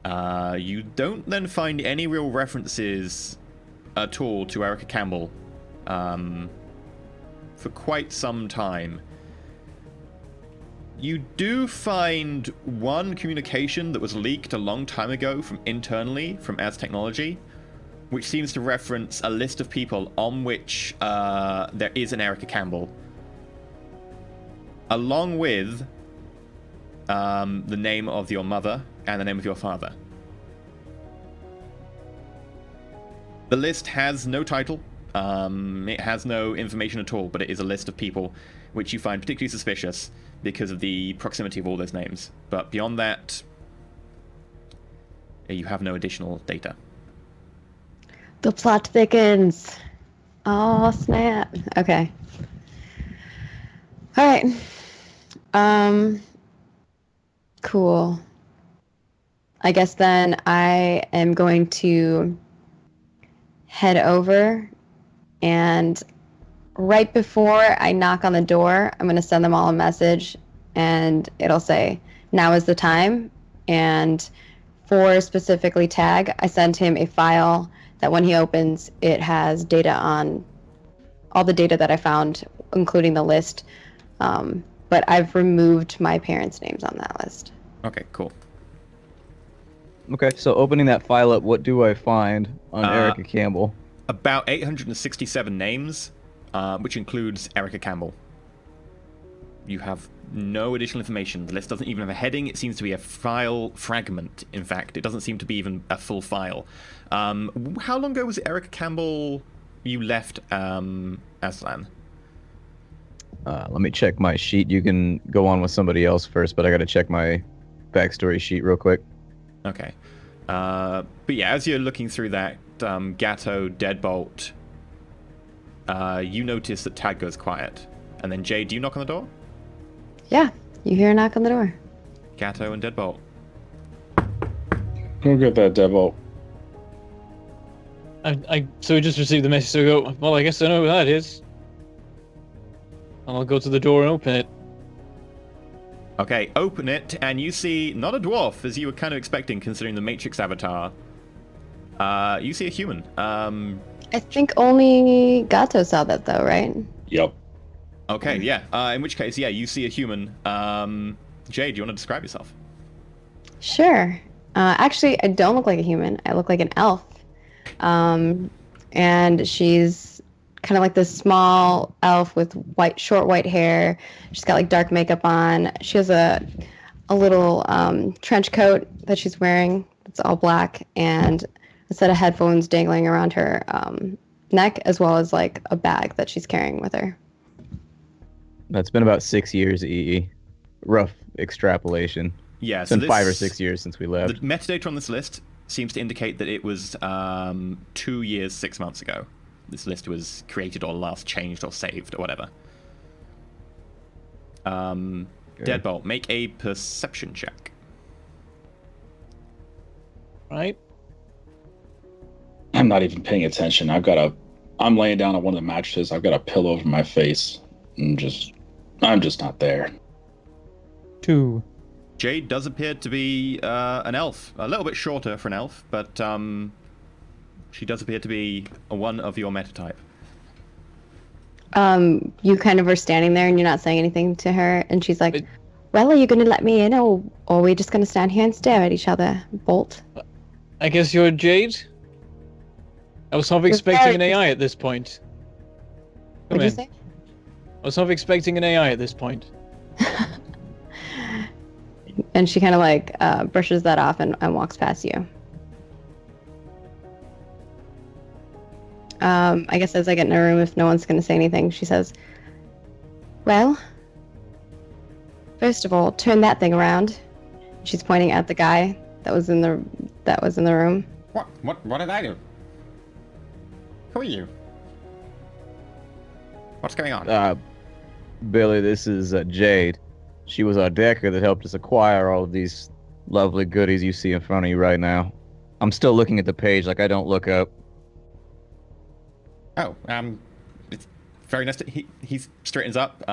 You don't then find any real references at all to Erica Campbell for quite some time. You do find one communication that was leaked a long time ago from internally from As Technology, which seems to reference a list of people on which there is an Erica Campbell, along with the name of your mother and the name of your father. The list has no title, it has no information at all, but it is a list of people which you find particularly suspicious because of the proximity of all those names. But beyond that, you have no additional data. The plot thickens. Oh, snap. Okay. All right. Cool. I guess then I am going to head over, and right before I knock on the door, I'm going to send them all a message, and it'll say, now is the time. And for specifically Tag, I sent him a file that when he opens, it has data on all the data that I found, including the list. But I've removed my parents' names on that list. Okay, cool. Okay, so opening that file up, what do I find on Erica Campbell? About 867 names, which includes Erica Campbell. You have no additional information. The list doesn't even have a heading. It seems to be a file fragment, in fact. It doesn't seem to be even a full file. How long ago was it, Erica Campbell, you left Aslan? Let me check my sheet. You can go on with somebody else first, but I got to check my backstory sheet real quick. Okay. But yeah, as you're looking through that Gatto deadbolt, you notice that Tag goes quiet. And then Jade, do you knock on the door? Yeah, you hear a knock on the door. Gatto and deadbolt. Go get that devil. So we just received the message, so we go, well, I guess I know who that is. And I'll go to the door and open it. Okay, open it, and you see not a dwarf, as you were kind of expecting, considering the Matrix avatar. You see a human. I think only Gato saw that, though, right? Yep. Okay, yeah. In which case, yeah, you see a human. Jade, do you want to describe yourself? Sure. Actually, I don't look like a human. I look like an elf. And she's kind of like this small elf with short white hair. She's got like dark makeup on. She has a little trench coat that she's wearing. It's all black, and a set of headphones dangling around her neck, as well as like a bag that she's carrying with her. That's been about 6 years, EE. Rough extrapolation. Yeah, It's been 5 or 6 years since we left. The metadata on this list seems to indicate that it was 2 years, 6 months ago. This list was created or last changed or saved or whatever. Deadbolt, make a perception check. Right? I'm not even paying attention. I'm laying down on one of the mattresses. I've got a pillow over my face. I'm just not there. 2. Jade does appear to be an elf. A little bit shorter for an elf, but she does appear to be one of your meta type. You kind of are standing there and you're not saying anything to her, and she's like, well, are you going to let me in, or are we just going to stand here and stare at each other, Bolt? I guess you're Jade? I was half expecting an AI at this point. What'd you say? I was half expecting an AI at this point. And she kind of like brushes that off and walks past you. I guess as I get in a room, if no one's going to say anything, she says, well, first of all, turn that thing around. She's pointing at the guy that was in the room. What did I do? Who are you? What's going on? Billy, this is Jade. She was our decker that helped us acquire all of these lovely goodies you see in front of you right now. I'm still looking at the page like I don't look up. Oh, it's very nice. He straightens up,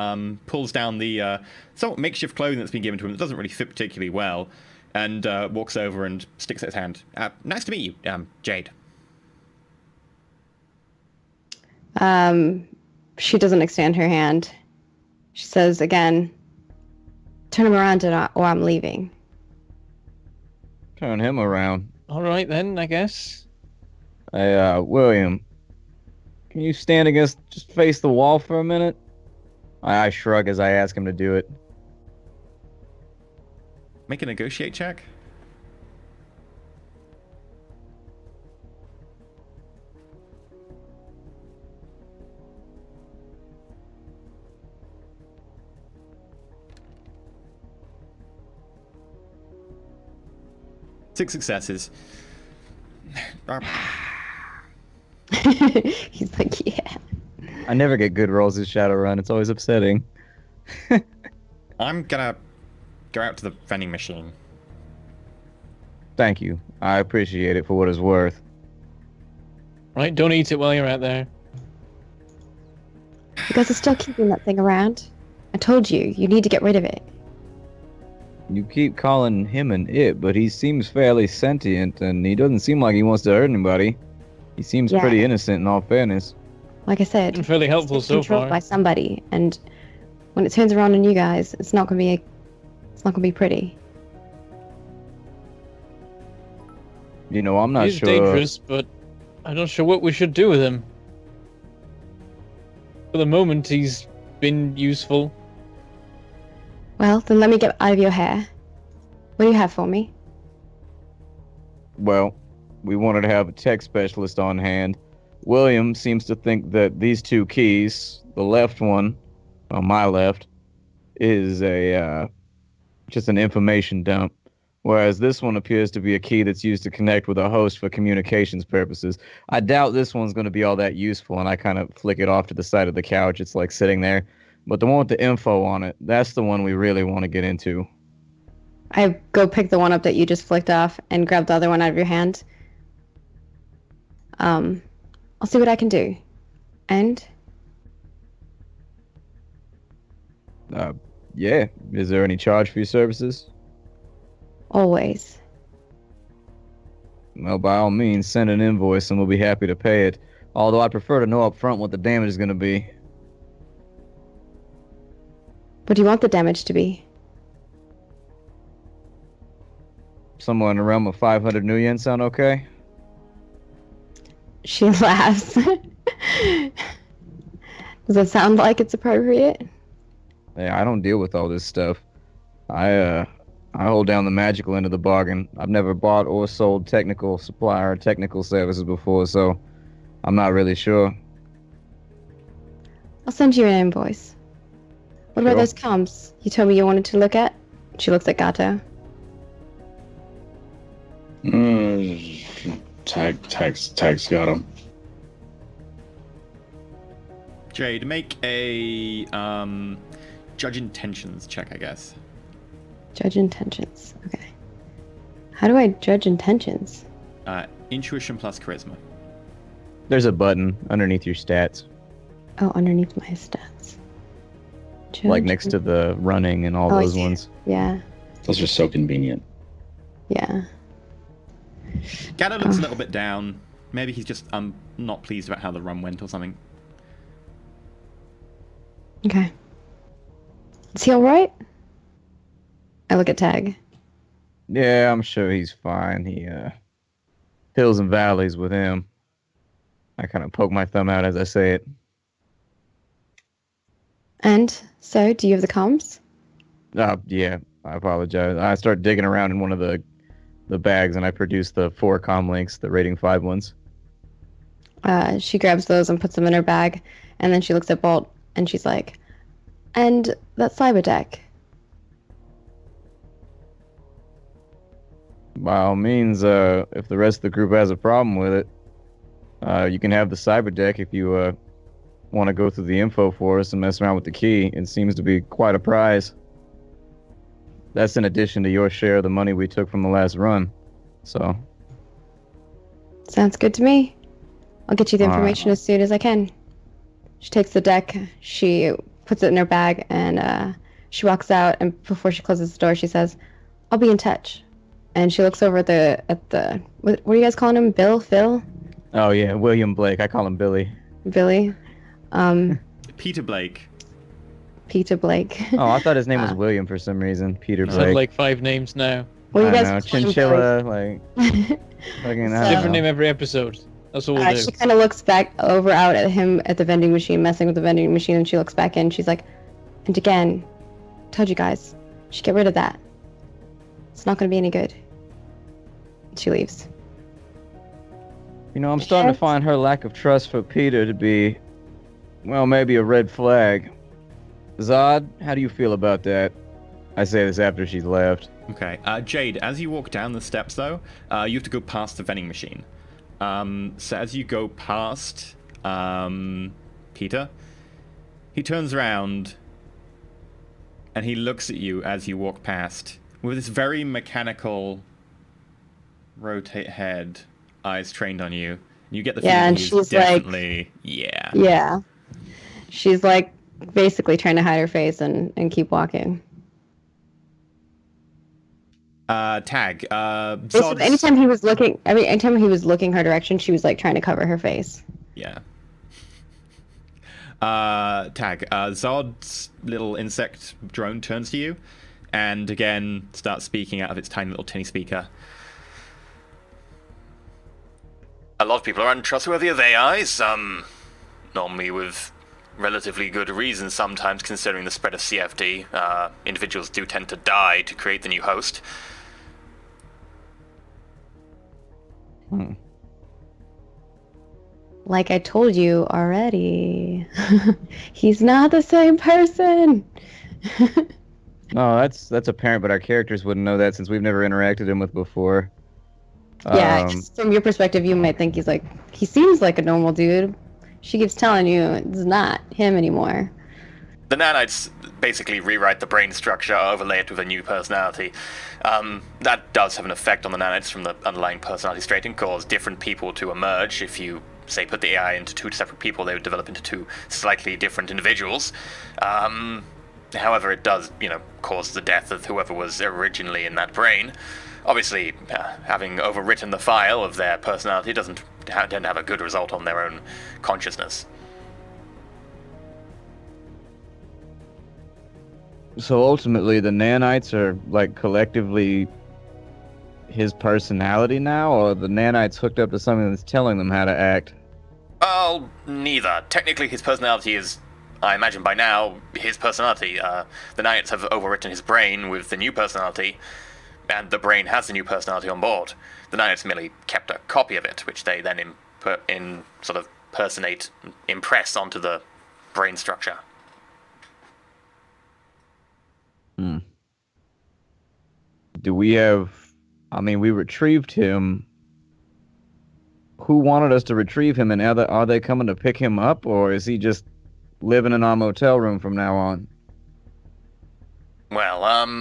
pulls down the somewhat makeshift clothing that's been given to him that doesn't really fit particularly well, and walks over and sticks out his hand. Nice to meet you, Jade. She doesn't extend her hand. She says again, turn him around or I'm leaving. Turn him around. All right then, I guess. Hey, William, can you stand against, just face the wall for a minute? I shrug as I ask him to do it. Make a negotiate check. Six successes. He's like, yeah. I never get good rolls in Shadowrun. It's always upsetting. I'm gonna go out to the vending machine. Thank you. I appreciate it for what it's worth. Right, don't eat it while you're out there. You guys are still keeping that thing around. I told you, you need to get rid of it. You keep calling him an it, but he seems fairly sentient, and he doesn't seem like he wants to hurt anybody. He seems pretty innocent, in all fairness. Like I said, Been fairly helpful it's so controlled far. by somebody, and when it turns around on you guys, it's not gonna be pretty. You know, I'm not He's sure. dangerous, but I'm not sure what we should do with him. For the moment, he's been useful. Well, then let me get out of your hair. What do you have for me? Well, we wanted to have a tech specialist on hand. William seems to think that these two keys, the left one, on my left, is just an information dump. whereas this one appears to be a key that's used to connect with a host for communications purposes. I doubt this one's going to be all that useful, and I kind of flick it off to the side of the couch. It's like sitting there. But the one with the info on it, that's the one we really want to get into. I go pick the one up that you just flicked off and grab the other one out of your hand. I'll see what I can do. And? Yeah. Is there any charge for your services? Always. Well, by all means, send an invoice and we'll be happy to pay it. Although I prefer to know up front what the damage is going to be. What do you want the damage to be? Somewhere in the realm of 500 new yen sound okay? She laughs. Does it sound like it's appropriate? Yeah, I don't deal with all this stuff. I hold down the magical end of the bargain. I've never bought or sold technical supply or technical services before, so I'm not really sure. I'll send you an invoice. What about Sure. those comms you told me you wanted to look at? She looks at Gato. Tag's got him. Jade, make a judge intentions check, I guess. Judge intentions. Okay. How do I judge intentions? Intuition plus charisma. There's a button underneath your stats, Oh, underneath my stats. like Judge next to the running and all Oh, those yeah. ones. Yeah. Those are so convenient. Yeah. Gatto looks a little bit down. Maybe he's just not pleased about how the run went or something. Okay. Is he alright? I look at Tag. Yeah, I'm sure he's fine. He hills and valleys with him. I kind of poke my thumb out as I say it. And so, do you have the comms? Yeah, I apologize. I start digging around in one of the bags and I produce the 4 comm links, the rating 5 ones. She grabs those and puts them in her bag, and then she looks at Bolt and she's like, "And that cyber deck." By all means, if the rest of the group has a problem with it, you can have the cyber deck if you want to go through the info for us and mess around with the key. It seems to be quite a prize. That's in addition to your share of the money we took from the last run. So, Sounds good to me. I'll get you the Alright. information as soon as I can. She takes the deck, she puts it in her bag, and she walks out, and before she closes the door, she says, "I'll be in touch." And she looks over at the what are you guys calling him? Bill? Phil? oh yeah, William Blake. I call him Billy. Billy? Peter Blake. Peter Blake. Oh, I thought his name was William for some reason. Peter Sounds Blake. like 5 names now. Well, you I guys know, call him Chinchilla, like Billy. fucking. So- I don't Different know. name every episode. That's what we'll do. She kind of looks back over out at him at the vending machine, messing with the vending machine, and she looks back in. She's like, "And again, told you guys, should get rid of that. It's not going to be any good." She leaves. You know, I'm starting to Yes. find her lack of trust for Peter to be, well, maybe a red flag. Zod, how do you feel about that? I say this after she's left. Okay. Jade, as you walk down the steps, though, you have to go past the vending machine. So as you go past Peter, he turns around and he looks at you as you walk past with this very mechanical rotate head, eyes trained on you. You get the Yeah, feeling and he's she's like- definitely yeah. Yeah. She's like basically trying to hide her face and keep walking. Tag. Basically, Zod's- anytime he was looking her direction, she was like trying to cover her face. Yeah. Tag. Zod's little insect drone turns to you and again starts speaking out of its tiny little tinny speaker. A lot of people are untrustworthy of AIs, normally with relatively good reasons sometimes considering the spread of CFD. Individuals do tend to die to create the new host. Like I told you already, he's not the same person. No, that's apparent, but our characters wouldn't know that since we've never interacted him with before. Yeah, I guess from your perspective, you might think he seems like a normal dude. She keeps telling you it's not him anymore. The nanites basically rewrite the brain structure, overlay it with a new personality. That does have an effect on the nanites from the underlying personality trait and cause different people to emerge. If you, say, put the AI into two separate people, they would develop into two slightly different individuals. However, it does, cause the death of whoever was originally in that brain. Obviously, having overwritten the file of their personality doesn't tend to have a good result on their own consciousness. So ultimately, the nanites are like collectively his personality now, or the nanites hooked up to something that's telling them how to act? Well, neither. Technically, his personality is, I imagine by now, his personality. The nanites have overwritten his brain with the new personality, and the brain has the new personality on board. The nanites merely kept a copy of it, which they then impress onto the brain structure. Do we have... we retrieved him. Who wanted us to retrieve him, and are they coming to pick him up, or is he just living in our motel room from now on? Well,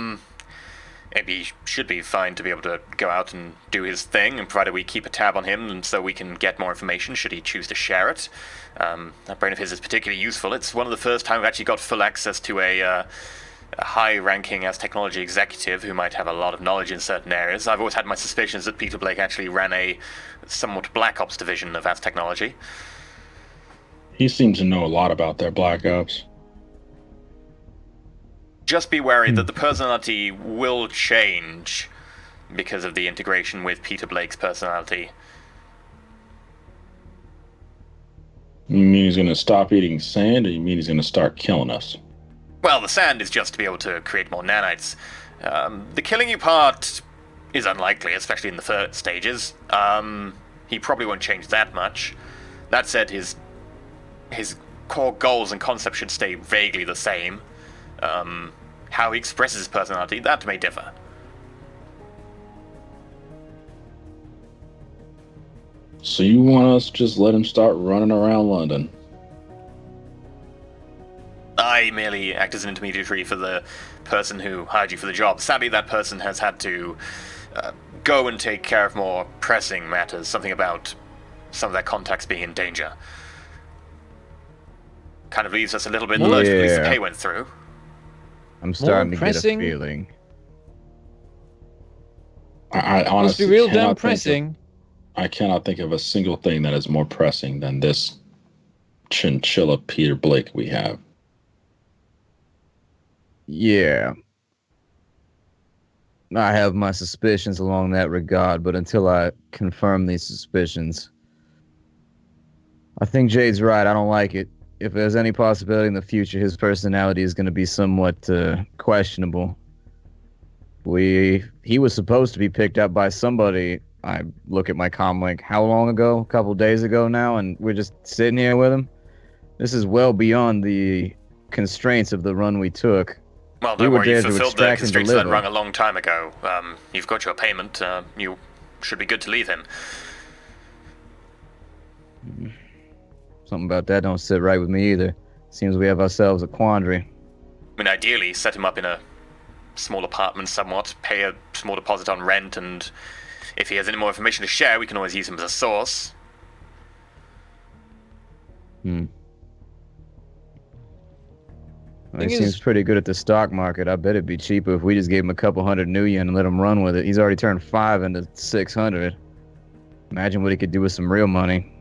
maybe he should be fine to be able to go out and do his thing, and provided we keep a tab on him, and so we can get more information should he choose to share it. That brain of his is particularly useful. It's one of the first time we've actually got full access to a high-ranking as technology executive who might have a lot of knowledge in certain areas. I've always had my suspicions that Peter Blake actually ran a somewhat Black Ops division of as technology. He seems to know a lot about their Black Ops. Just be wary that the personality will change because of the integration with Peter Blake's personality. You mean he's going to stop eating sand, or you mean he's going to start killing us? Well, the sand is just to be able to create more nanites. The killing you part is unlikely, especially in the first stages. He probably won't change that much. That said, his core goals and concepts should stay vaguely the same. How he expresses his personality, that may differ. So you want us to just let him start running around London? I merely act as an intermediary for the person who hired you for the job. Sadly, that person has had to go and take care of more pressing matters, something about some of their contacts being in danger. Kind of leaves us a little bit in the lurch, at least the pay went through. I'm starting to pressing. get a feeling. I honestly must be real damn cannot pressing. I cannot think of a single thing that is more pressing than this chinchilla Peter Blake we have. Yeah. I have my suspicions along that regard, but until I confirm these suspicions, I think Jade's right. I don't like it. If there's any possibility in the future his personality is going to be somewhat questionable. He was supposed to be picked up by somebody. I look at my comlink how long ago? A couple days ago now, and we're just sitting here with him. This is well beyond the constraints of the run we took. Well, don't worry, you fulfilled the extract and constraints of that deliver. rung a long time ago. You've got your payment. You should be good to leave him. Something about that don't sit right with me either. Seems we have ourselves a quandary. I mean, ideally, set him up in a small apartment somewhat, pay a small deposit on rent, and if he has any more information to share, we can always use him as a source. He seems pretty good at the stock market. I bet it'd be cheaper if we just gave him a couple hundred new yen and let him run with it. He's already turned 5 into 600. Imagine what he could do with some real money.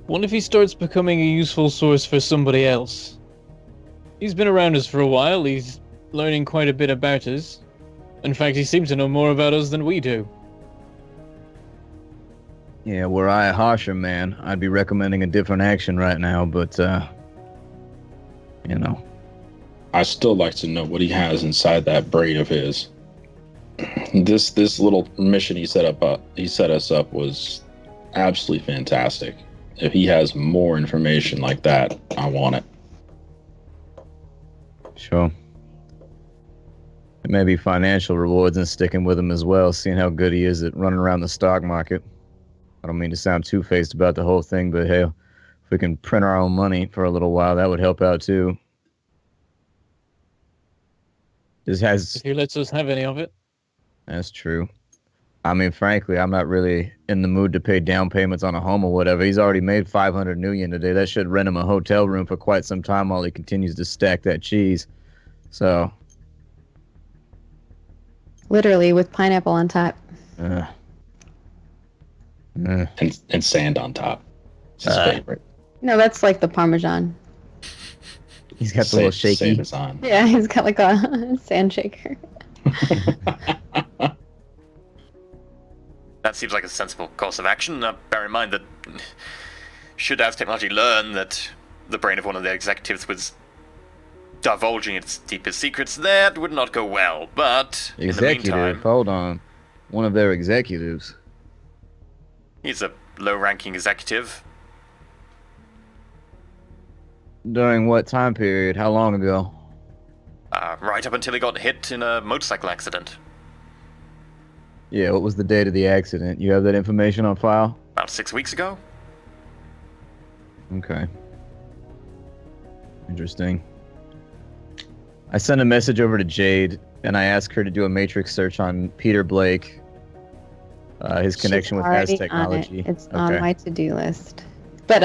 What if he starts becoming a useful source for somebody else? He's been around us for a while. He's learning quite a bit about us. In fact, he seems to know more about us than we do. Yeah, were I a harsher man, I'd be recommending a different action right now, but, I still like to know what he has inside that brain of his. This little mission he set us up was absolutely fantastic. If he has more information like that, I want it. Sure. It may be financial rewards and sticking with him as well, seeing how good he is at running around the stock market. I don't mean to sound two-faced about the whole thing, but hey, if we can print our own money for a little while, that would help out too. This has... If he lets us have any of it. That's true. I mean, frankly, I'm not really in the mood to pay down payments on a home or whatever. He's already made $500 million today. That should rent him a hotel room for quite some time while he continues to stack that cheese. So... Literally with pineapple on top. And sand on top. It's his favorite. No, that's like the Parmesan. He's got the little shaky. On. Yeah, he's got like a sand shaker. That seems like a sensible course of action. Bear in mind that should as technology learn that the brain of one of their executives was divulging its deepest secrets, that would not go well. But in the meantime, hold on. One of their executives. He's a low-ranking executive. During what time period? How long ago? Right up until he got hit in a motorcycle accident. Yeah, what was the date of the accident? You have that information on file? About 6 weeks ago. Okay. Interesting. I sent a message over to Jade, and I asked her to do a matrix search on Peter Blake, his connection with Has Technology. It's on my to-do list. But,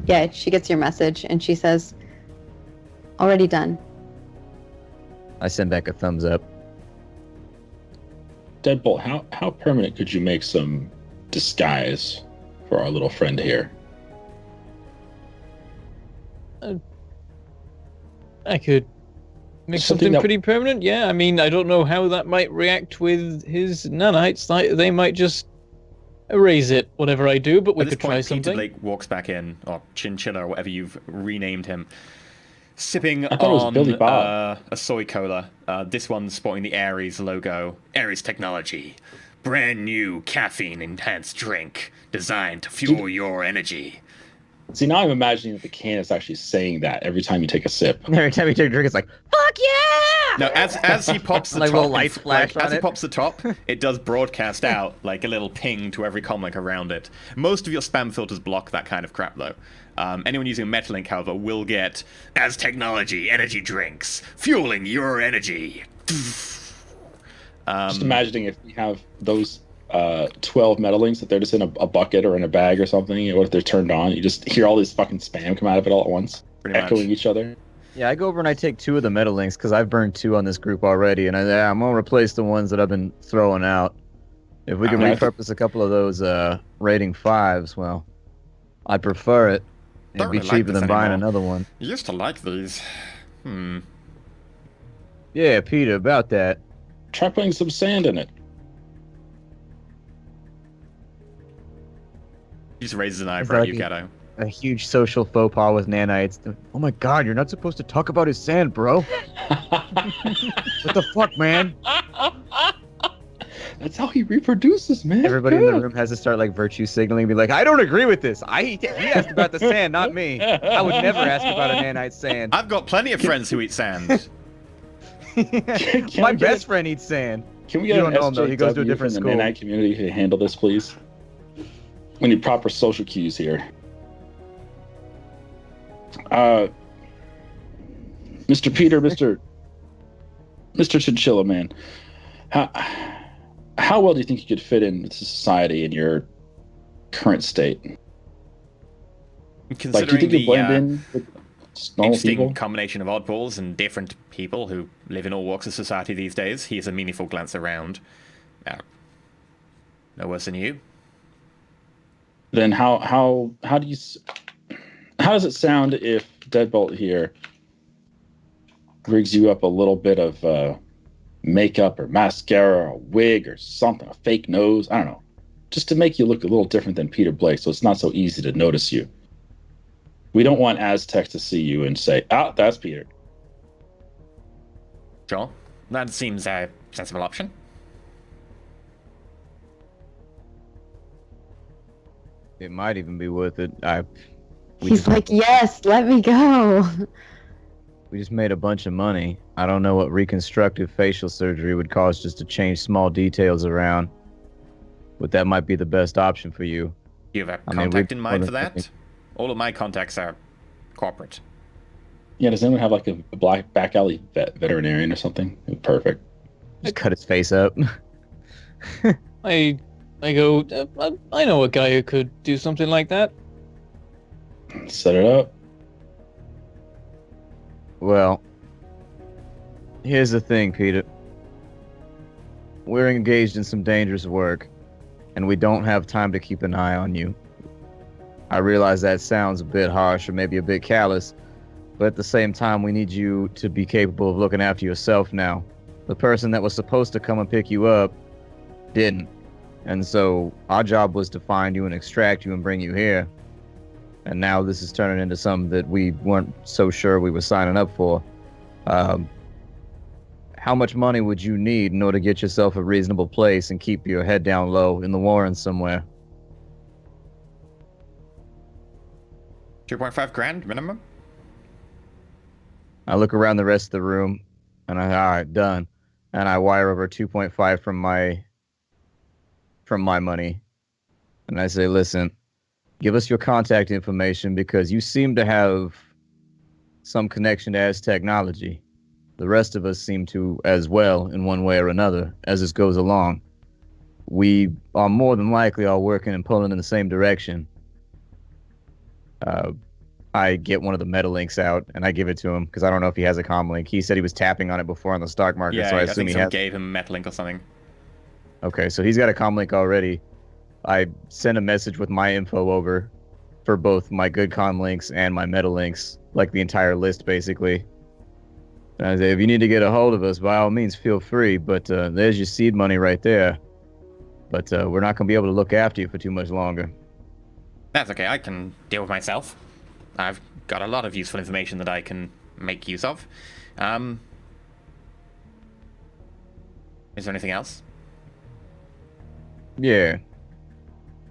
yeah, she gets your message, and she says, already done. I send back a thumbs up. Deadbolt, how permanent could you make some disguise for our little friend here? I could make something pretty permanent. Yeah, I mean, I don't know how that might react with his nanites. Like, they might just erase it, whatever I do, but we could try something. Peter Blake walks back in, or Chinchilla, or whatever you've renamed him, sipping on a soy cola. This one's sporting the Ares logo. Ares Technology. Brand new caffeine-enhanced drink designed to fuel your energy. See, now I'm imagining that the can is actually saying that every time you take a sip. Every time you take a drink, it's like, fuck yeah! No, as he pops the like top, little lights flash as on he it. pops the top, it does broadcast out like a little ping to every comic around it. Most of your spam filters block that kind of crap, though. Anyone using a Metalink, however, will get As Technology energy drinks, fueling your energy. Just imagining if you have those 12 Metallinks, that they're just in a bucket or in a bag or something, and what if they're turned on? You just hear all this fucking spam come out of it all at once, echoing each other. Yeah, I go over and I take 2 of the Metalinks because I've burned 2 on this group already, and I'm gonna replace the ones that I've been throwing out. If we can repurpose a couple of those rating 5s, well, I'd prefer it. It'd be cheaper than buying another one. You used to like these. Yeah, Peter, about that. Try putting some sand in it. He just raises an eyebrow, you ghetto. A huge social faux pas with nanites. Oh my god, you're not supposed to talk about his sand, bro. What the fuck, man? That's how he reproduces, man. Everybody in the room has to start like virtue signaling, be like, I don't agree with this. He asked about the sand, not me. I would never ask about a nanite sand. I've got plenty of friends who eat sand. My best friend eats sand. Can we get an SJW he goes to a different from school. the nanite community to handle this, please? We need proper social cues here. Mr. Peter, Mr. Chinchilla, man. How well do you think you could fit into society in your current state? Considering do you think you blend in with normal interesting people? Combination of oddballs and different people who live in all walks of society these days, he has a meaningful glance around. No worse than you. Then how does it sound if Deadbolt here rigs you up a little bit of makeup or mascara or a wig or something, a fake nose, I don't know, just to make you look a little different than Peter Blake, so it's not so easy to notice you. We don't want Aztecs to see you and say, that's Peter. Sure, that seems a sensible option. It might even be worth it. He's like, yes, let me go. We just made a bunch of money. I don't know what reconstructive facial surgery would cost just to change small details around. But that might be the best option for you. Do you have a I mean, contact we- in mind for that? All of my contacts are corporate. Yeah, does anyone have like a black back alley veterinarian or something? Perfect. Just cut his face up. I go, I know a guy who could do something like that. Set it up. Well, here's the thing, Peter. We're engaged in some dangerous work, and we don't have time to keep an eye on you. I realize that sounds a bit harsh or maybe a bit callous, but at the same time, we need you to be capable of looking after yourself now. The person that was supposed to come and pick you up didn't. And so our job was to find you and extract you and bring you here. And now this is turning into something that we weren't so sure we were signing up for. How much money would you need in order to get yourself a reasonable place and keep your head down low in the Warren somewhere? 2.5 grand minimum? I look around the rest of the room, and all right, done. And I wire over 2.5 from my money. And I say, listen, give us your contact information because you seem to have some connection to Az technology. The rest of us seem to as well in one way or another as this goes along. We are more than likely all working and pulling in the same direction. I get one of the meta links out and I give it to him because I don't know if he has a comm link. He said he was tapping on it before on the stock market, Yeah, so I I assume think he someone has. gave him a Metalink or something. Okay, so he's got a comm link already. I send a message with my info over for both my good comm links and my meta links, like the entire list basically. And I say, if you need to get a hold of us, by all means, feel free. But there's your seed money right there. But we're not going to be able to look after you for too much longer. That's okay, I can deal with myself. I've got a lot of useful information that I can make use of. Is there anything else? Yeah.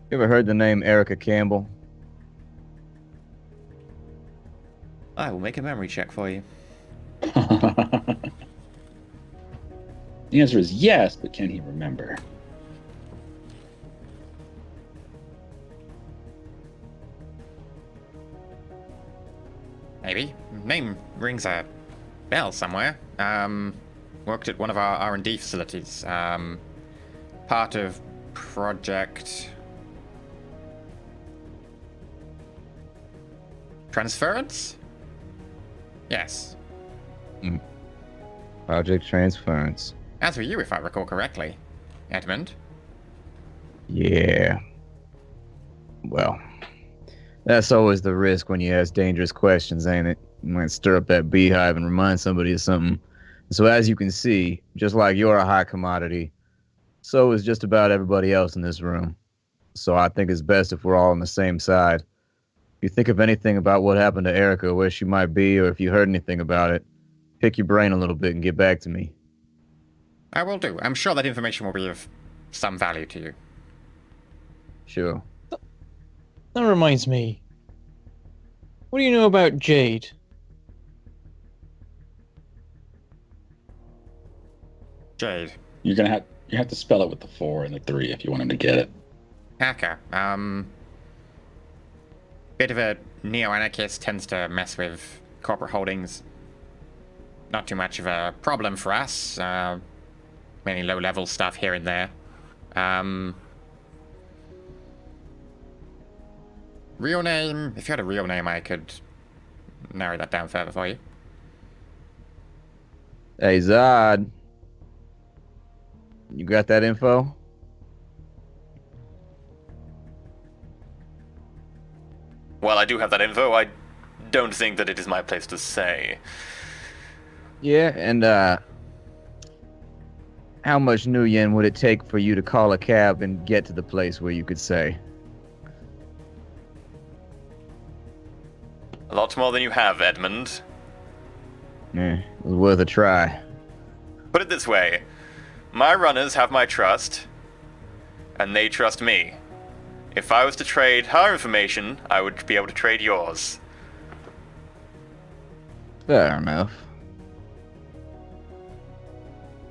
You ever heard the name Erica Campbell? I will make a memory check for you. The answer is yes, but can he remember? Maybe. Name rings a bell somewhere. Worked at one of our R&D facilities. Part of Project Transference? Yes. Project Transference. As were you, if I recall correctly, Edmund. Yeah. Well, that's always the risk when you ask dangerous questions, ain't it? You might stir up that beehive and remind somebody of something. So as you can see, just like you're a hot commodity, so is just about everybody else in this room. So I think it's best if we're all on the same side. If you think of anything about what happened to Erica, where she might be, or if you heard anything about it, pick your brain a little bit and get back to me. I will do. I'm sure that information will be of some value to you. Sure. That reminds me. What do you know about Jade? Jade. You have to spell it with the 4 and the 3 if you want him to get it. Hacker. Bit of a neo-anarchist, tends to mess with corporate holdings. Not too much of a problem for us. Mainly low-level stuff here and there. Real name? If you had a real name, I could narrow that down further for you. Hey, Zod. You got that info? Well, I do have that info. I don't think that it is my place to say. Yeah, and how much new yen would it take for you to call a cab and get to the place where you could say? A lot more than you have, Edmund. It was worth a try. Put it this way. My runners have my trust, and they trust me. If I was to trade her information, I would be able to trade yours. Fair enough.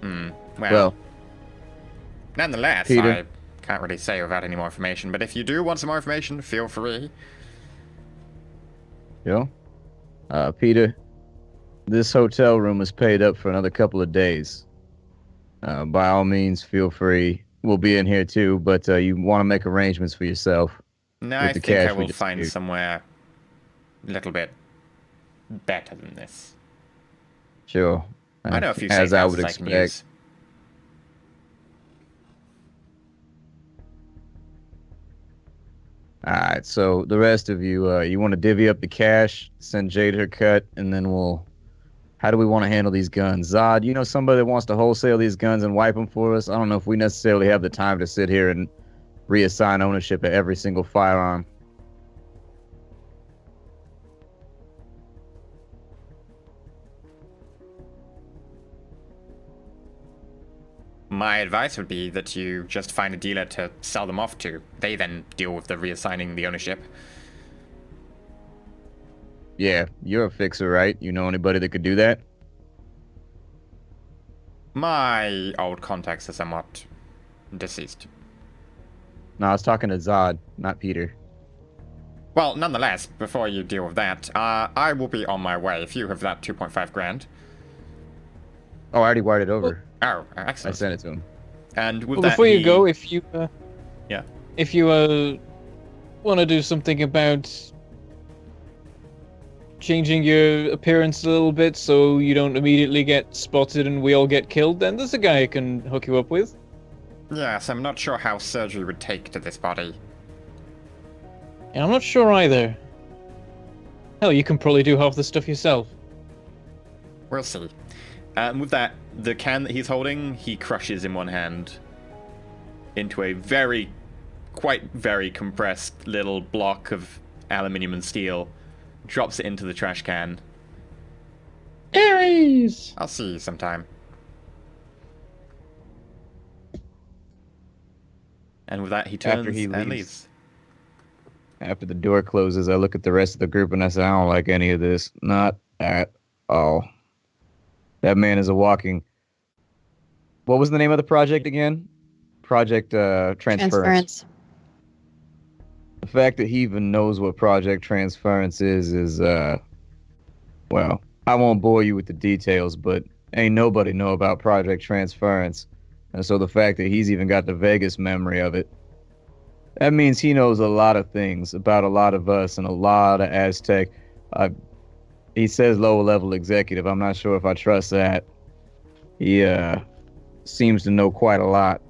Well, Well, nonetheless, Peter? I can't really say without any more information, but if you do want some more information, feel free. Peter, this hotel room is paid up for another couple of days. By all means, feel free. We'll be in here too, but you want to make arrangements for yourself. No, With I the think I cash we will just find gave. somewhere a little bit better than this. Sure. I know a few As safe I would houses I can expect. use. All right, so the rest of you, you want to divvy up the cash, send Jade her cut, and then we'll. How do we want to handle these guns? Zod, you know somebody that wants to wholesale these guns and wipe them for us? I don't know if we necessarily have the time to sit here and reassign ownership of every single firearm. My advice would be that you just find a dealer to sell them off to. They then deal with the reassigning the ownership. Yeah, you're a fixer, right? You know anybody that could do that? My old contacts are somewhat deceased. No, I was talking to Zod, not Peter. Well, nonetheless, before you deal with that, I will be on my way if you have that 2.5 grand. Oh, I already wired it over. Oh, I excellent. sent it to him. And with Well, that, before you he- go, if you Yeah. if you want to do something about changing your appearance a little bit so you don't immediately get spotted and we all get killed, then there's a guy I can hook you up with. Yes, I'm not sure how surgery would take to this body. And I'm not sure either. Hell, you can probably do half the stuff yourself. We'll see. And with that, the can that he's holding, he crushes in one hand into a quite very compressed little block of aluminium and steel, drops it into the trash can. Aries! I'll see you sometime. And with that, he turns After he and leaves. leaves. After the door closes, I look at the rest of the group and I say, I don't like any of this. Not at all. That man is a walking... What was the name of the project again? Project Transference. The fact that he even knows what Project Transference is, well, I won't bore you with the details, but ain't nobody know about Project Transference. And so the fact that he's even got the vaguest memory of it, that means he knows a lot of things about a lot of us and a lot of Aztec. He says lower level executive. I'm not sure if I trust that. He seems to know quite a lot.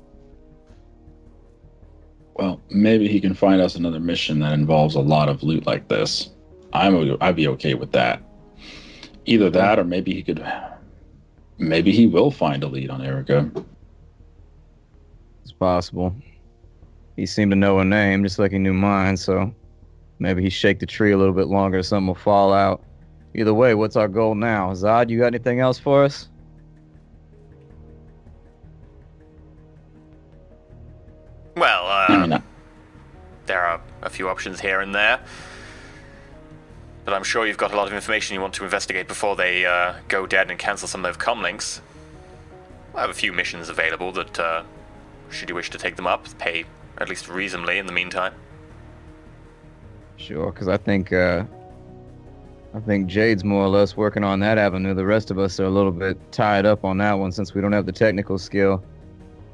Well, maybe he can find us another mission that involves a lot of loot like this. I'd be okay with that. Either that, or maybe he will find a lead on Erica. It's possible. He seemed to know her name just like he knew mine, so maybe he shake the tree a little bit longer, something will fall out. Either way, what's our goal now? Zod, you got anything else for us? Well, there are a few options here and there. But I'm sure you've got a lot of information you want to investigate before they go dead and cancel some of their comlinks. I have a few missions available that, should you wish to take them up, pay at least reasonably in the meantime. Sure, because I think Jade's more or less working on that avenue. The rest of us are a little bit tied up on that one since we don't have the technical skill.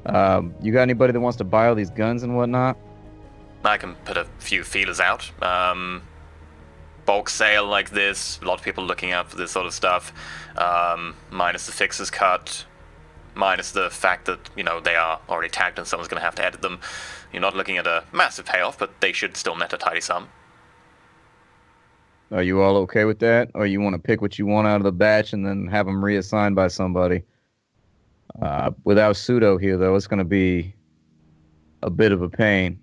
You got anybody that wants to buy all these guns and whatnot? I can put a few feelers out. Bulk sale like this, a lot of people looking out for this sort of stuff. Minus the fixer's cut, minus the fact that, they are already tagged and someone's going to have to edit them. You're not looking at a massive payoff, but they should still net a tidy sum. Are you all okay with that? Or you want to pick what you want out of the batch and then have them reassigned by somebody? Without Pseudo here, though, it's going to be a bit of a pain.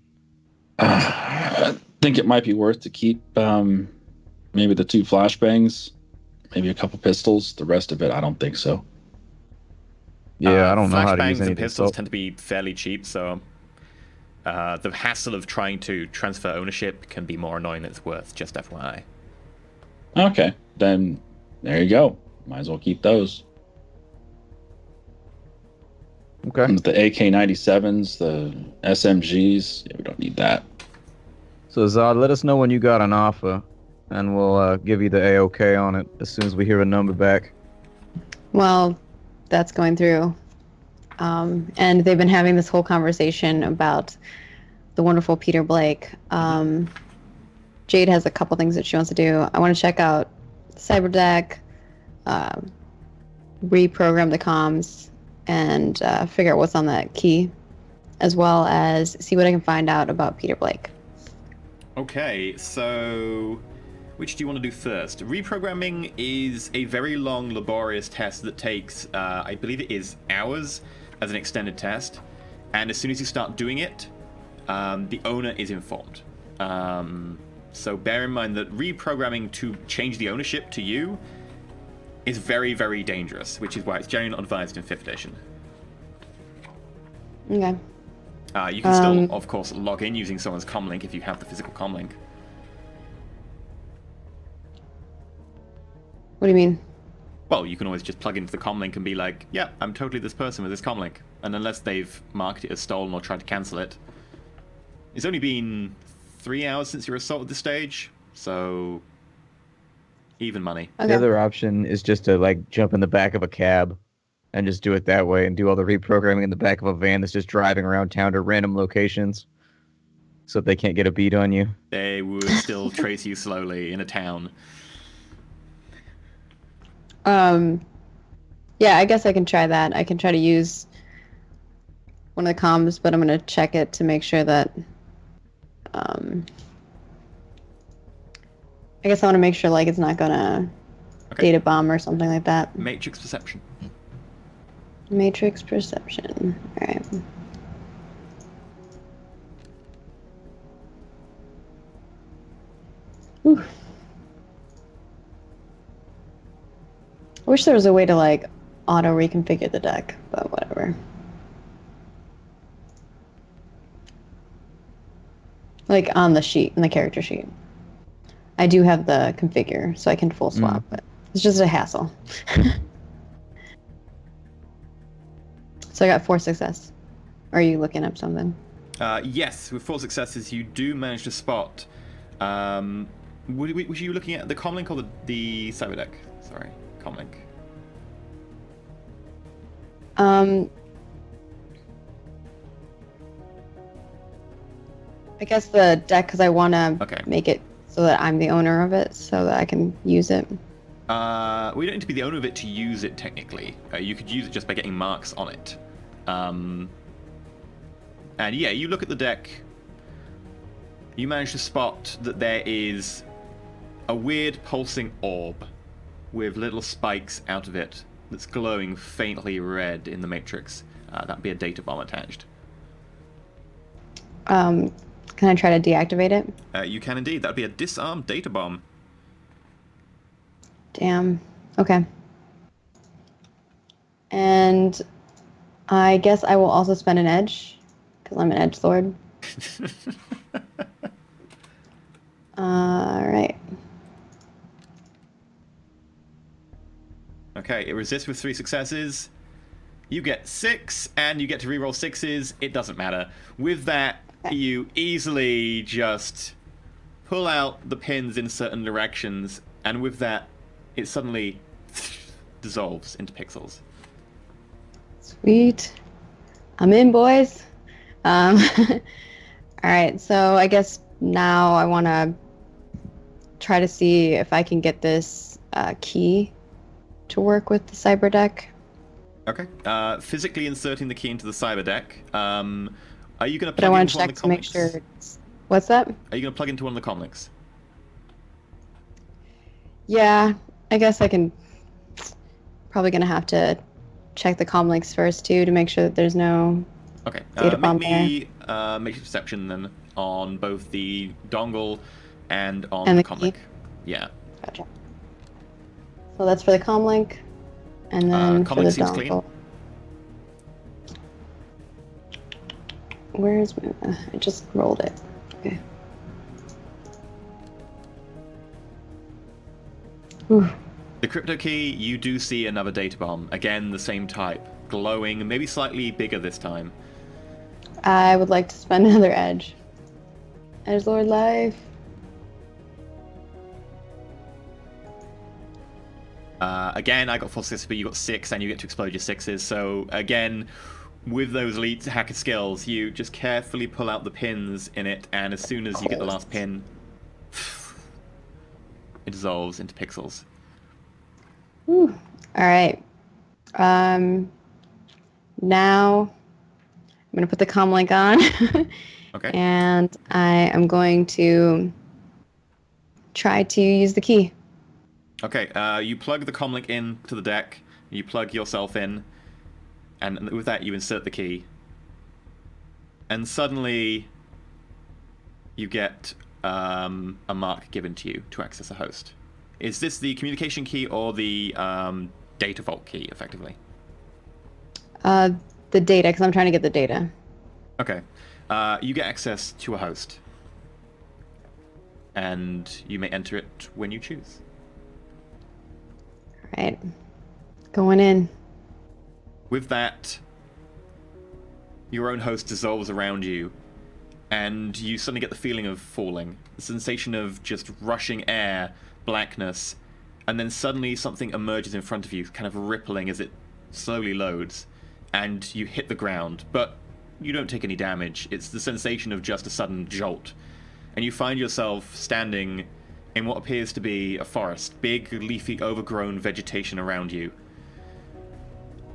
I think it might be worth to keep maybe the 2 flashbangs, maybe a couple pistols. The rest of it, I don't think so. Yeah, I don't know how to use flashbangs any and of pistols these. tend to be fairly cheap, so the hassle of trying to transfer ownership can be more annoying than it's worth, just FYI. Okay, then There you go. Might as well keep those. Okay. And the AK-97s, the SMGs, yeah, we don't need that. So Zod, let us know when you got an offer, and we'll give you the A-OK on it as soon as we hear a number back. Well, that's going through. And they've been having this whole conversation about the wonderful Peter Blake. Jade has a couple things that she wants to do. I want to check out Cyberdeck, reprogram the comms, and figure out what's on that key, as well as see what I can find out about Peter Blake. Okay, so which do you want to do first? Reprogramming is a very long, laborious test that takes, I believe it is hours as an extended test. And as soon as you start doing it, the owner is informed. So bear in mind that reprogramming to change the ownership to you is very, very dangerous, which is why it's generally not advised in 5th edition. Okay. You can still, of course, log in using someone's comlink if you have the physical comlink. What do you mean? Well, you can always just plug into the comlink and be like, yeah, I'm totally this person with this comlink. And unless they've marked it as stolen or tried to cancel it. It's only been 3 hours since your assault at this stage, so even money. Okay. The other option is just to like jump in the back of a cab and just do it that way and do all the reprogramming in the back of a van that's just driving around town to random locations so that they can't get a beat on you. They would still trace you slowly in a town. Yeah, I guess I can try that. I can try to use one of the comms, but I'm going to check it to make sure that I guess I want to make sure like it's not gonna data bomb or something like that. Matrix perception. Matrix perception. All right. Whew. I wish there was a way to like auto reconfigure the deck, but whatever. Like on the sheet, in the character sheet. I do have the configure, so I can full swap, but it's just a hassle. So I got 4 success. Are you looking up something? Yes, with 4 successes, you do manage to spot. Was you looking at the comlink or the cyberdeck? Sorry, comlink. I guess the deck, because I want to Okay. make it so that I'm the owner of it, so that I can use it. We don't need to be the owner of it to use it, technically. You could use it just by getting marks on it. And yeah, you look at the deck. You manage to spot that there is a weird pulsing orb with little spikes out of it that's glowing faintly red in the matrix. That'd be a data bomb attached. Can I try to deactivate it? You can indeed. That'd be a disarmed data bomb. Damn. Okay. And I guess I will also spend an edge, because I'm an edge lord. Alright. Okay, it resists with 3 successes. You get 6, and you get to reroll 6s. It doesn't matter. With that, you easily just pull out the pins in certain directions, and with that, it suddenly dissolves into pixels. Sweet. I'm in, boys. Alright, so I guess now I want to try to see if I can get this key to work with the cyber deck. Okay. Physically inserting the key into the cyber deck. Are you going to But I plug want into to one check of the to make comlinks? sure it's... What's that? Are you going to plug into one of the comlinks? Yeah, I guess I can... Probably going to have to check the comm links first, too, to make sure that there's no Okay. data bomb Make me matrix perception then on both the dongle and on And the the comlink. key? Yeah. Gotcha. So that's for the comm link, and then for the comlink seems clean. dongle. Where's my... I just rolled it. Okay. Whew. The crypto key, you do see another data bomb. Again, the same type. Glowing, maybe slightly bigger this time. I would like to spend another edge. Edge Lord life. Again, I got 4 successes, but you got 6, and you get to explode your 6s. So again, with those elite hacker skills, you just carefully pull out the pins in it, and as soon as you get the last pin, it dissolves into pixels. Whew. All right. Now I'm gonna put the comm link on. Okay. And I am going to try to use the key. Okay, you plug the comlink in to the deck, you plug yourself in, and with that you insert the key. And suddenly you get a mark given to you to access a host. Is this the communication key or the data vault key, effectively? The data, because I'm trying to get the data. Okay. You get access to a host. And you may enter it when you choose. All right. Going in. With that, your own host dissolves around you, and you suddenly get the feeling of falling. The sensation of just rushing air, blackness, and then suddenly something emerges in front of you, kind of rippling as it slowly loads, and you hit the ground, but you don't take any damage. It's the sensation of just a sudden jolt. And you find yourself standing in what appears to be a forest, big, leafy, overgrown vegetation around you.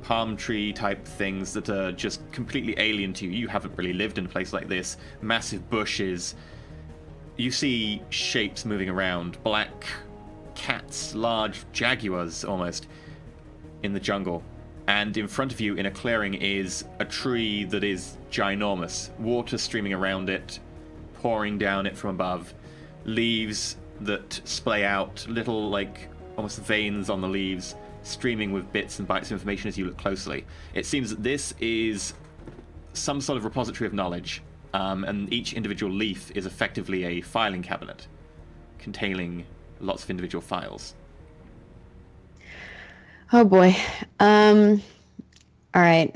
Palm tree type things that are just completely alien to you. You haven't really lived in a place like this. Massive bushes. You see shapes moving around. Black cats, large jaguars almost, in the jungle. And in front of you in a clearing is a tree that is ginormous. Water streaming around it, pouring down it from above. Leaves that splay out, little like almost veins on the leaves, streaming with bits and bytes of information as you look closely. It seems that this is some sort of repository of knowledge, and each individual leaf is effectively a filing cabinet containing lots of individual files. Oh boy. All right.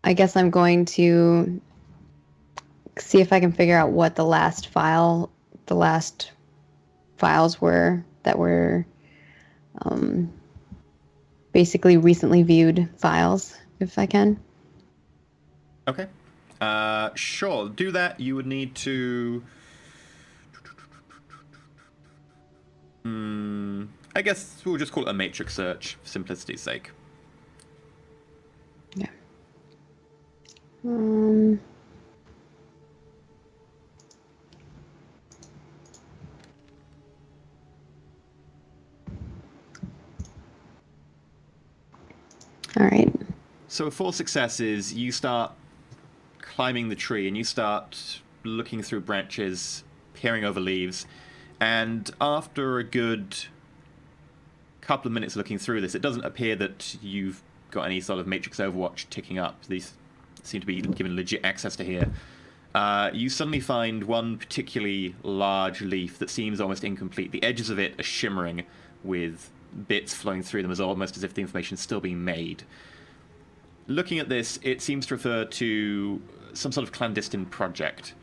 I guess I'm going to see if I can figure out what the last files were that were basically recently viewed files, if I can. Okay. Sure. Do that. You would need to... I guess we'll just call it a matrix search for simplicity's sake. Yeah. All right. So with 4 successes, you start climbing the tree and you start looking through branches, peering over leaves, and after a good couple of minutes looking through this, it doesn't appear that you've got any sort of Matrix Overwatch ticking up. These seem to be given legit access to here. You suddenly find one particularly large leaf that seems almost incomplete. The edges of it are shimmering with bits flowing through them, as almost as if the information is still being made. Looking at this, it seems to refer to some sort of clandestine project.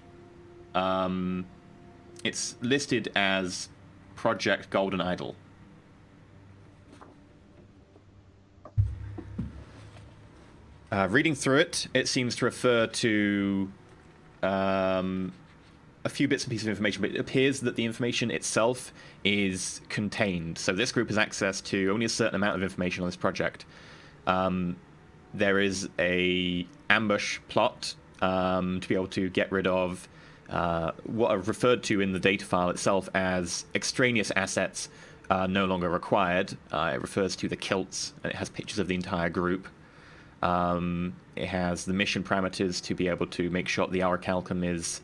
It's listed as Project Golden Idol. Reading through it, it seems to refer to a few bits and pieces of information, but it appears that the information itself is contained. So this group has access to only a certain amount of information on this project. There is a ambush plot to be able to get rid of what are referred to in the data file itself as extraneous assets no longer required. It refers to the kilts, and it has pictures of the entire group. It has the mission parameters to be able to make sure the orichalcum is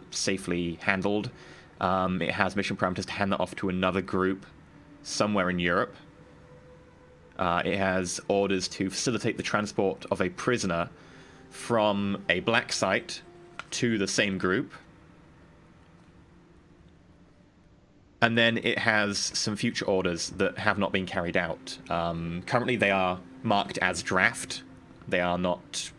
safely handled. It has mission parameters to hand that off to another group somewhere in Europe. It has orders to facilitate the transport of a prisoner from a black site to the same group. And then it has some future orders that have not been carried out. Currently, they are marked as draft. They are not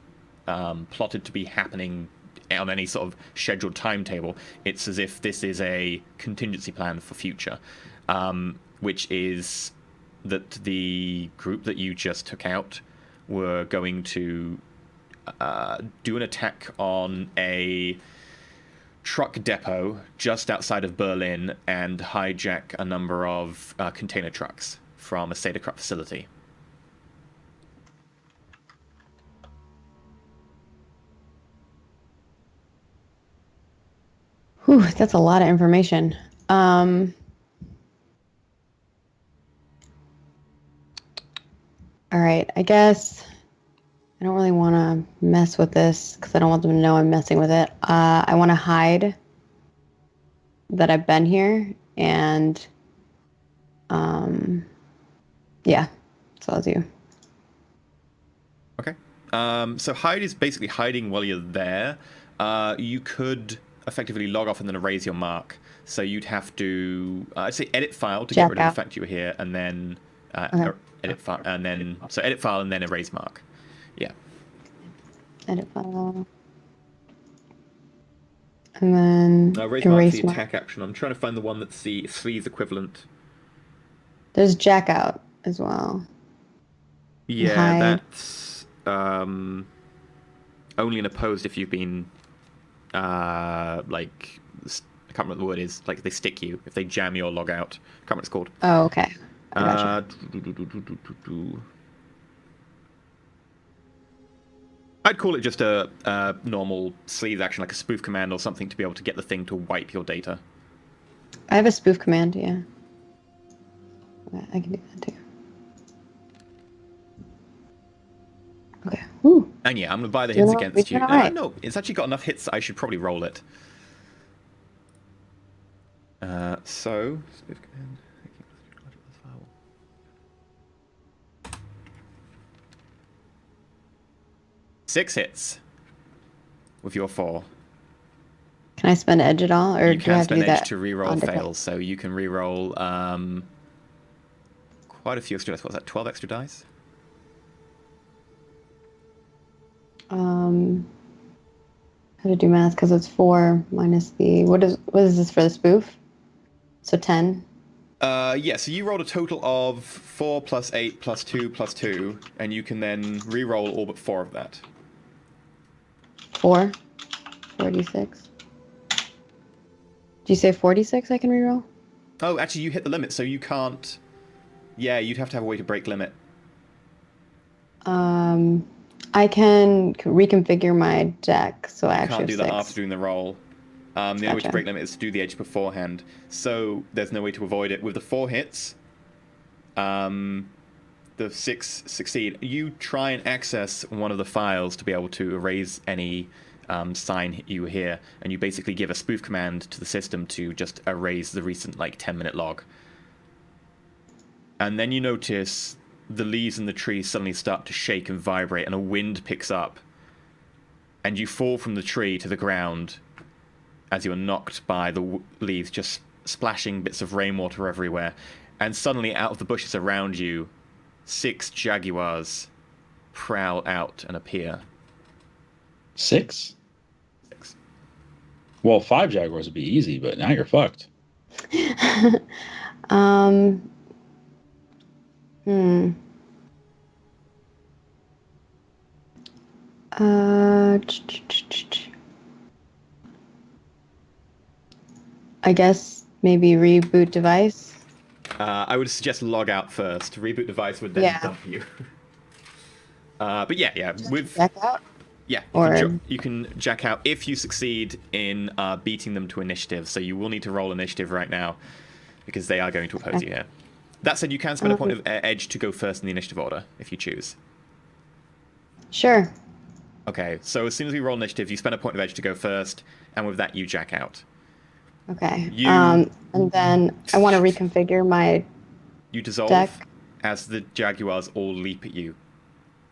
plotted to be happening on any sort of scheduled timetable. It's as if this is a contingency plan for future, which is that the group that you just took out were going to do an attack on a truck depot just outside of Berlin and hijack a number of container trucks from a Sadacraft facility. Whew, that's a lot of information. All right, I guess I don't really want to mess with this because I don't want them to know I'm messing with it. I want to hide that I've been here, and yeah, that's all I'll do. Okay. So hide is basically hiding while you're there. You could effectively log off and then erase your mark. So you'd have to, I'd say, edit file to get rid of the fact you were here, and then edit file, and then edit file and then erase mark. Yeah. Edit file. And then Erase mark the attack action. I'm trying to find the one that's the sleaze equivalent. There's jack out as well. Yeah, hide. That's only an opposed if you've been like, I can't remember what the word is, like they stick you if they jam your log out. I can't remember what it's called. Oh, okay. I gotcha. I'd call it just a normal sleaze action, like a spoof command or something, to be able to get the thing to wipe your data. I have a spoof command, yeah. I can do that too. Okay. Woo. And yeah, I'm going to buy the hits against you. Right. No, it's actually got enough hits that I should probably roll it. So, spoof command. 6 hits with your 4. Can I spend edge at all, or You do I can have to do spend edge that to reroll on different- fails, so you can reroll quite a few extra dice. What's that? 12 extra dice? How to do math because it's 4 minus the what is this for the spoof? So 10. Yeah, so you rolled a total of 4 plus 8 plus 2 plus 2, and you can then re-roll all but 4 of that. 46. Do you say 46 I can reroll? Oh, actually, you hit the limit, so you can't... Yeah, you'd have to have a way to break limit. I can reconfigure my deck, so I You actually can't do have that 6. after doing the roll. The only way to Gotcha. break limit is to do the edge beforehand. So there's no way to avoid it. With the 4 hits, the 6 succeed. You try and access one of the files to be able to erase any sign you hear, and you basically give a spoof command to the system to just erase the recent 10-minute log. And then you notice the leaves in the trees suddenly start to shake and vibrate, and a wind picks up, and you fall from the tree to the ground as you are knocked by the leaves just splashing bits of rainwater everywhere. And suddenly, out of the bushes around you, 6 jaguars prowl out and appear. 6? 6. Well, 5 jaguars would be easy, but now you're fucked. I guess maybe reboot device. I would suggest log out first. Reboot device would then dump you. But yeah, with Jack out? yeah, Or- you can jack out if you succeed in beating them to initiative. So you will need to roll initiative right now because they are going to oppose you here. That said, you can spend a point of edge to go first in the initiative order if you choose. Sure. Okay, so as soon as we roll initiative, you spend a point of edge to go first, and with that, you jack out. Okay. You- And then I want to reconfigure my You dissolve deck. as the jaguars all leap at you.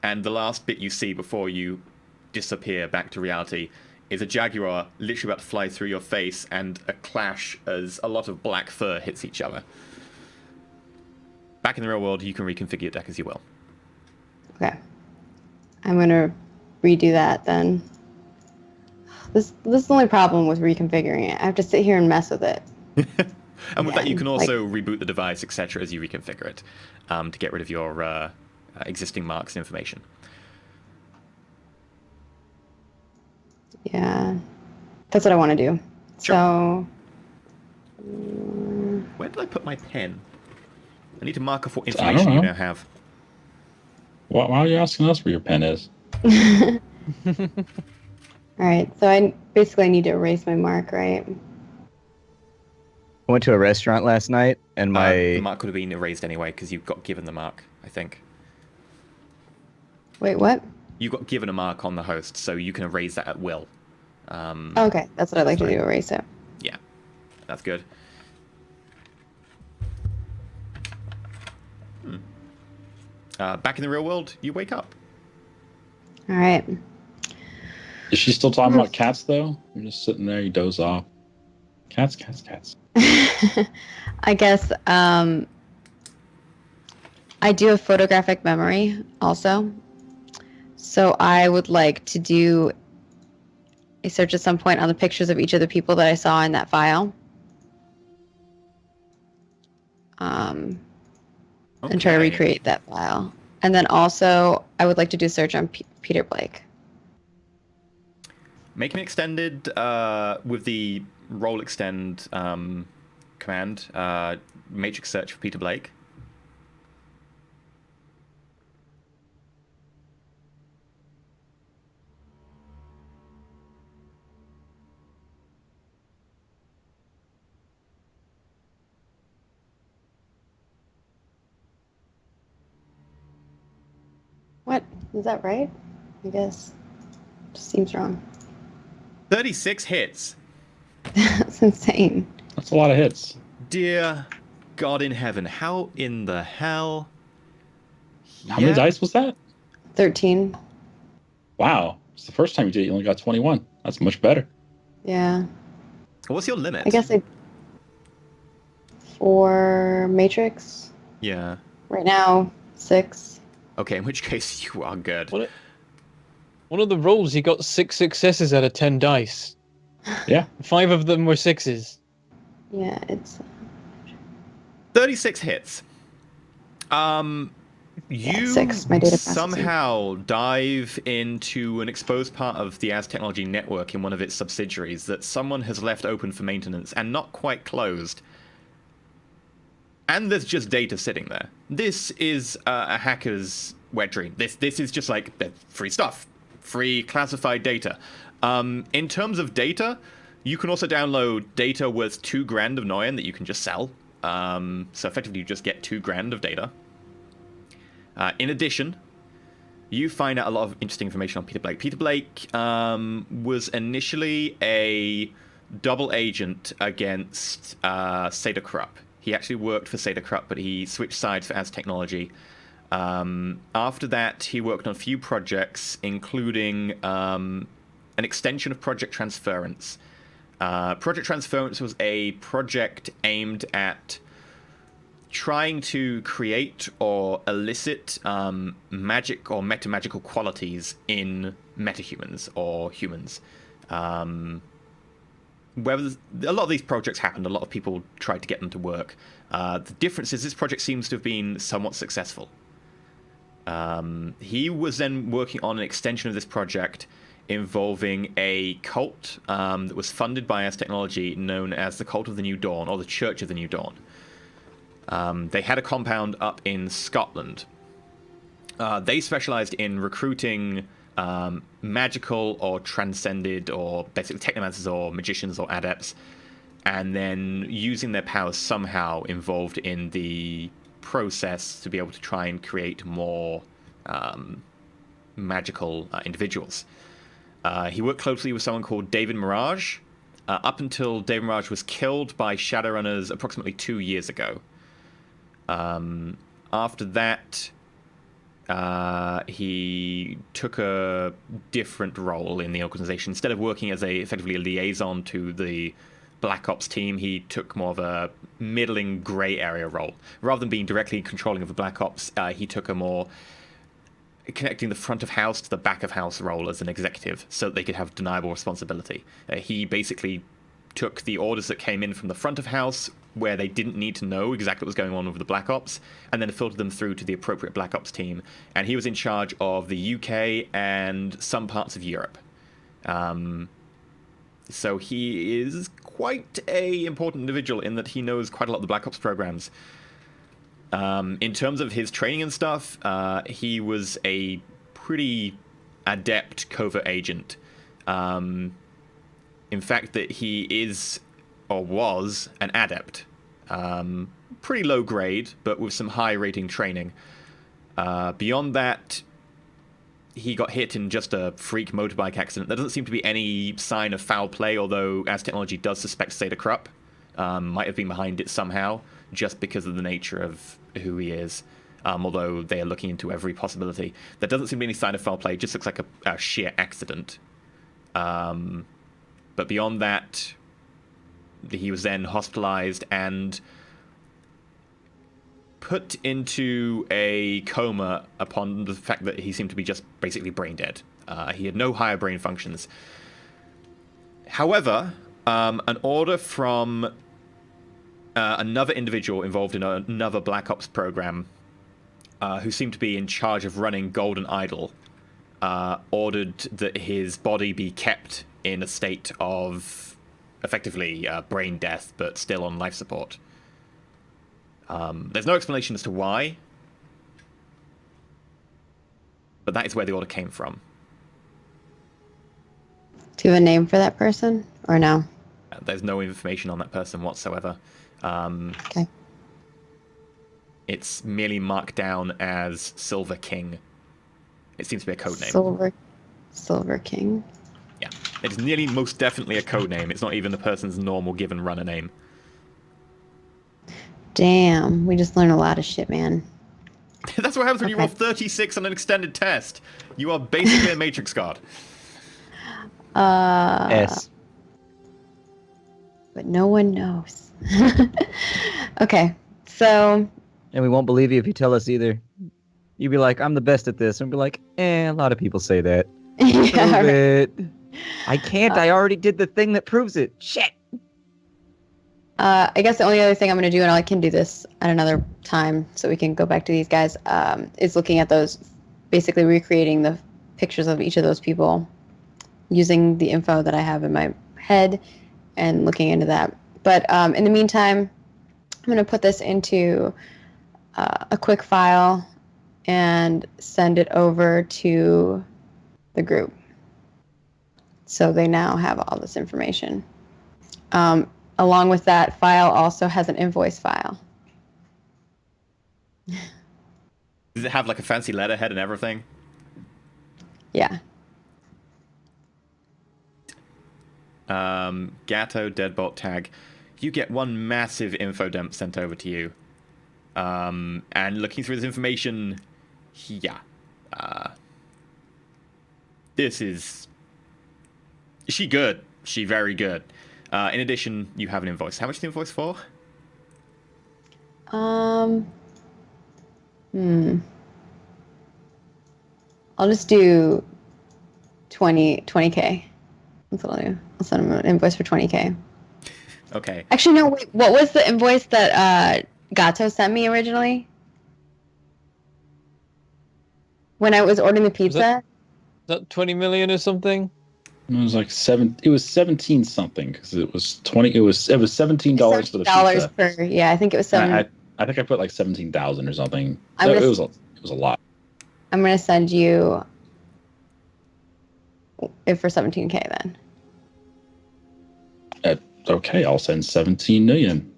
And the last bit you see before you disappear back to reality is a jaguar literally about to fly through your face, and a clash as a lot of black fur hits each other. Back in the real world, you can reconfigure your deck as you will. Okay. I'm gonna redo that then. This is the only problem with reconfiguring it. I have to sit here and mess with it. And with that, you can Like- also reboot the device, etc., as you reconfigure it, to get rid of your existing marks and information. Yeah, that's what I want to do. Sure. So, Where did I put my pen? I need to mark off what I don't information you know. now have. Why are you asking us where your pen is? all right. So I basically need to erase my mark, right? I went to a restaurant last night, and The my mark could have been erased anyway, because you got given the mark, I think. Wait, what? You got given a mark on the host, so you can erase that at will. Okay, that's what I'd like to do. Erase it. Yeah, that's good. Back in the real world, you wake up. All right. Is she still talking about cats though? You're just sitting there, you doze off. Cats. I guess I do have photographic memory also. So I would like to do a search at some point on the pictures of each of the people that I saw in that file. And try to Okay. recreate that file. And then also, I would like to do a search on Peter Blake. Make an extended with the roll extend command. Matrix search for Peter Blake. What? Is that right? I guess. Just seems wrong. 36 hits. That's insane. That's a lot of hits. Dear God in heaven, how in the hell? How many dice was that? 13. Wow. It's the first time you did it, you only got 21. That's much better. Yeah. What's your limit? I guess for Matrix, Yeah. right now, 6. Okay, in which case you are good. One of the rolls, you got 6 successes out of 10 dice. Yeah. 5 of them were 6s. Yeah, it's 36 hits. You 6. My data processing. somehow dive into an exposed part of the AS Technology network in one of its subsidiaries that someone has left open for maintenance and not quite closed. And there's just data sitting there. This is a hacker's wet dream. This is just like free stuff, free classified data. In terms of data, you can also download data worth $2,000 of Noyan that you can just sell. So effectively, you just get $2,000 of data. In addition, you find out a lot of interesting information on Peter Blake. Peter Blake was initially a double agent against Seda Krupp. He actually worked for Seda Krupp, but he switched sides for AS Technology. After that, he worked on a few projects, including an extension of Project Transference. Project Transference was a project aimed at trying to create or elicit magic or meta-magical qualities in metahumans or humans. Whether a lot of these projects happened, a lot of people tried to get them to work. The difference is this project seems to have been somewhat successful. He was then working on an extension of this project involving a cult that was funded by AS Technology known as the Cult of the New Dawn, or the Church of the New Dawn. They had a compound up in Scotland. They specialized in recruiting magical or transcended or basically technomancers or magicians or adepts, and then using their powers somehow involved in the process to be able to try and create more magical individuals. He worked closely with someone called David Mirage up until David Mirage was killed by Shadowrunners approximately 2 years ago. After that, he took a different role in the organization. Instead of working as effectively a liaison to the Black Ops team, he took more of a middling gray area role. Rather than being directly controlling of the Black Ops, he took a more connecting the front of house to the back of house role as an executive so that they could have deniable responsibility. He basically took the orders that came in from the front of house where they didn't need to know exactly what was going on with the Black Ops, and then filtered them through to the appropriate Black Ops team. And he was in charge of the UK and some parts of Europe. So he is quite a important individual in that he knows quite a lot of the Black Ops programs. In terms of his training and stuff, he was a pretty adept covert agent. In fact, that he is, or was, an adept. Pretty low grade, but with some high rating training. Beyond that, he got hit in just a freak motorbike accident. There doesn't seem to be any sign of foul play, although As Technology does suspect Seda Krupp might have been behind it somehow, just because of the nature of who he is. Although they are looking into every possibility. There doesn't seem to be any sign of foul play, it just looks like a sheer accident. But beyond that, he was then hospitalized and put into a coma upon the fact that he seemed to be just basically brain dead. He had no higher brain functions. However, an order from another individual involved in another Black Ops program, who seemed to be in charge of running Golden Idol, ordered that his body be kept in a state of effectively brain death, but still on life support. There's no explanation as to why, but that is where the order came from. Do you have a name for that person, or no? There's no information on that person whatsoever. Okay. It's merely marked down as Silver King. It seems to be a code name. Silver King. Yeah, it's nearly most definitely a code name. It's not even the person's normal given runner name. Damn, we just learned a lot of shit, man. That's what happens when you roll 36 on an extended test. You are basically a Matrix god. S. But no one knows. Okay, so... And we won't believe you if you tell us either. You'd be like, I'm the best at this. And we'd be like, a lot of people say that. Yeah, Prove right. it. I can't. I already did the thing that proves it. Shit. I guess the only other thing I'm going to do, and I can do this at another time so we can go back to these guys, is looking at those, basically recreating the pictures of each of those people using the info that I have in my head and looking into that. But in the meantime, I'm going to put this into a quick file and send it over to the group. So they now have all this information. Along with that file also has an invoice file. Does it have like a fancy letterhead and everything? Yeah. Gatto Deadbolt tag. You get one massive info dump sent over to you. And looking through this information, yeah. This is... She good. She very good. In addition, you have an invoice. How much is the invoice for? I'll just do 20K. That's what I'll do. I'll send him an invoice for 20K. Okay. Actually, no, wait. What was the invoice that Gato sent me originally? When I was ordering the pizza? Is that 20 million or something? It was like It was 17 something because it was 20. It was $17 for the $17 pizza. per. Yeah, I think it was $7. I think I put like 17,000 or something. I'm gonna- It was a lot. I'm gonna send you it for 17K then. Okay, I'll send 17 million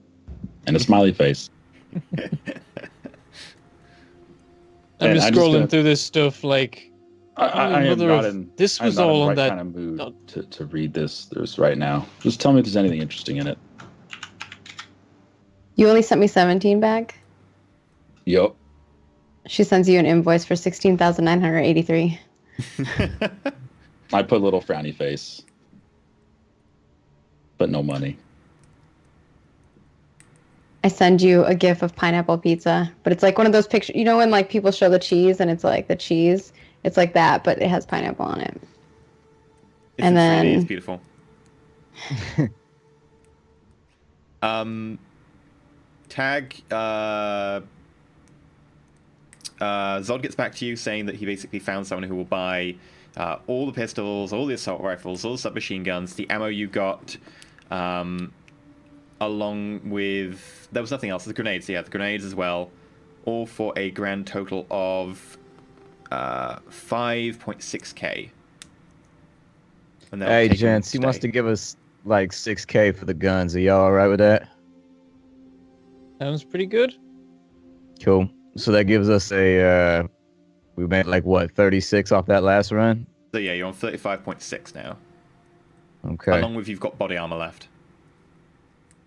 and a smiley face. I'm And just I'm just scrolling gonna- through this stuff like I am mother not of- in. this I'm was not in all the on right that- kind of mood to read this right now. Just tell me if there's anything interesting in it. You only sent me 17 back? Yup. She sends you an invoice for 16,983. I put a little frowny face, but no money. I send you a gif of pineapple pizza, but it's like one of those pictures. You know when like people show the cheese and it's like the cheese, it's like that, but it has pineapple on it. It's And in 3D, it's then beautiful. Tag. Zod gets back to you saying that he basically found someone who will buy all the pistols, all the assault rifles, all the submachine guns, the ammo you got, along with... There was nothing else. The grenades, yeah, the grenades as well. All for a grand total of 5.6k. Hey, gents, he wants to give us like 6k for the guns. Are y'all alright with that? Sounds pretty good. Cool. So that gives us a, we made like what, 36 off that last run? So yeah, you're on 35.6 now. Okay. Along with you've got body armor left.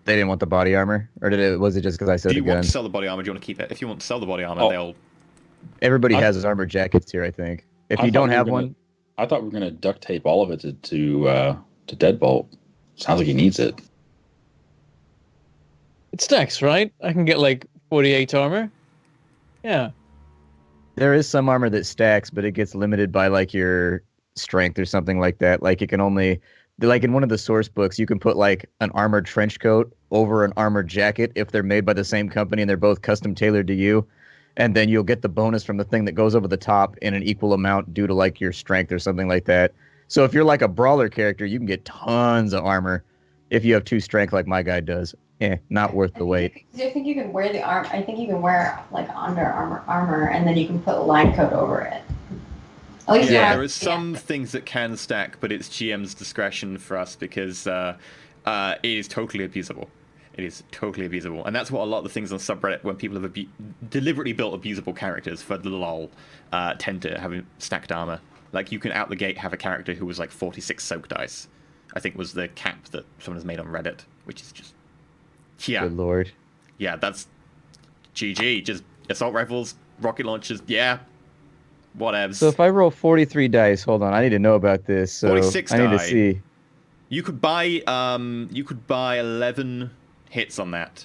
They didn't want the body armor? Or was it just because I said Do the you want guns? to sell the body armor? Do you want to keep it? If you want to sell the body armor, they'll... Everybody has his armor jackets here, I think. If you don't have one... I thought we were going to duct tape all of it to Deadbolt. Sounds like he needs it. It stacks, right? I can get like 48 armor. Yeah. There is some armor that stacks, but it gets limited by like your strength or something like that. Like it can only... Like in one of the source books, you can put like an armored trench coat over an armored jacket if they're made by the same company and they're both custom tailored to you. And then you'll get the bonus from the thing that goes over the top in an equal amount due to like your strength or something like that. So if you're like a brawler character, you can get tons of armor if you have 2 strength like my guy does. Not worth the wait. I think you can wear the arm. I think you can wear like Under armor, and then you can put a line coat over it. At least Yeah, there are some things that can stack, but it's GM's discretion for us because it is totally abusable. It is totally abusable. And that's what a lot of the things on subreddit, when people have deliberately built abusable characters for the lol, tend to have stacked armor. Like, you can out the gate have a character who was like 46 soak dice. I think was the cap that someone has made on Reddit, which is just... Yeah. Good lord. Yeah, that's GG. Just assault rifles, rocket launchers, yeah. Whatevs. So if I roll 43 dice, hold on, I need to know about this. So 46 I need to die. see. You could buy 11 hits on that.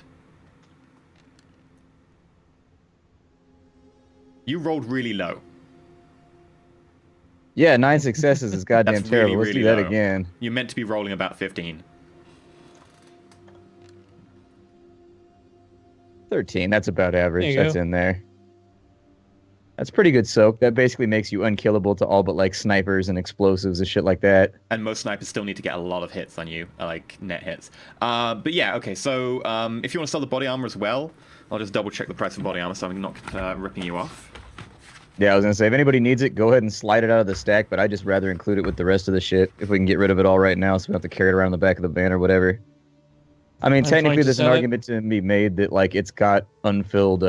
You rolled really low. Yeah, 9 successes is goddamn That's terrible. really, Let's really do that low. again. You're meant to be rolling about 15. 13, that's about average. There you That's go. in there. That's pretty good soak. That basically makes you unkillable to all but like snipers and explosives and shit like that. And most snipers still need to get a lot of hits on you, like net hits. But yeah, okay, so if you want to sell the body armor as well, I'll just double check the price of body armor so I'm not ripping you off. Yeah, I was gonna say, if anybody needs it, go ahead and slide it out of the stack, but I just rather include it with the rest of the shit if we can get rid of it all right now so we don't have to carry it around the back of the van or whatever. I mean, I'm trying technically to there's an sell it. argument to be made that like it's got unfilled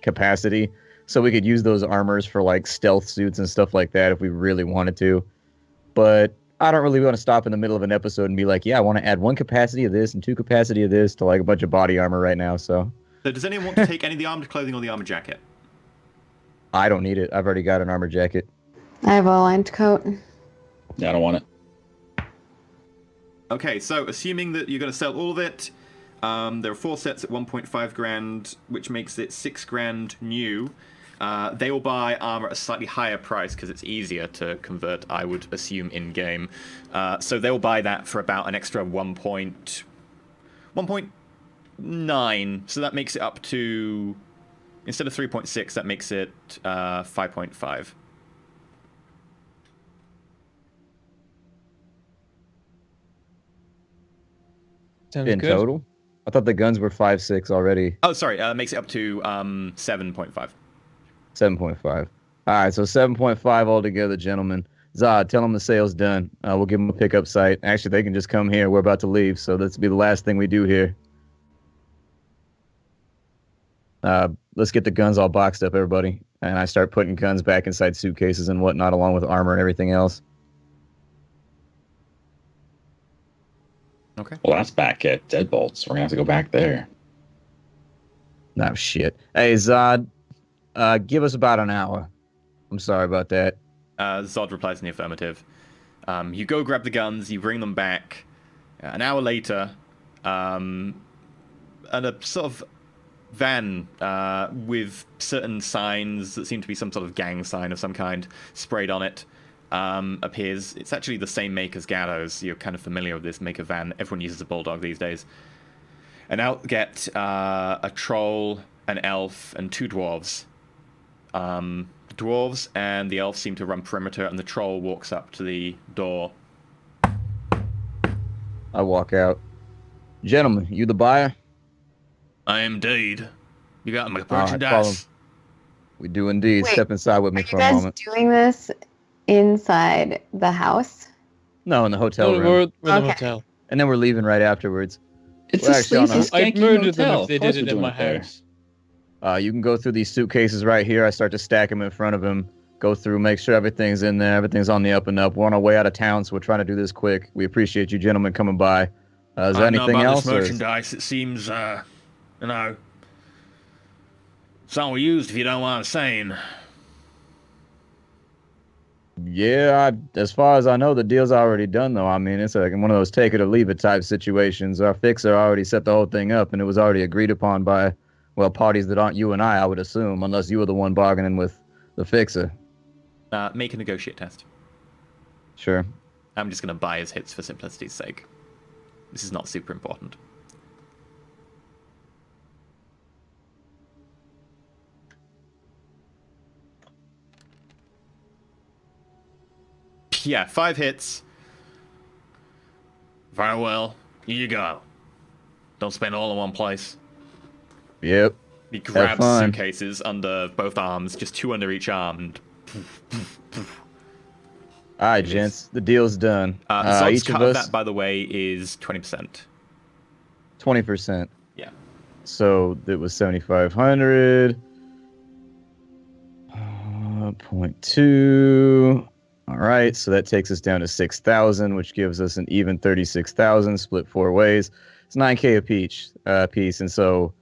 capacity, so we could use those armors for like stealth suits and stuff like that if we really wanted to. But I don't really want to stop in the middle of an episode and be like, yeah, I want to add 1 capacity of this and 2 capacity of this to like a bunch of body armor right now, so... So does anyone want to take any of the armored clothing or the armor jacket? I don't need it. I've already got an armor jacket. I have a lined coat. Yeah, I don't want it. Okay, so assuming that you're going to sell all of it, there are 4 sets at 1.5 grand, which makes it 6 grand new. They will buy armor at a slightly higher price because it's easier to convert, I would assume, in-game. So they'll buy that for about an extra 1.9. So that makes it up to... Instead of 3.6, that makes it 5.5. Sounds In good. total? I thought the guns were 5.6 already. Oh, sorry, makes it up to 7.5. 7.5. All right, so 7.5 altogether, gentlemen. Zod, tell them the sale's done. We'll give them a pickup site. Actually, they can just come here. We're about to leave, so this will be the last thing we do here. Let's get the guns all boxed up, everybody. And I start putting guns back inside suitcases and whatnot, along with armor and everything else. Okay. Well, that's back at Deadbolts. We're going to have to go back there. No shit. Hey, Zod, Give us about an hour. I'm sorry about that. Zod replies in the affirmative. You go grab the guns, you bring them back. An hour later, and a sort of van with certain signs that seem to be some sort of gang sign of some kind sprayed on it appears. It's actually the same make as Gatto's. You're kind of familiar with this make of van. Everyone uses a bulldog these days. And out get a troll, an elf, and 2 dwarves. The dwarves and the elf seem to run perimeter, and the troll walks up to the door. I walk out. Gentlemen, you the buyer? I am indeed. You got my All right, follow merchandise. We do indeed. Wait, Step inside with me Are for you a guys moment. doing this inside the house? No, in the hotel No, room. we're the Okay. motel. And then we're leaving right afterwards. It's We're a actually on sleazy, a- I skanky murdered them motel. if they Of course did it we're in doing my it there. house. You can go through these suitcases right here. I start to stack them in front of him. Go through, make sure everything's in there. Everything's on the up and up. We're on our way out of town, so we're trying to do this quick. We appreciate you gentlemen coming by. Is there I know anything about else? this or is- merchandise. It seems, you know, it's all used if you don't mind saying. Yeah, as far as I know, the deal's already done, though. I mean, it's like one of those take it or leave it type situations. Our fixer already set the whole thing up, and it was already agreed upon by, well, parties that aren't you and I would assume, unless you were the one bargaining with the fixer. Make a negotiate test. Sure. I'm just going to buy his hits for simplicity's sake. This is not super important. Yeah, 5 hits. Very well. Here you go. Don't spend all in one place. Yep. He grabs fun. suitcases under both arms, just 2 under each arm, and All right, It is. gents. The deal's done. Zod's Each cut of of us, that, by the way, is 20%. 20%. Yeah. So it was 7,500. 0.2. All right, so that takes us down to 6,000, which gives us an even 36,000 split 4 ways. It's 9K a piece, and so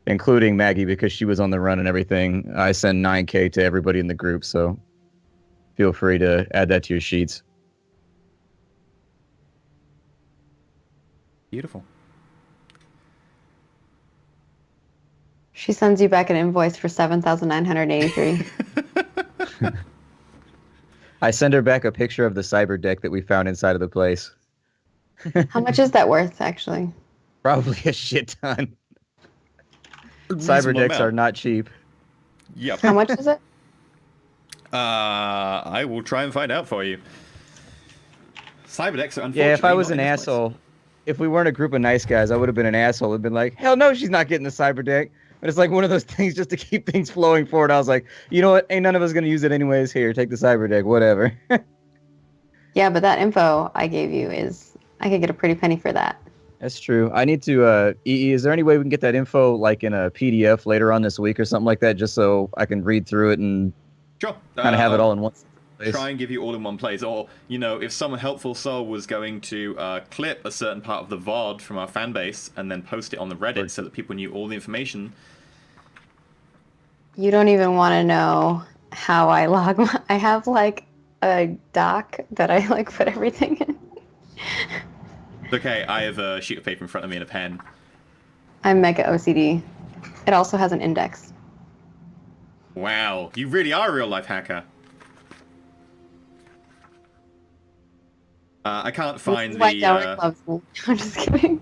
including Maggie because she was on the run and everything, I send 9K to everybody in the group. So feel free to add that to your sheets. Beautiful. She sends you back an invoice for 7,983. I send her back a picture of the cyber deck that we found inside of the place. How much is that worth, actually? Probably a shit ton. Cyber Reasonable decks amount. are not cheap. Yep. How much is it? I will try and find out for you. Cyberdecks are unfortunately Yeah, if I was not an in this place. asshole, if we weren't a group of nice guys, I would have been an asshole and been like, hell no, she's not getting the cyber deck. But it's like one of those things just to keep things flowing forward. I was like, you know what? Ain't none of us going to use it anyways. Here, take the cyber deck, whatever. Yeah, but that info I gave you is, I could get a pretty penny for that. That's true. I need to, EE, is there any way we can get that info like in a PDF later on this week or something like that, just so I can read through it and Sure. kind of have it all in one place? Try and give you all in one place. Or, you know, if some helpful soul was going to clip a certain part of the VOD from our fan base and then post it on the Reddit so that people knew all the information. You don't even want to know how I log my, I have like a doc that I like put everything in. Okay, I have a sheet of paper in front of me and a pen. I'm mega OCD. It also has an index. Wow, you really are a real life hacker. I can't find This is why the. Derek loves me. I'm just kidding.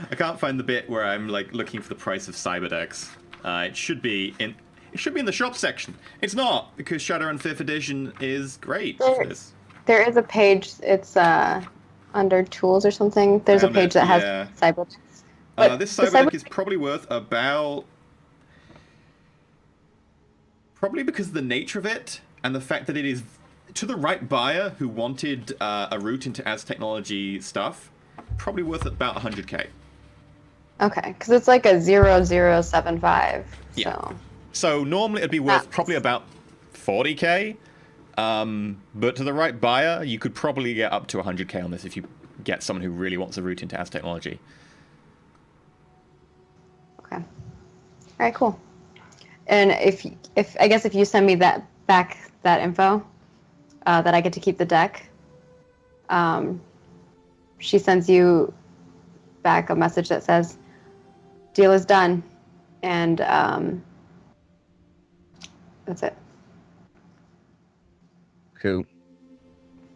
I can't find the bit where I'm like looking for the price of cyberdecks. It should be in. It should be in the shop section. It's not because Shadowrun 5th edition is great for this. There is a page. It's under tools or something. There's Found a page it, that has yeah. cyber. But This the cyberdeck is probably worth about. Probably because of the nature of it and the fact that it is to the right buyer who wanted a route into as technology stuff. Probably worth about 100k. Okay, because it's like a 0075. Yeah. So So normally it'd be worth probably about 40k. But to the right buyer, you could probably get up to 100k on this if you get someone who really wants a route into as technology. okay. All right, cool. And if I guess if you send me that info, that I get to keep the deck. She sends you back a message that says, "Deal is done," and that's it. Cool.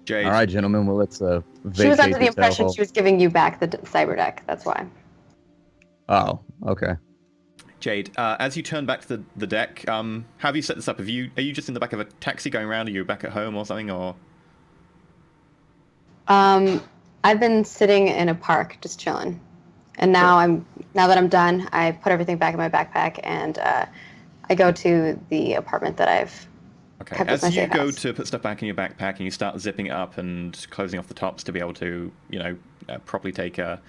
Jade. All right, gentlemen. Well, let's vacate She was under the this impression hellhole. she was giving you back the cyber deck. That's why. Oh, okay. Jade, as you turn back to the deck, how have you set this up? Are you just in the back of a taxi going around? Are you back at home or something? Or I've been sitting in a park just chilling, and now that I'm done, I put everything back in my backpack and I go to the apartment that I've. okay, kept as my as you safe go house. to put stuff back in your backpack and you start zipping it up and closing off the tops to be able to, properly take a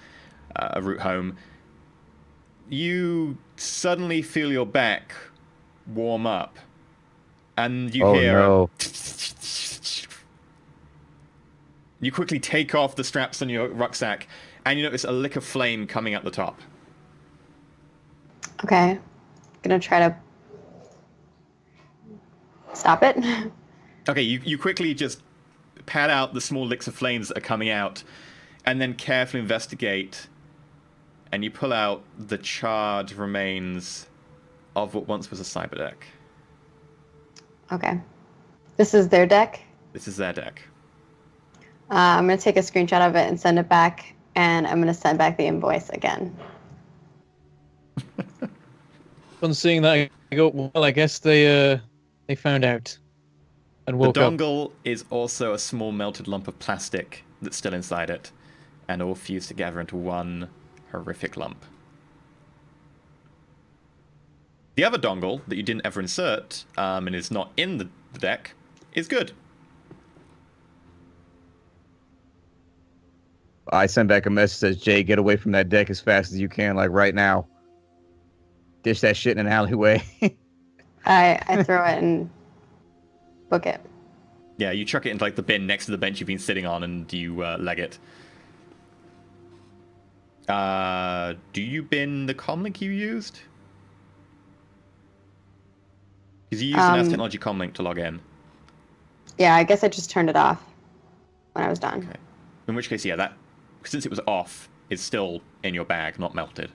route home, you suddenly feel your back warm up, and you Oh, hear. no. You quickly take off the straps on your rucksack, and you notice a lick of flame coming out the top. Okay, gonna try to stop it. Okay, you quickly just pad out the small licks of flames that are coming out, and then carefully investigate, and you pull out the charred remains of what once was a cyber deck. Okay, this is their deck. This is their deck. I'm going to take a screenshot of it and send it back, and I'm going to send back the invoice again. On seeing that, I go, well, I guess they found out and The woke up. dongle is also a small melted lump of plastic that's still inside it, and all fused together into one horrific lump. The other dongle that you didn't ever insert, and is not in the deck, is good. I send back a message that says, Jay, get away from that deck as fast as you can, like right now. Dish that shit in an alleyway. I throw it and book it. Yeah, you chuck it into like the bin next to the bench you've been sitting on, and you leg it. Do you bin the comlink you used? Because you used an As Technology comlink to log in. Yeah, I guess I just turned it off when I was done. Okay. In which case, yeah, that since it was off, it's still in your bag, not melted.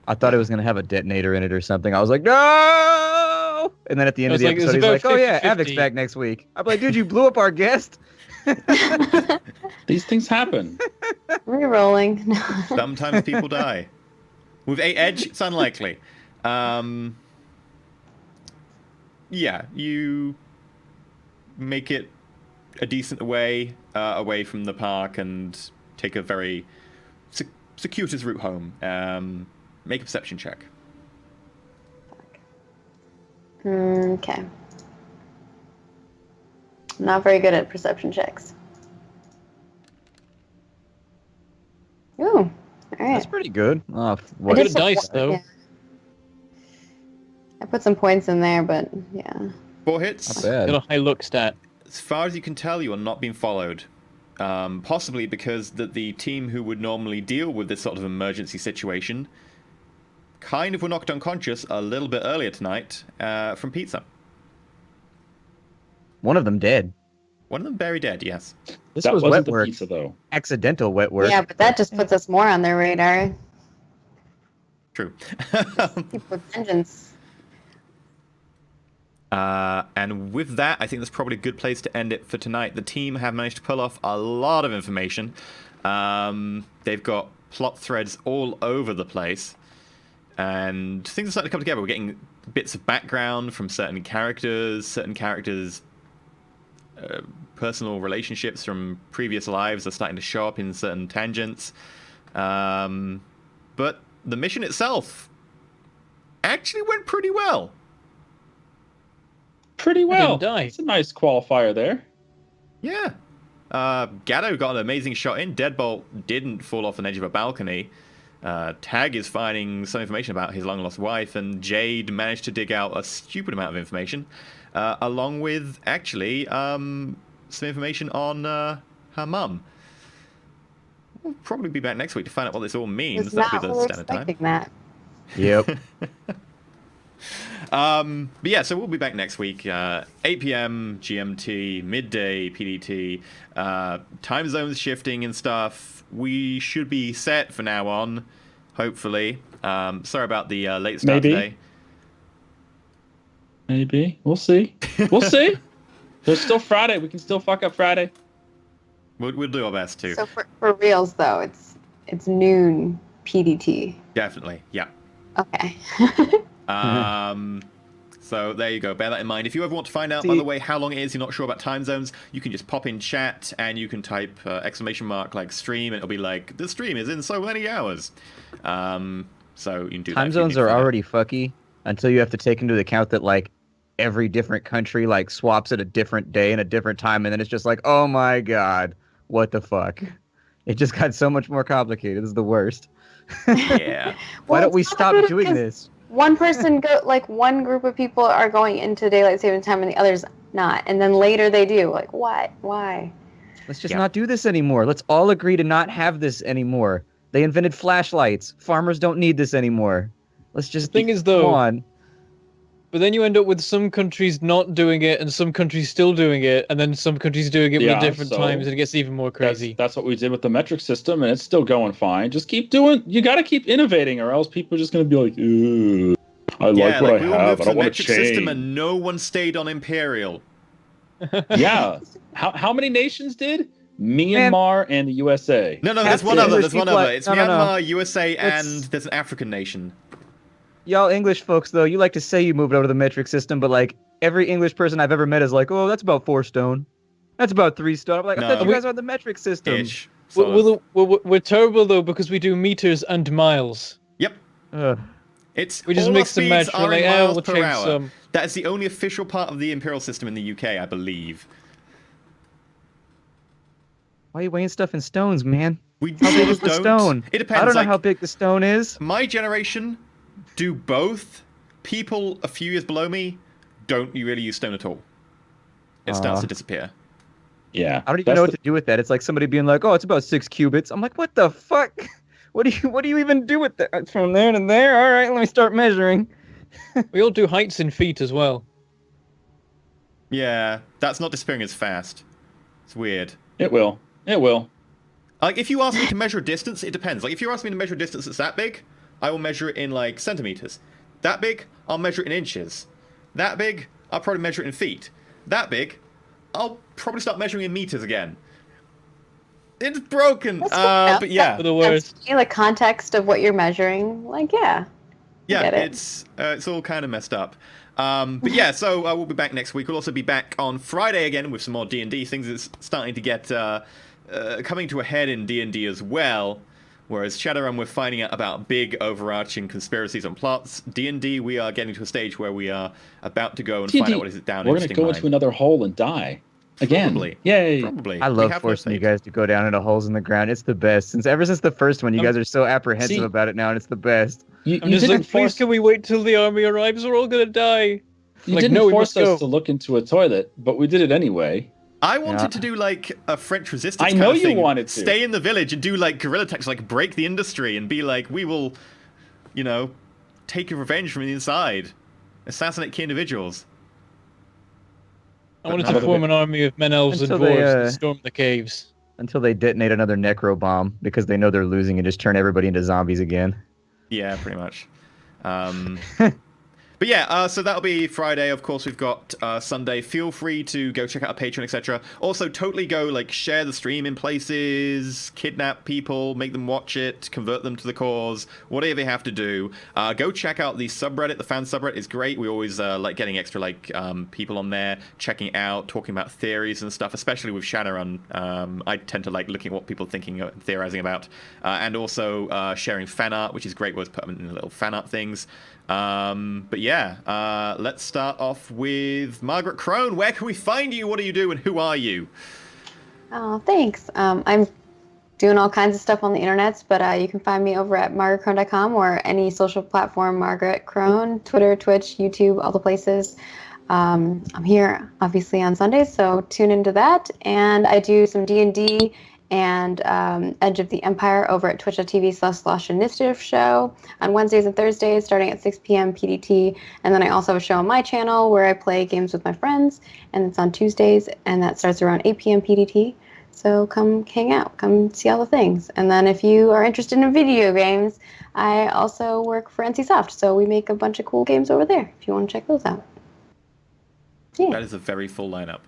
I thought it was going to have a detonator in it or something. I was like, no! And then at the end of the episode, he's like, oh yeah, 50-50. Avic's back next week. I'm like, dude, you blew up our guest. These things happen. Re-rolling. Sometimes people die. With 8 edge, it's unlikely. Yeah, you make it a decent away from the park and take a very circuitous route home. Make a perception check. Okay. I'm not very good at perception checks. Ooh, all right. That's pretty good. I What? did Good some dice, though. yeah. I put some points in there, but yeah. 4 hits. Not bad. Got a high look stat. As far as you can tell, you are not being followed. Possibly because the team who would normally deal with this sort of emergency situation kind of were knocked unconscious a little bit earlier tonight from pizza. One of them dead. One of them very dead, yes. This That was wasn't wet the work. pizza, though. Accidental wet work. Yeah, but that just puts us more on their radar. True. People with vengeance. And with that, I think that's probably a good place to end it for tonight. The team have managed to pull off a lot of information. They've got plot threads all over the place. And things are starting to come together. We're getting bits of background from certain characters personal relationships from previous lives are starting to show up in certain tangents. But the mission itself actually went pretty well. Pretty well. didn't die. It's a nice qualifier there. Yeah. Gatto got an amazing shot in. Deadbolt didn't fall off an edge of a balcony. Tag is finding some information about his long-lost wife, and Jade managed to dig out a stupid amount of information, along with, actually, some information on her mum. We'll probably be back next week to find out what this all means. Was not That'll be the really standard time. expecting that. Yep. But yeah, so we'll be back next week, 8 p.m. GMT, midday PDT, time zones shifting and stuff. We should be set for now on, hopefully. Sorry about the late start today. Maybe. We'll see. We'll see. There's still Friday. We can still fuck up Friday. We'll do our best too. So for reals though, it's noon PDT. Definitely, yeah. Okay. So there you go. Bear that in mind. If you ever want to find out, by the way, how long it is, you're not sure about time zones, you can just pop in chat and you can type exclamation mark like stream, and it'll be like, the stream is in so many hours. So you can do that. Time zones are already fucky until you have to take into account that like every different country like swaps at a different day and a different time, and then it's just like, oh my god, what the fuck? It just got so much more complicated. This is the worst. Yeah. Why don't we stop doing this? One person one group of people are going into daylight saving time and the others not, and then later they do. Like, what? Why? Let's just not do this anymore. Let's all agree to not have this anymore. They invented flashlights. Farmers don't need this anymore. Let's just The thing is, though, go on. But then you end up with some countries not doing it and some countries still doing it, and then some countries doing it at different times, and it gets even more crazy. That's what we did with the metric system, and it's still going fine. Just keep doing. You got to keep innovating, or else people are just going to be like, "Ooh, I like what I have. I don't want to change." System, and no one stayed on Imperial. Yeah. How many nations did? Myanmar and the USA. No, there's one other. There's one other. It's Myanmar, No. USA, and there's an African nation. Y'all English folks, though, you like to say you moved over to the metric system, but like every English person I've ever met is like, oh, that's about 4 stone. That's about 3 stone. I'm like, I thought you guys are on the metric system. Ish. We're terrible, though, because we do meters and miles. Yep. We just mix and match. We're like, we'll change some. That is the only official part of the Imperial system in the UK, I believe. Why are you weighing stuff in stones, man? How big is the stone? It depends. I don't know how big the stone is. My generation do both. People a few years below me don't really use stone at all. It starts to disappear. Yeah. I don't even know what to do with that. It's like somebody being like, oh, it's about 6 cubits. I'm like, what the fuck? What do you even do with that? From there to there? All right, let me start measuring. We all do heights in feet as well. Yeah, that's not disappearing as fast. It's weird. It will. Like, if you ask me to measure a distance, it depends. Like, if you're asking me to measure a distance that's that big, I will measure it in, like, centimeters. That big, I'll measure it in inches. That big, I'll probably measure it in feet. That big, I'll probably start measuring in meters again. It's broken, but yeah. For the worst. The context of what you're measuring, like, yeah. Yeah, it's all kind of messed up. But yeah, so we'll be back next week. We'll also be back on Friday again with some more D&D things. It's starting to get coming to a head in D&D as well. Whereas Shadowrun, we're finding out about big overarching conspiracies and plots. D&D, we are getting to a stage where we are about to go and find out what is down. We're going to go into another hole and die again. Probably. Yay! Probably. I love forcing you guys to go down into holes in the ground. It's the best. Ever since the first one, you guys are so apprehensive about it now, and it's the best. I'm just like, please, can we wait till the army arrives? We're all gonna die. You didn't force us to look into a toilet, but we did it anyway. I wanted to do like a French resistance. I know you wanted to stay in the village and do like guerrilla tactics, like break the industry and be like, we will, take your revenge from the inside, assassinate key individuals. I wanted to form an army of men, elves, and dwarves and storm the caves. Until they detonate another necro bomb because they know they're losing and just turn everybody into zombies again. Yeah, pretty much. But yeah, so that'll be Friday. Of course, we've got Sunday. Feel free to go check out our Patreon, etc. Also, totally go share the stream in places, kidnap people, make them watch it, convert them to the cause, whatever you have to do. Go check out the subreddit. The fan subreddit is great. We always like getting extra people on there, checking it out, talking about theories and stuff. Especially with Shadowrun, I tend to like looking at what people are thinking and theorizing about, and also sharing fan art, which is great. We'll put them in the little fan art things. But yeah, let's start off with Margaret Crone. Where can we find you? What do you do? And who are you? Oh, thanks. I'm doing all kinds of stuff on the internets, but you can find me over at margaretcrone.com or any social platform, Margaret Crone, Twitter, Twitch, YouTube, all the places. I'm here, obviously, on Sundays, so tune into that. And I do some D&D and Edge of the Empire over at twitch.tv/initiative show on Wednesdays and Thursdays starting at 6 p.m. PDT. And then I also have a show on my channel where I play games with my friends, and it's on Tuesdays, and that starts around 8 p.m. PDT. So come hang out, come see all the things. And then if you are interested in video games, I also work for NCSoft, so we make a bunch of cool games over there if you want to check those out. Yeah. That is a very full lineup.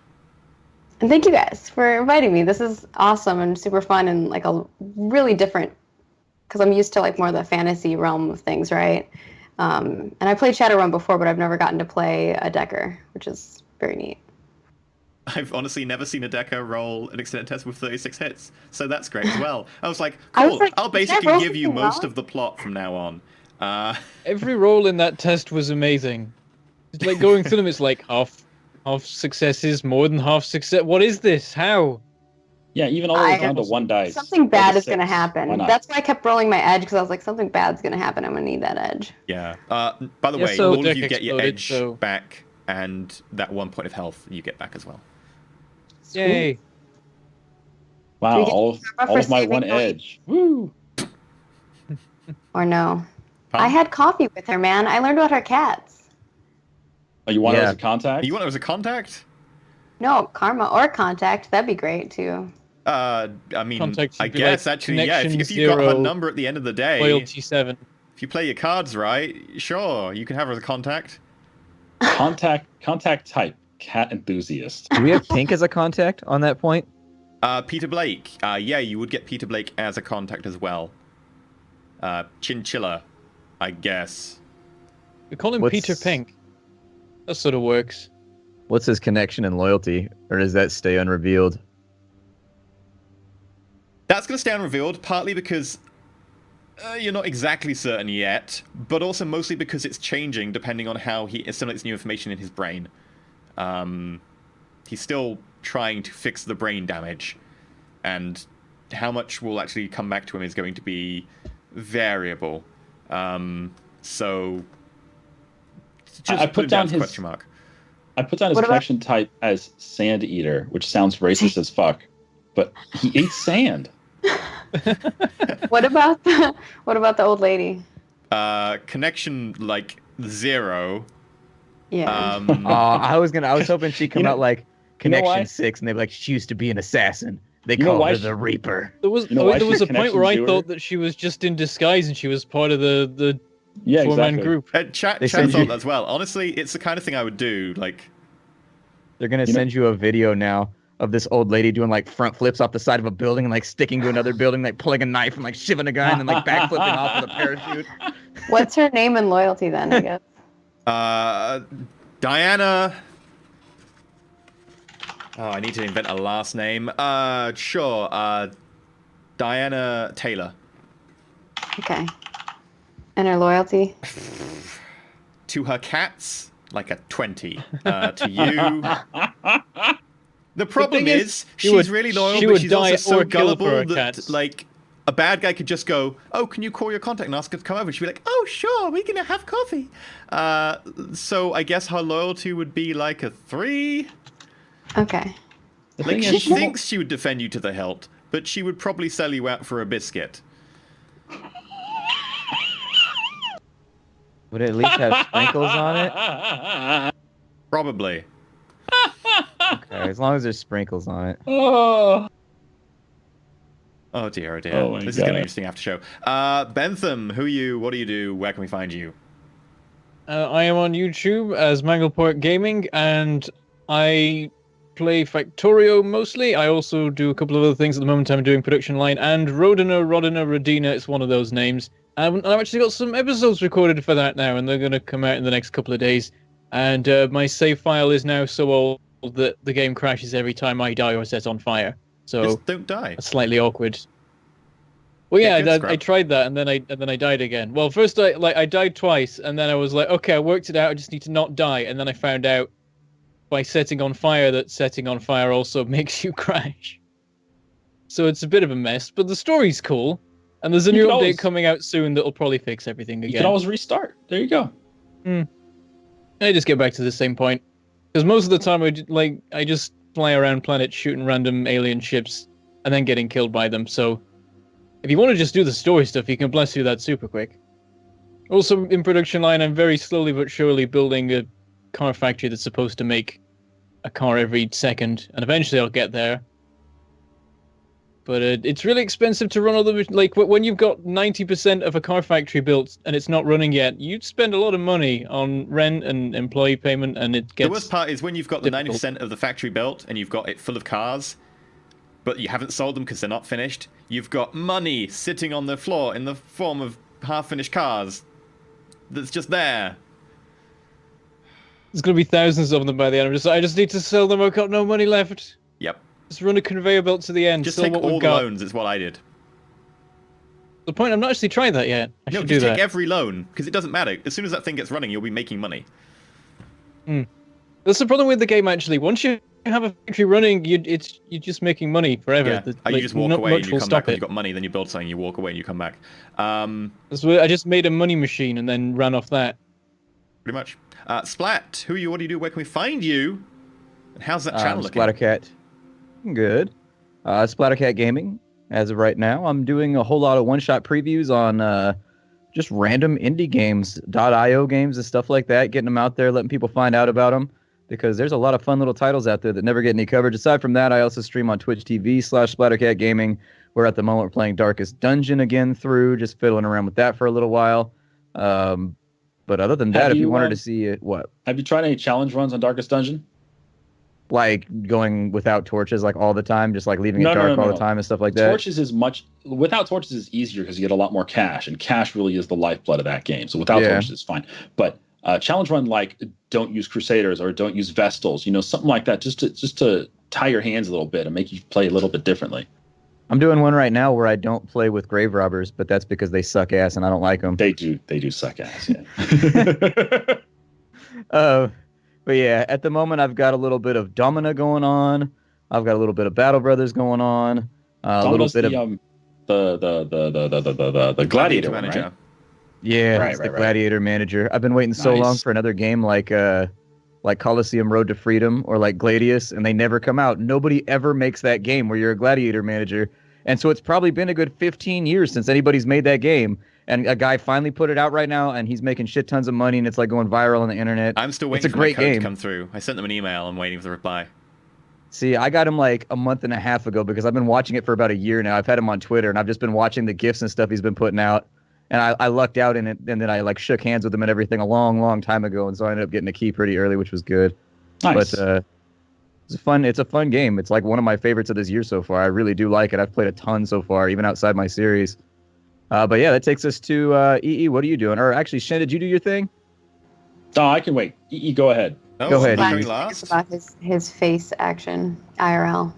And thank you guys for inviting me. This is awesome and super fun and like a really different, because I'm used to like more of the fantasy realm of things, right? And I played Shadowrun before, but I've never gotten to play a Decker, which is very neat. I've honestly never seen a Decker roll an extended test with 36 hits, so that's great as well. I was like, cool, I'll basically give you most of the plot from now on. Every roll in that test was amazing. It's like going through them, it's like half successes, more than half success. What is this? How? Yeah, even all the way down to 1 dice. Something bad is going going to happen. That's why I kept rolling my edge, because I was like, something bad's going to happen. I'm going to need that edge. Yeah. By the way, so all of you get your exploded, edge so- back, and that 1 point of health you get back as well. Yay. Wow, Do we get all for of my saving 1 the- edge. Woo! Or no. Huh? I had coffee with her, man. I learned about her cats. Oh, you want it Yeah. as a contact? You want it as a contact? No, karma or contact. That'd be great, too. I mean, Contact I should be guess like actually, yeah. If connection you got her 0, number at the end of the day, Loyalty 7. if you play your cards right, sure, you can have her as a contact. Contact type, cat enthusiast. Do we have Pink as a contact on that point? Peter Blake. Yeah, you would get Peter Blake as a contact as well. Chinchilla, I guess. We call him What's- Peter Pink. That sort of works. What's his connection and loyalty? Or does that stay unrevealed? That's going to stay unrevealed, partly because you're not exactly certain yet, but also mostly because it's changing depending on how he assimilates new information in his brain. He's still trying to fix the brain damage, and how much will actually come back to him is going to be variable. So just I put put him down as his question mark. I put down his What about- connection type as sand eater, which sounds racist as fuck, but he ate sand. What about the old lady? Connection like 0. Yeah. I was hoping she'd come You know- out like you know why? Connection 6, and they'd be like, she used to be an assassin. They You know call why her she- the Reaper. There was You know why there was she's a point where I connection thought zero? that she was just in disguise and she was part of the Yeah, four-man exactly. group. Chat They send thought you- that as well. Honestly, it's the kind of thing I would do. Like, They're gonna You know- send you a video now of this old lady doing like front flips off the side of a building and like sticking to another building, like pulling a knife and like shivving a guy and then like backflipping off with a parachute. What's her name and loyalty then, I guess? Diana. Oh, I need to invent a last name. Sure. Diana Taylor. Okay. And her loyalty? To her cats, like a 20. To you. The problem thing is, she she's would- really loyal, she but would she's die also so or kill for gullible her that, cats. like, a bad guy could just go, "Oh, can you call your contact and ask her to come over?" And she'd be like, "Oh, sure, we're gonna have coffee." So I guess her loyalty would be like a 3. Okay. The Like, thing she is, she won't- thinks she would defend you to the hilt, but she would probably sell you out for a biscuit. Would it at least have sprinkles on it? Probably. Okay, as long as there's sprinkles on it. Oh. Oh dear, oh dear. Oh my This is going to be God. interesting after show. Bentham, who are you? What do you do? Where can we find you? I am on YouTube as Mangleport Gaming, and I play Factorio mostly. I also do a couple of other things at the moment. I'm doing Production Line and Rodina, Rodina. It's one of those names. I've actually got some episodes recorded for that now, and they're going to come out in the next couple of days. And my save file is now so old that the game crashes every time I die or set on fire. So Just don't die. that's slightly awkward. Well, Yeah, yeah, good I scrap. tried that, and then I died again. Well, first I died twice, and then I was like, okay, I worked it out. I just need to not die, and then I found out by setting on fire that setting on fire also makes you crash. So it's a bit of a mess, but the story's cool, and there's a You new could update always- coming out soon that'll probably fix everything You again. can always restart. There you go. I just get back to the same point, because most of the time I just fly around planets shooting random alien ships, and then getting killed by them. So if you want to just do the story stuff, you can blast through that super quick. Also, in production line, I'm very slowly but surely building a car factory that's supposed to make a car every second, and eventually I'll get there. But it's really expensive to run all the... Like, when you've got 90% of a car factory built and it's not running yet, you'd spend a lot of money on rent and employee payment, and it gets... The worst part is when you've got the 90% of the factory built and you've got it full of cars, but you haven't sold them because they're not finished, you've got money sitting on the floor in the form of half-finished cars that's just there. There's going to be thousands of them by the end. I just need to sell them. I've got no money left. Yep. Just run a conveyor belt to the end. Just take all the loans. It's what I did. The point, I'm not actually trying that yet. I should do that. No, just take every loan, because it doesn't matter. As soon as that thing gets running, you'll be making money. That's the problem with the game, actually. Once you have a factory running, you're just making money forever. Yeah. You just walk away and you come back when you've got money, then you build something, you walk away and you come back. That's what, I just made a money machine and then ran off that. Pretty much. Splat, who are you? What do you do? Where can we find you? And how's that channel looking? Splattercat. Good. Splattercat Gaming. As of right now, I'm doing a whole lot of one-shot previews on just random indie games, .io games and stuff like that, getting them out there, letting people find out about them, because there's a lot of fun little titles out there that never get any coverage. Aside from that, I also stream on Twitch TV/Splattercat Gaming, where at the moment we're playing Darkest Dungeon again through, just fiddling around with that for a little while. But other than that, if you wanted to see it, what? Have you tried any challenge runs on Darkest Dungeon? Like going without torches like all the time, just like leaving it dark all the time and stuff like that? Torches is without torches is easier because you get a lot more cash, and cash really is the lifeblood of that game. So without torches is fine. But challenge run like don't use Crusaders or don't use Vestals, something like that, just to tie your hands a little bit and make you play a little bit differently. I'm doing one right now where I don't play with grave robbers, but that's because they suck ass and I don't like them. They do suck ass, yeah. But yeah, at the moment I've got a little bit of Domina going on. I've got a little bit of Battle Brothers going on. A little bit of the Gladiator manager. Right? Yeah, right, the Gladiator manager. I've been waiting so long for another game like Colosseum Road to Freedom or like Gladius, and they never come out. Nobody ever makes that game where you're a gladiator manager. And so it's probably been a good 15 years since anybody's made that game. And a guy finally put it out right now, and he's making shit tons of money, and it's like going viral on the internet. I'm still waiting for my code to come through. I sent them an email. I'm waiting for the reply. See, I got him like a month and a half ago because I've been watching it for about a year now. I've had him on Twitter, and I've just been watching the GIFs and stuff he's been putting out. And I lucked out in it, and then I like shook hands with him and everything a long, long time ago, and so I ended up getting a key pretty early, which was good. Nice. But it's a fun game. It's like one of my favorites of this year so far. I really do like it. I've played a ton so far, even outside my series. But yeah, that takes us to EE. What are you doing? Or actually, Shen, did you do your thing? Oh, I can wait. EE, go ahead. Oh, go ahead. It's about his face action, IRL.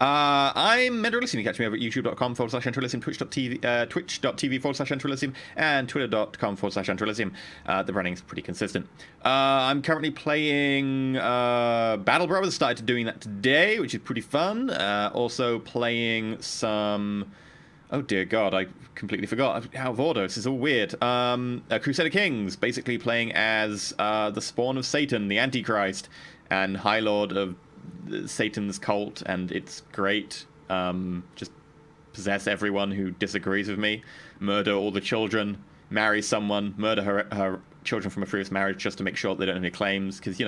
I'm Mentorilissium. You can catch me over at youtube.com/Mentorilissium, twitch.tv/Mentorilissium, and twitter.com/Mentorilissium. The running's pretty consistent. I'm currently playing Battle Brothers. Started doing that today, which is pretty fun. Also playing some... Oh dear God, I completely forgot. Out of order, this is all weird. Crusader Kings, basically playing as the spawn of Satan, the Antichrist, and High Lord of Satan's cult, and it's great. Just possess everyone who disagrees with me, murder all the children, marry someone, murder her children from a previous marriage just to make sure they don't have any claims, because,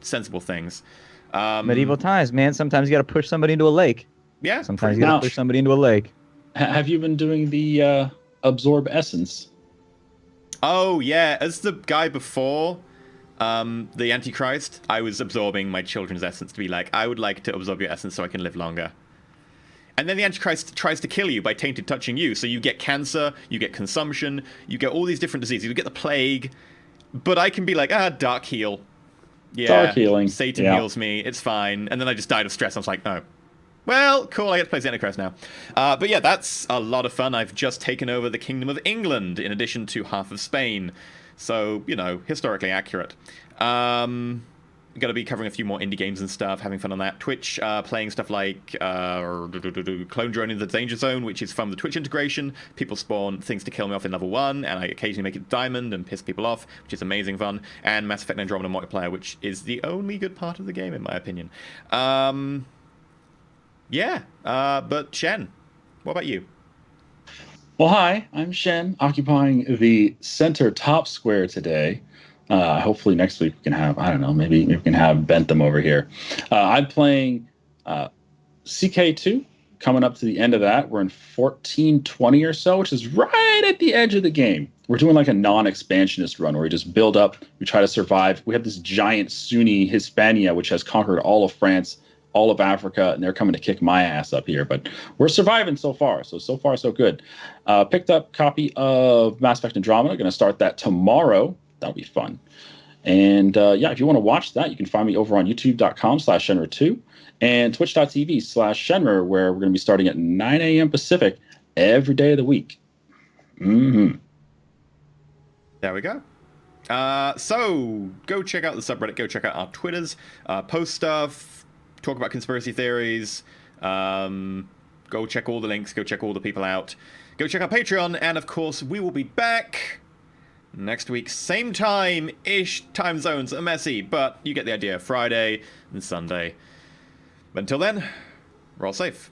sensible things. Medieval times, man. Sometimes you gotta push somebody into a lake. Yeah. Sometimes you gotta push somebody into a lake. Have you been doing the absorb essence? Oh, yeah. As the guy before... the Antichrist, I was absorbing my children's essence to be like, I would like to absorb your essence so I can live longer. And then the Antichrist tries to kill you by tainted touching you. So you get cancer, you get consumption, you get all these different diseases, you get the plague. But I can be like, dark heal. Yeah, dark healing. Satan heals me, it's fine. And then I just died of stress. I was like, oh. Well, cool, I get to play Antichrist now. But yeah, that's a lot of fun. I've just taken over the Kingdom of England in addition to half of Spain. So, historically accurate. Going to be covering a few more indie games and stuff, having fun on that. Twitch, playing stuff like Clone Drone in the Danger Zone, which is from the Twitch integration. People spawn things to kill me off in level 1, and I occasionally make it diamond and piss people off, which is amazing fun. And Mass Effect Andromeda multiplayer, which is the only good part of the game, in my opinion. Yeah, but Shen, what about you? Well, hi, I'm Shen, occupying the center top square today. Hopefully next week we can have, I don't know, maybe we can have Bentham over here. I'm playing CK2, coming up to the end of that. We're in 1420 or so, which is right at the edge of the game. We're doing like a non-expansionist run where we just build up, we try to survive. We have this giant Sunni Hispania, which has conquered all of France, all of Africa, and they're coming to kick my ass up here. But we're surviving so far. So far, so good. Picked up copy of Mass Effect Andromeda. Going to start that tomorrow. That'll be fun. And yeah, if you want to watch that, you can find me over on youtube.com/Shenmue2 and twitch.tv/Shenmue, where we're going to be starting at 9 a.m. Pacific every day of the week. Mm-hmm. There we go. So go check out the subreddit. Go check out our Twitters. Post stuff. Talk about conspiracy theories. Go check all the links. Go check all the people out. Go check our Patreon. And of course, we will be back next week. Same time-ish. Time zones are messy, but you get the idea. Friday and Sunday. But until then, roll safe.